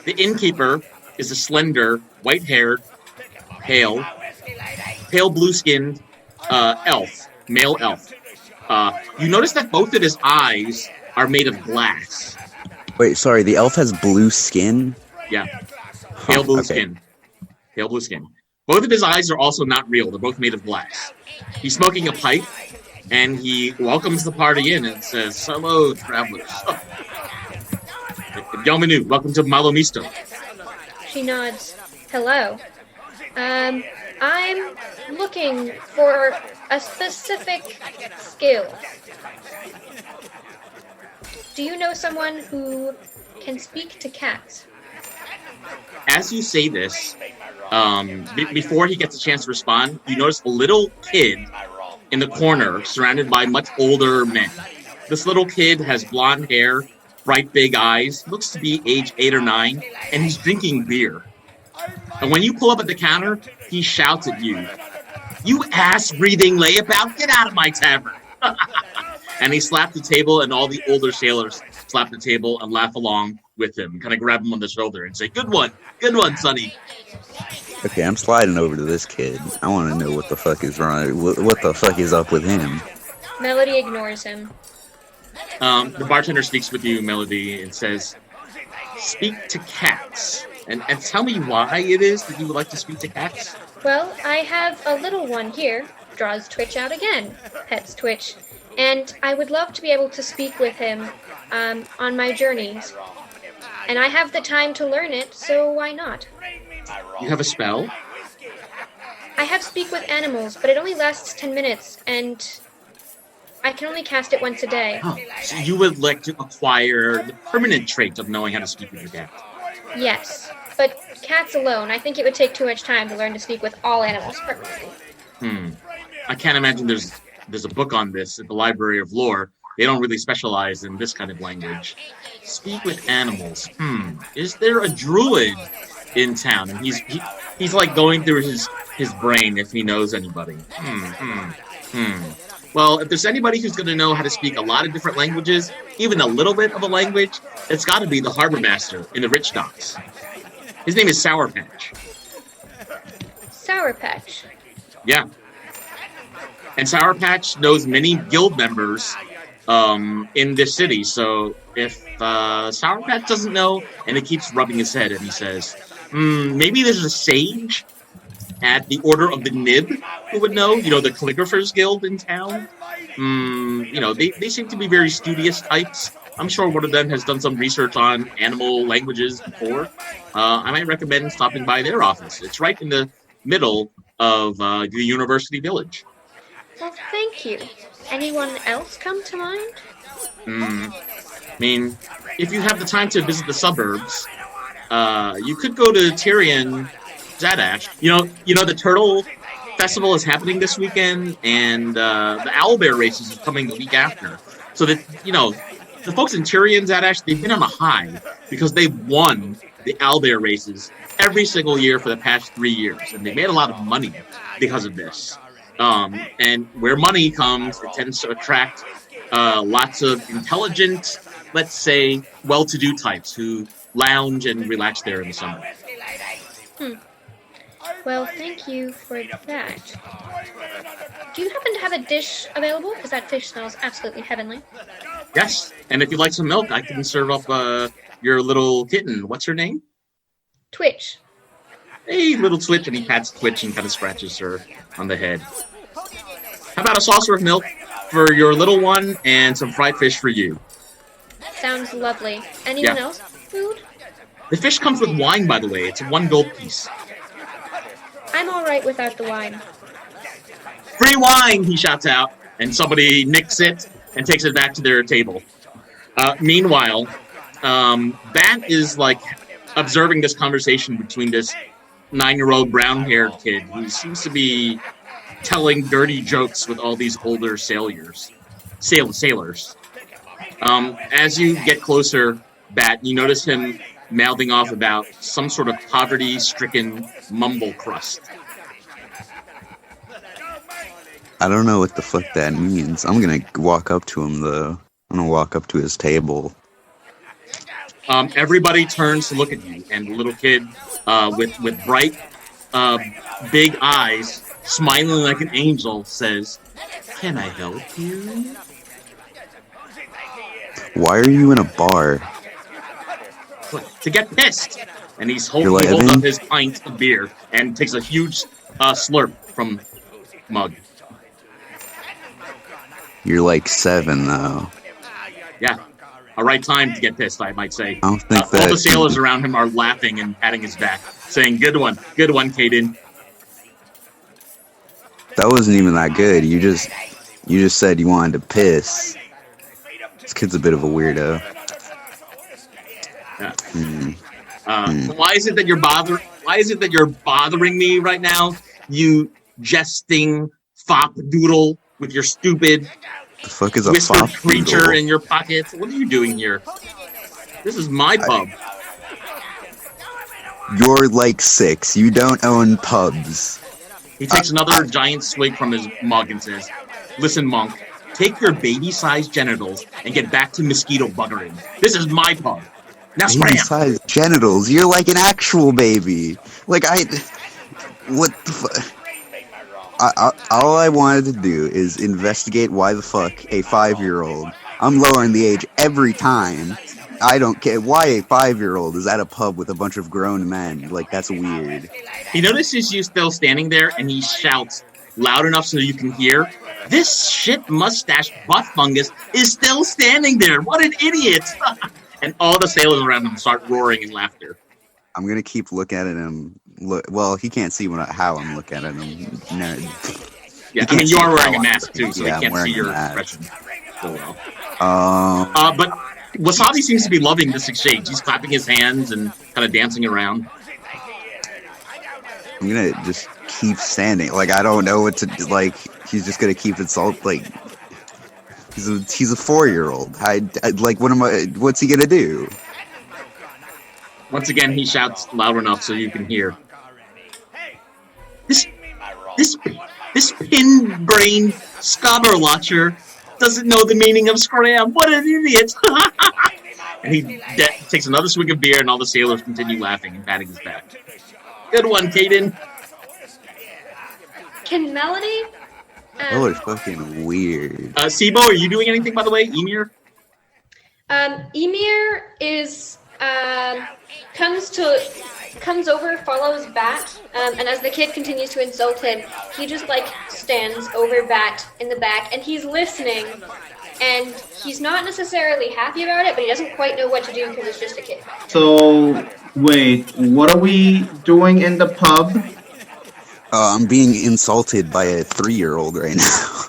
The innkeeper is a slender, white-haired, pale blue-skinned elf, male elf. You notice that both of his eyes are made of glass. Wait, sorry, the elf has blue skin? Yeah, pale blue skin. Pale blue skin. Both of his eyes are also not real. They're both made of glass. He's smoking a pipe, and he welcomes the party in and says, "Hello, travelers. Bienvenue. Welcome to Malo Misto." She nods. Hello. I'm looking for a specific skill. do you know someone who can speak to cats? As you say this, before he gets a chance to respond, you notice a little kid in the corner surrounded by much older men. This little kid has blonde hair, bright big eyes, looks to be age 8 or 9, and he's drinking beer. And when you pull up at the counter, he shouts at you, "You ass-breathing layabout, get out of my tavern!" And he slapped the table, and all the older sailors slap the table and laugh along with him, kind of grab him on the shoulder and say, good one, Sonny." Okay, I'm sliding over to this kid. I want to know what the fuck is wrong. What the fuck is up with him? Melody ignores him. The bartender speaks with you, Melody, and says, "Speak to cats. And tell me why it is that you would like to speak to cats." Well, I have a little one here. Draws Twitch out again. Pets Twitch. And I would love to be able to speak with him on my journeys. And I have the time to learn it, so why not? You have a spell? I have Speak with Animals, but it only lasts 10 minutes, and I can only cast it once a day. Oh, so you would like to acquire the permanent trait of knowing how to speak with your cat? Yes, but cats alone, I think it would take too much time to learn to speak with all animals permanently. I can't imagine there's a book on this at the Library of Lore. They don't really specialize in this kind of language. Speak with animals. Is there a druid in town? And he's like going through his brain if he knows anybody. Well, if there's anybody who's going to know how to speak a lot of different languages, even a little bit of a language, it's got to be the harbor master in the Rich Docks. His name is Sour Patch. Sour Patch? Yeah. And Sour Patch knows many guild members in this city, so if Sour Patch doesn't know, and he keeps rubbing his head and he says, maybe there's a sage at the Order of the Nib who would know, the Calligraphers Guild in town. They seem to be very studious types. I'm sure one of them has done some research on animal languages before. I might recommend stopping by their office. It's right in the middle of the University Village. Well, thank you. Anyone else come to mind? I mean, if you have the time to visit the suburbs, you could go to Tyrion Zadaxi. The Turtle Festival is happening this weekend, and the Owlbear races is coming the week after. So that, the folks in Tyrion Zadaxi, they've been on a high because they've won the Owlbear races every single year for the past 3 years, and they made a lot of money because of this. And where money comes, it tends to attract lots of intelligent, let's say, well-to-do types who lounge and relax there in the summer. Well, thank you for that. Do you happen to have a dish available? Because that fish smells absolutely heavenly. Yes, and if you'd like some milk, I can serve up your little kitten. What's her name? Twitch. Hey, little Twitch, and he pats Twitch and kind of scratches her on the head. How about a saucer of milk for your little one and some fried fish for you? Sounds lovely. Anyone else? Food? The fish comes with wine, by the way. It's a 1 gold piece. I'm all right without the wine. Free wine, he shouts out, and somebody nicks it and takes it back to their table. Meanwhile, Bat is observing this conversation between this 9-year-old brown-haired kid who seems to be telling dirty jokes with all these older sailors. As you get closer, Bat, you notice him mouthing off about some sort of poverty-stricken mumble crust. I don't know what the fuck that means. I'm gonna walk up to him, though. I'm gonna walk up to his table. Everybody turns to look at you, and the little kid with bright, big eyes, smiling like an angel, says, "Can I help you?" Why are you in a bar? To get pissed. And he holds up his pint of beer and takes a huge slurp from mug. You're 7, though. Yeah. A right time to get pissed, I might say. I don't think that... All the sailors around him are laughing and patting his back, saying, good one, Caden. That wasn't even that good. You just said you wanted to piss. This kid's a bit of a weirdo. Yeah. Why is it that you're bothering me right now? You jesting fop doodle with your stupid The fuck is a whispered fop creature doodle? in your pockets. What are you doing here? This is my pub. You're like 6. You don't own pubs. He takes another giant swig from his mug and says, "Listen, monk, take your baby-sized genitals and get back to mosquito buggering. This is my pub. Now scram!" Baby-sized genitals. You're like an actual baby. Like what the fuck? All I wanted to do is investigate why the fuck a 5-year-old. I'm lowering the age every time. I don't care why a 5-year-old is at a pub with a bunch of grown men. Like, that's weird. He notices you still standing there, and he shouts loud enough so you can hear, "This shit mustache butt fungus is still standing there. What an idiot!" And all the sailors around him start roaring in laughter. I'm gonna keep looking at him. Well, he can't see how I'm looking at him. No. Yeah, I mean, you are wearing a mask too, so he can't see your expression so well. But Wasabi seems to be loving this exchange. He's clapping his hands and kind of dancing around. I'm gonna just keep standing. Like, I don't know what to do. Like, he's just gonna keep insult. Like, he's a 4-year-old. What's he gonna do? Once again, he shouts loud enough so you can hear. This pin-brained scobberlotcher doesn't know the meaning of scram. What an idiot! And he takes another swig of beer, and all the sailors continue laughing and patting his back. Good one, Kaden. Can Melody? Oh, it's fucking weird. Sibo, are you doing anything, by the way? Emir? Emir is comes over, follows Bat, and as the kid continues to insult him, he just stands over Bat in the back, and he's listening, and he's not necessarily happy about it, but he doesn't quite know what to do because it's just a kid. So, wait, what are we doing in the pub? I'm being insulted by a 3-year-old right now.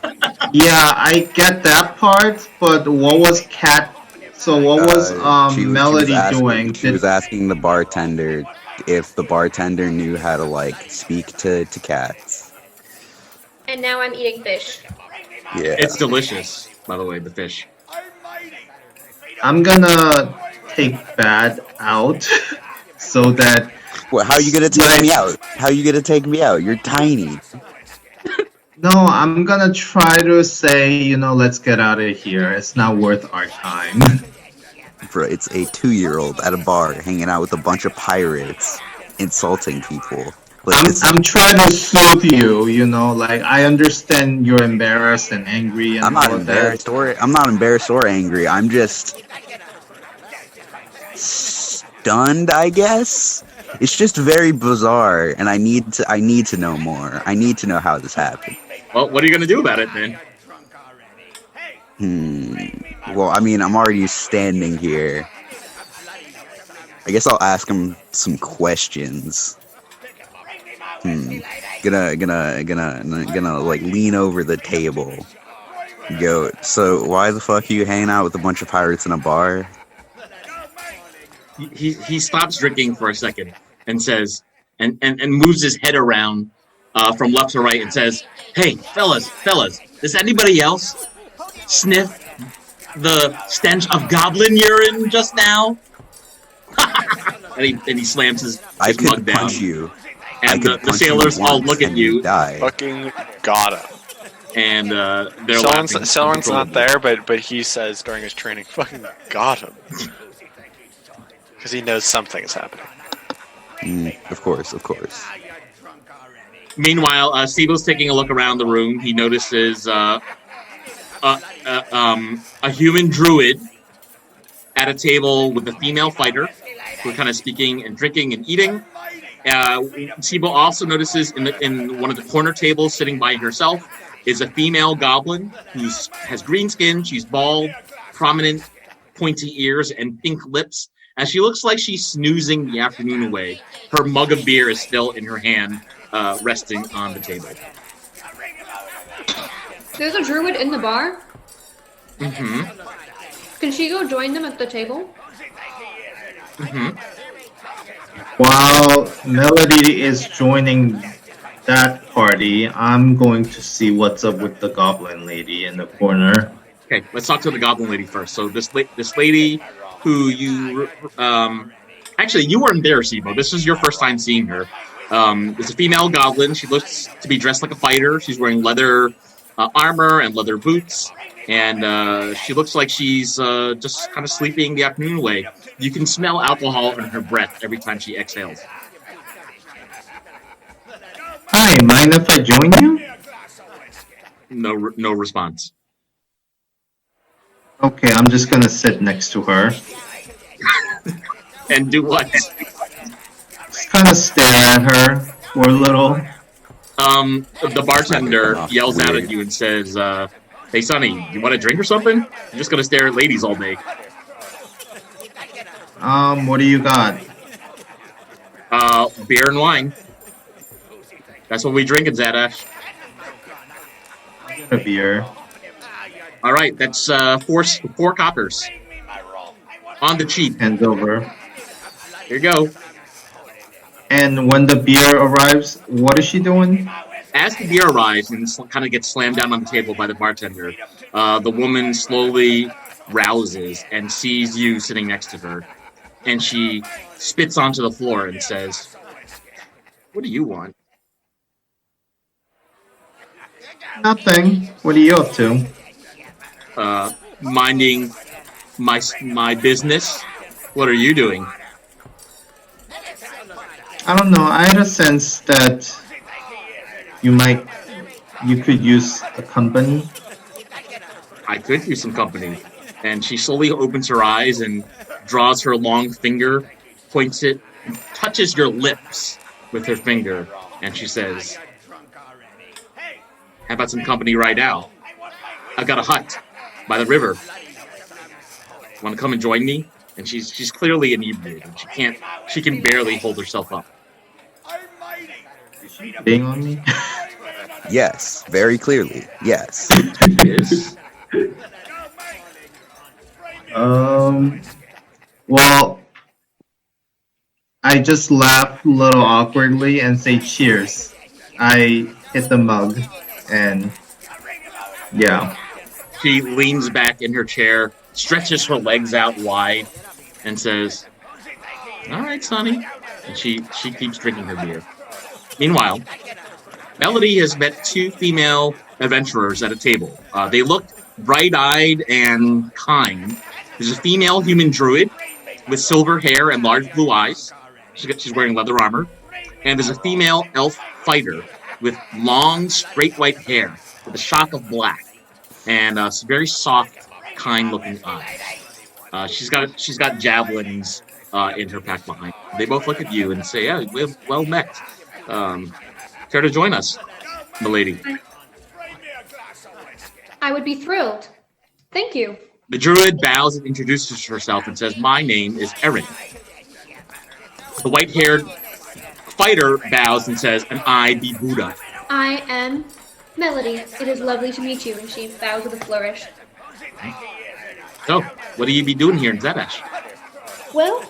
Yeah, I get that part, but what was Cat? So what was Melody doing? She was asking the bartender if the bartender knew how to speak to cats. And now I'm eating fish. Yeah, it's delicious. By the way, the fish. I'm gonna take Bad out so that. Well, how are you gonna take me out? How are you gonna take me out? You're tiny. No, I'm gonna try to say, let's get out of here. It's not worth our time. Bro, it's a 2-year-old at a bar hanging out with a bunch of pirates, insulting people. I'm trying to soothe you, I understand you're embarrassed and angry and I'm not embarrassed or angry. I'm just stunned, I guess. It's just very bizarre, and I need to know more. I need to know how this happened. Well, what are you gonna do about it then? Well, I mean, I'm already standing here. I guess I'll ask him some questions. Gonna lean over the table. Go, so why the fuck are you hanging out with a bunch of pirates in a bar? He stops drinking for a second and says, and moves his head around from left to right and says, "Hey, fellas, does anybody else sniff the stench of goblin urine just now?" and he slams his mug down. Punch you. And the sailors all look at you. Fucking gotta. And they're laughing. Someone's not there, but he says during his training, "Fucking got him," because he knows something is happening. Of course. Meanwhile, Sibo's taking a look around the room. He notices a human druid at a table with a female fighter who are kind of speaking and drinking and eating. Sibo also notices in one of the corner tables, sitting by herself, is a female goblin who has green skin. She's bald, prominent, pointy ears, and pink lips. And she looks like she's snoozing the afternoon away. Her mug of beer is still in her hand, resting on the table. There's a druid in the bar? Mm-hmm. Can she go join them at the table? Mm-hmm. While Melody is joining that party, I'm going to see what's up with the goblin lady in the corner. Okay, let's talk to the goblin lady first. So this lady who you actually you weren't there, Sibo. This is your first time seeing her. It's a female goblin. She looks to be dressed like a fighter. She's wearing leather armor and leather boots, and she looks like she's just kind of sleeping the afternoon away. You can smell alcohol in her breath every time she exhales. Hi, mind if I join you? No response. Okay, I'm just gonna sit next to her. And do what? Just kind of stare at her for a little. The bartender yells out at you and says, "Hey, Sonny, you want a drink or something? I'm just gonna stare at ladies all day." What do you got? Beer and wine. That's what we drink in Zadash. A beer. All right, that's four coppers. On the cheap. Hands over. Here you go. And when the beer arrives, what is she doing? As the beer arrives and kind of gets slammed down on the table by the bartender, the woman slowly rouses and sees you sitting next to her. And she spits onto the floor and says, "What do you want?" Nothing. What are you up to? Minding my business. What are you doing? I don't know. I had a sense that you could use a company. I could use some company. And she slowly opens her eyes and draws her long finger, points it, touches your lips with her finger, and she says, "How about some company right now? I've got a hut by the river. Want to come and join me?" And she's clearly inebriated. She can barely hold herself up. Being on me? Yes, very clearly. Yes. She is. Well, I just laugh a little awkwardly and say cheers. I hit the mug, and yeah. She leans back in her chair, stretches her legs out wide, and says, "All right, Sonny." And she keeps drinking her beer. Meanwhile, Melody has met two female adventurers at a table. They look bright-eyed and kind. There's a female human druid with silver hair and large blue eyes. She's wearing leather armor. And there's a female elf fighter with long, straight white hair with a shock of black and very soft, kind-looking eyes. She's got javelins in her pack behind. They both look at you and say, "Yeah, well met. Care to join us, milady?" I would be thrilled. Thank you. The druid bows and introduces herself and says, "My name is Erin." The white-haired fighter bows and says, "And I be Buddha." I am Melody. It is lovely to meet you. And she bows with a flourish. So, what do you be doing here in Zadash? Well,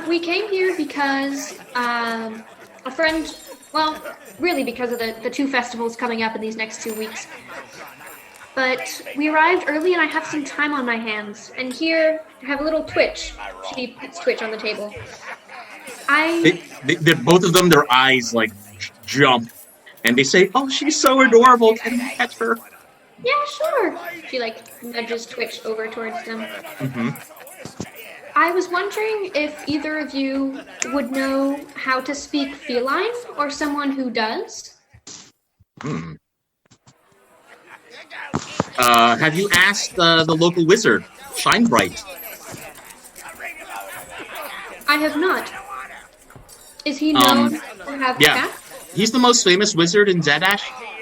we came here because a friend, well, really because of the two festivals coming up in these next 2 weeks. But we arrived early and I have some time on my hands. And here, I have a little Twitch. She puts Twitch on the table. They're both of them, their eyes like jump. And they say, "Oh, she's so adorable. Can you catch her?" Yeah, sure. She nudges Twitch over towards them. Mm-hmm. I was wondering if either of you would know how to speak feline or someone who does. Have you asked the local wizard, Shinebright? I have not. Is he known to have cats? He's the most famous wizard in Zadash.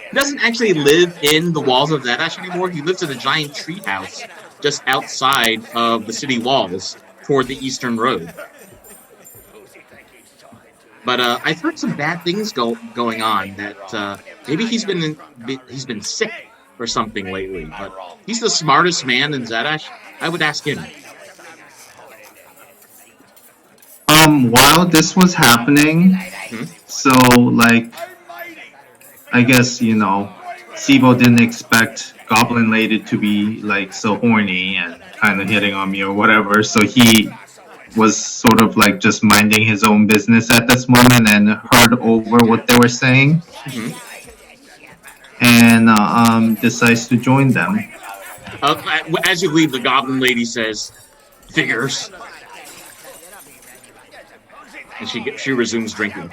He doesn't actually live in the walls of Zadash anymore. He lives in a giant treehouse just outside of the city walls toward the eastern road. But I've heard some bad things going on. That maybe he's been sick or something lately. But he's the smartest man in Zadash. I would ask him. While this was happening, so like, I guess Sibo didn't expect Goblin Lady to be like so horny and kind of hitting on me or whatever. So he was sort of like just minding his own business at this moment and heard over what they were saying, and decides to join them. As you leave, the Goblin Lady says, "Figures," and she resumes drinking.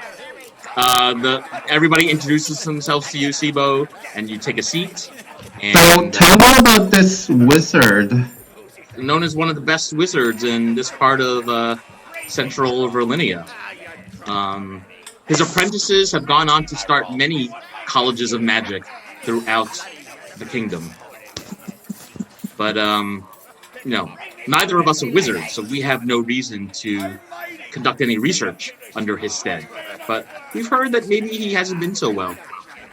Everybody introduces themselves to you, Sibo, and you take a seat. And, so tell me about this wizard. Known as one of the best wizards in this part of central Virlinia. His apprentices have gone on to start many colleges of magic throughout the kingdom. But, neither of us are wizards, so we have no reason to conduct any research under his stead. But we've heard that maybe he hasn't been so well.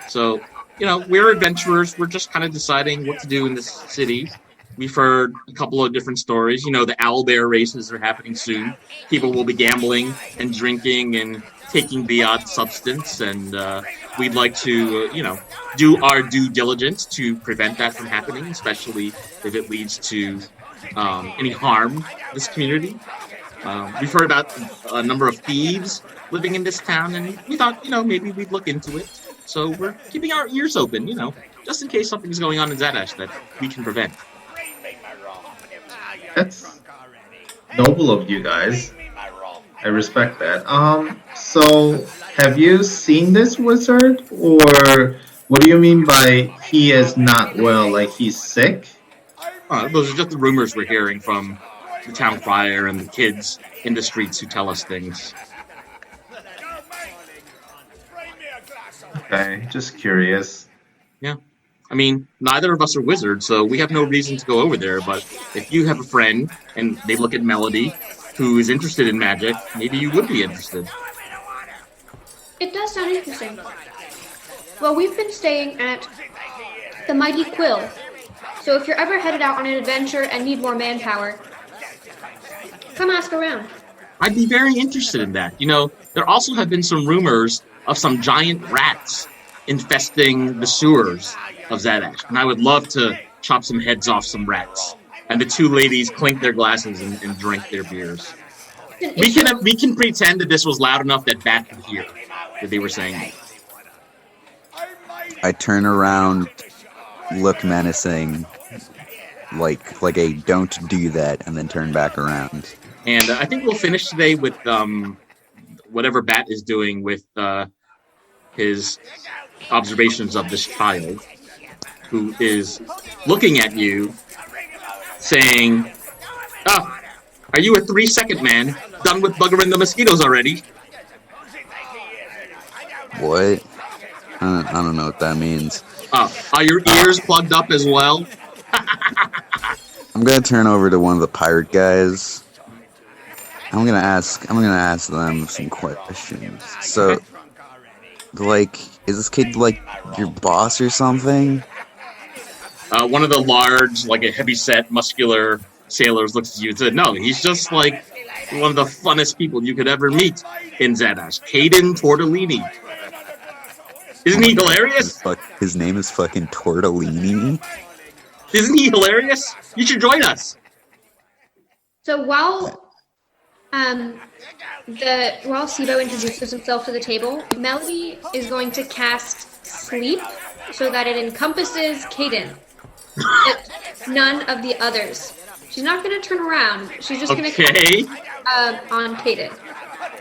So, we're adventurers. We're just kind of deciding what to do in this city. We've heard a couple of different stories. The owlbear races are happening soon. People will be gambling and drinking and taking the odd substance. And we'd like to, do our due diligence to prevent that from happening, especially if it leads to any harm to this community. We've heard about a number of thieves living in this town, and we thought, maybe we'd look into it. So we're keeping our ears open, just in case something's going on in Zadaxi that we can prevent. That's noble of you guys. I respect that. So have you seen this wizard, or what do you mean by he is not well? Like he's sick? Those are just the rumors we're hearing from the town crier and the kids in the streets who tell us things. Okay, just curious. Yeah. I mean, neither of us are wizards, so we have no reason to go over there, but if you have a friend and they look at Melody, who is interested in magic, maybe you would be interested. It does sound interesting. Well, we've been staying at the Mighty Quill, so if you're ever headed out on an adventure and need more manpower, come ask around. I'd be very interested in that. There also have been some rumors of some giant rats infesting the sewers of Zadaxi, and I would love to chop some heads off some rats. And the two ladies clink their glasses and drink their beers. We can pretend that this was loud enough that Bat could hear that they were saying. I turn around, look menacing, like a don't do that, and then turn back around. And I think we'll finish today with whatever Bat is doing with his observations of this child, who is looking at you, saying, are you a 3-second man? Done with buggering the mosquitoes already? What? I don't know what that means. Are your ears plugged up as well? I'm gonna turn over to one of the pirate guys. I'm gonna ask them some questions. So, is this kid like your boss or something? One of the large, a heavy-set, muscular sailors looks at you and said, "No, he's just like one of the funnest people you could ever meet in Zadaxi. Caden Tortellini. Isn't he hilarious? His name is fucking Tortellini. Isn't he hilarious? You should join us." So while Sibo introduces himself to the table, Melody is going to cast Sleep so that it encompasses Caden, none of the others. She's not going to turn around. She's just going to cast on Caden.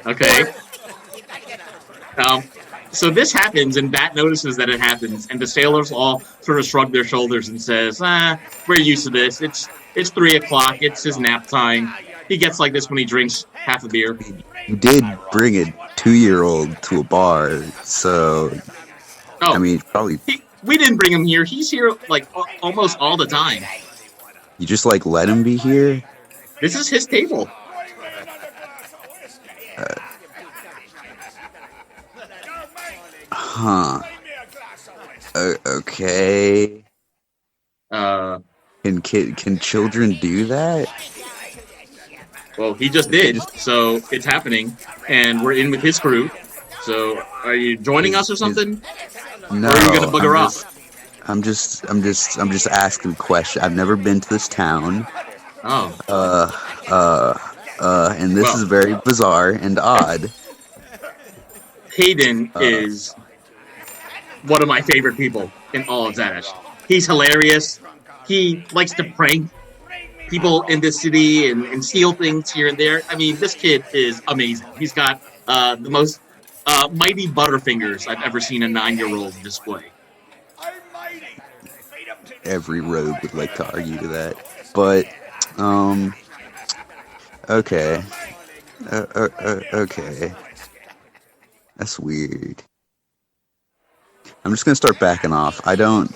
Okay. So this happens, and Bat notices that it happens, and the sailors all sort of shrug their shoulders and says, we're used to this. It's 3 o'clock. It's his nap time. He gets like this when he drinks half a beer. You did bring a 2-year-old to a bar, so... Oh, I mean, probably... We didn't bring him here. He's here, almost all the time. You just, let him be here? This is his table. Huh. Okay. Can can children do that? Well, he just did, so it's happening, and we're in with his crew. So, are you joining us or something? No. Or are you gonna bugger off? I'm just asking a question. I've never been to this town. Oh. And this is very bizarre and odd. Hayden is one of my favorite people in all of Zadaxi. He's hilarious. He likes to prank people in this city and steal things here and there. I mean, this kid is amazing. He's got the most mighty butterfingers I've ever seen a 9-year-old display. Every rogue would like to argue to that. But, okay. Okay. That's weird. I'm just gonna start backing off. I don't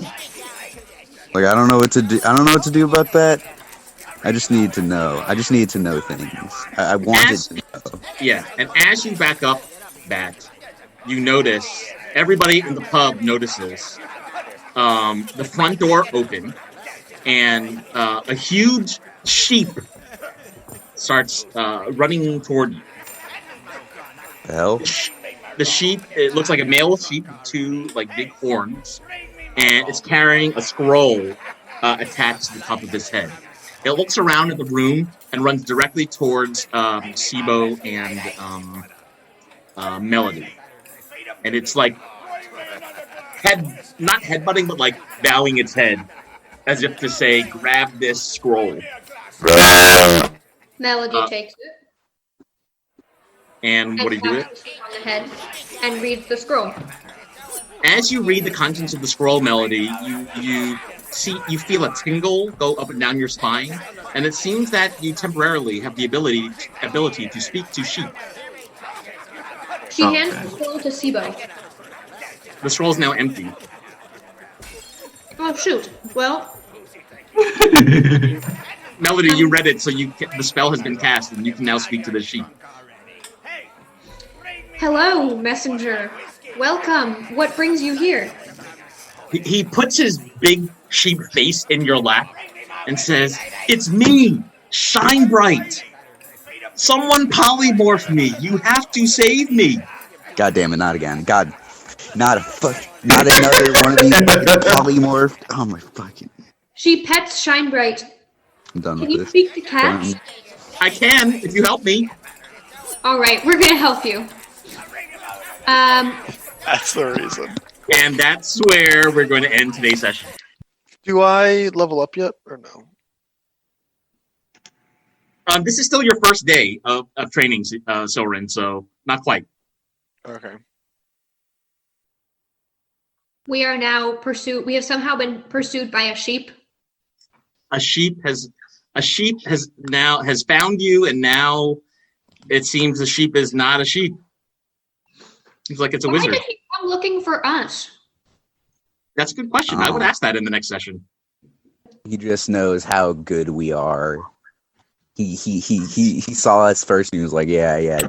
know what to do. I don't know what to do about that. I just need to know. I just need to know things. I wanted to know. Yeah, and as you back up, Bat, you notice, everybody in the pub notices the front door open, and a huge sheep starts running toward you. The hell? The sheep, it looks like a male sheep with 2 big horns, and it's carrying a scroll attached to the top of his head. It looks around at the room and runs directly towards Sibo and Melody. And it's not headbutting, but bowing its head as if to say, grab this scroll. Melody takes it. And what do you do with it? On the head and reads the scroll. As you read the contents of the scroll, Melody, you feel a tingle go up and down your spine, and it seems that you temporarily have the ability to speak to sheep. She hands the scroll to Sibo. The scroll is now empty. Oh shoot! Well, Melody, you read it, so the spell has been cast, and you can now speak to the sheep. hello, messenger. Welcome. What brings you here? He puts his big sheep face in your lap and says, "It's me, Shine Bright. Someone polymorph me. You have to save me." God damn it, not again. God, not another one of these fucking polymorphed. Oh my fucking. She pets Shine Bright. I'm done Can with you this. speak to cats? I can, if you help me. All right, we're gonna help you. That's the reason. And that's where we're going to end today's session. Do I level up yet, or no? This is still your first day of training, Soren, so not quite. Okay. We are now pursued. We have somehow been pursued by a sheep. A sheep has found you, and now it seems the sheep is not a sheep. Seems like it's a wizard. Why did he come looking for us? That's a good question. I would ask that in the next session. He just knows how good we are. He saw us first and he was like, yeah,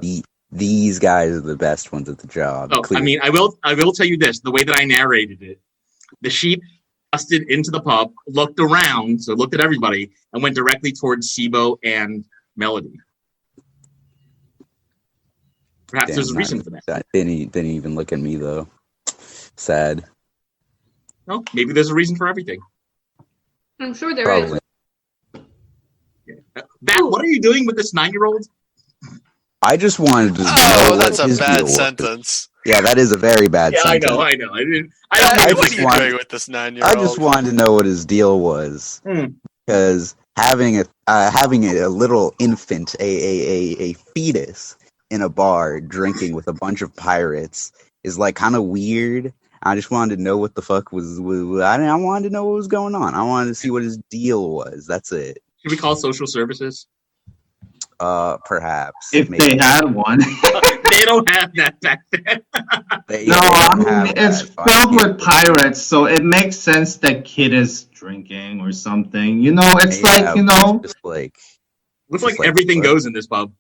these guys are the best ones at the job. Oh, I mean, I will tell you this: the way that I narrated it, the sheep busted into the pub, looked around, so looked at everybody, and went directly towards Sibo and Melody. Perhaps there's a reason for that. Didn't even look at me though. Sad. No, maybe there's a reason for everything. I'm sure there Probably. is. Bat, what are you doing with this 9-year-old? I just wanted to know Oh, that's what a his deal bad was. sentence. Yeah, that is a very bad sentence. I know. I don't What think are you doing with this 9-year-old? I just wanted to know what his deal was, because having a little infant, a fetus in a bar drinking with a bunch of pirates is kind of weird. I just wanted to know what the fuck was. I wanted to know what was going on. I wanted to see what his deal was. That's it. Should we call social services? Perhaps If maybe. they had one. They don't have that back then. No, I mean, it's filled with pirates, so it makes sense that kid is drinking or something. It's just Looks like everything goes in this pub.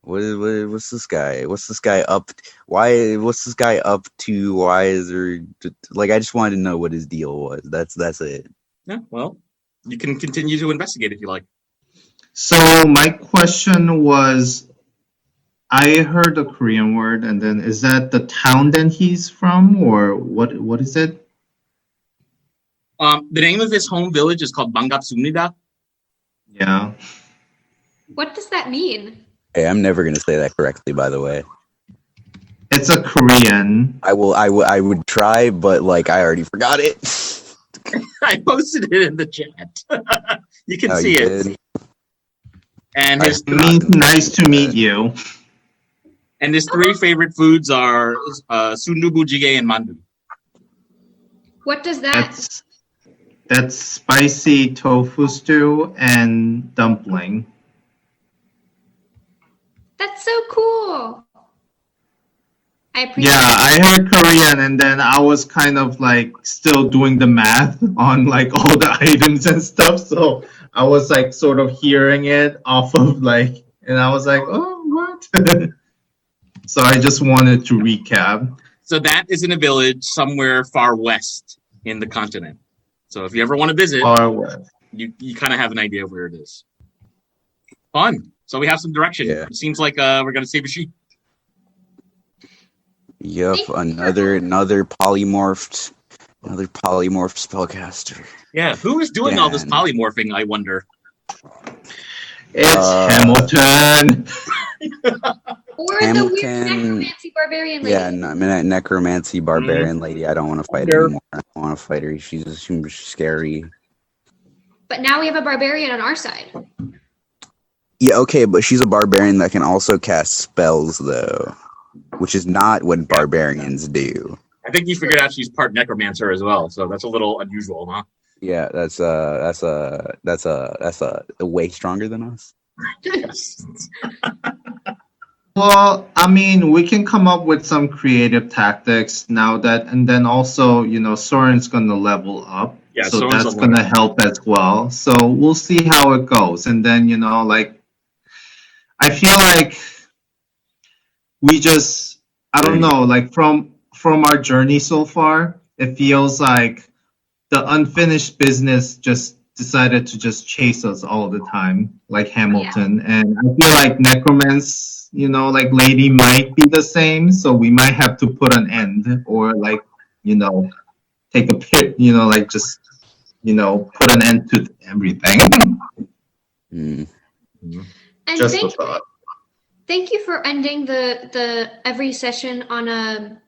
What's this guy? What's this guy up? What's this guy up to? Why is there? I just wanted to know what his deal was. That's it. Yeah, well, you can continue to investigate if you like. So my question was, I heard a Korean word, and then is that the town that he's from, or what? What is it? The name of his home village is called Bangapsumnida. Yeah. What does that mean? Hey, I'm never gonna say that correctly, by the way. It's a Korean. I would try, but like I already forgot it. I posted it in the chat. You can see you it. did? And It means nice to meet you. And his three favorite foods are sundubu, jjigae, and mandu. What does that? That's spicy tofu stew and dumpling. That's so cool. I appreciate Yeah, I heard Korean, and then I was kind of like still doing the math on like all the items and stuff. So I was like sort of hearing it off of like, and I was like, oh, what? So I just wanted to recap. So that is in a village somewhere far west in the continent. So if you ever want to visit, Far west. you kind of have an idea of where it is. Fun. So we have some direction. Yeah. It seems like we're going to save a sheep. Yep, another polymorphed spellcaster. Yeah, who is doing all this polymorphing, I wonder? It's Hamilton. Or the weird necromancy barbarian lady. Yeah, necromancy barbarian lady. I don't want to fight her anymore. I don't want to fight her. She's scary. But now we have a barbarian on our side. Yeah, okay, but she's a barbarian that can also cast spells, though, which is not what barbarians do. I think you figured out she's part necromancer as well, so that's a little unusual, huh? Yeah, that's way stronger than us. Yes. Well, I mean, we can come up with some creative tactics now that, and then also, you know, Soren's going to level up. Yeah, so Soren's that's going to help as well. So we'll see how it goes. And then, you know, like, I feel like we just, I don't know, like from our journey so far, it feels like the unfinished business just decided to just chase us all the time, like Hamilton. Yeah. And I feel like necromance, you know, like lady might be the same. So we might have to put an end or like, you know, take a pit, you know, like just, you know, put an end to everything. And just a thought. Thank you for ending the every session on a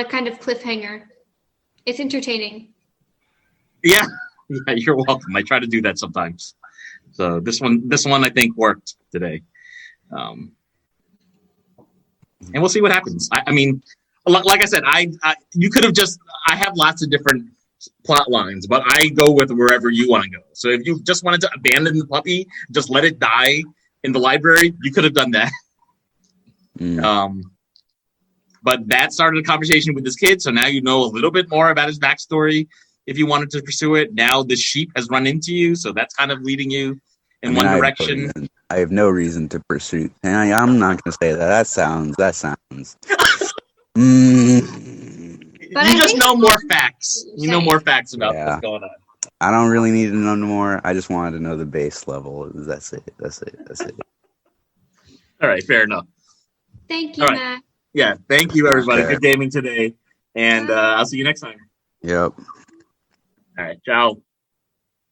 kind of cliffhanger. It's entertaining. Yeah, you're welcome. I try to do that sometimes. So this one I think worked today. And we'll see what happens. I mean, like I said, you could have I have lots of different plot lines, but I go with wherever you want to go. So if you just wanted to abandon the puppy, just let it die in the library, you could have done that. But that started a conversation with this kid, so now you know a little bit more about his backstory. If you wanted to pursue it, now the sheep has run into you, so that's kind of leading you in one direction. I have no reason to pursue. And I'm not going to say that. That sounds. You just know more facts. You know more facts about what's going on. I don't really need to know more. I just wanted to know the base level. That's it. All right, fair enough. Thank you, Matt. Yeah, thank you, everybody. Good gaming today, and I'll see you next time. Yep. All right, ciao.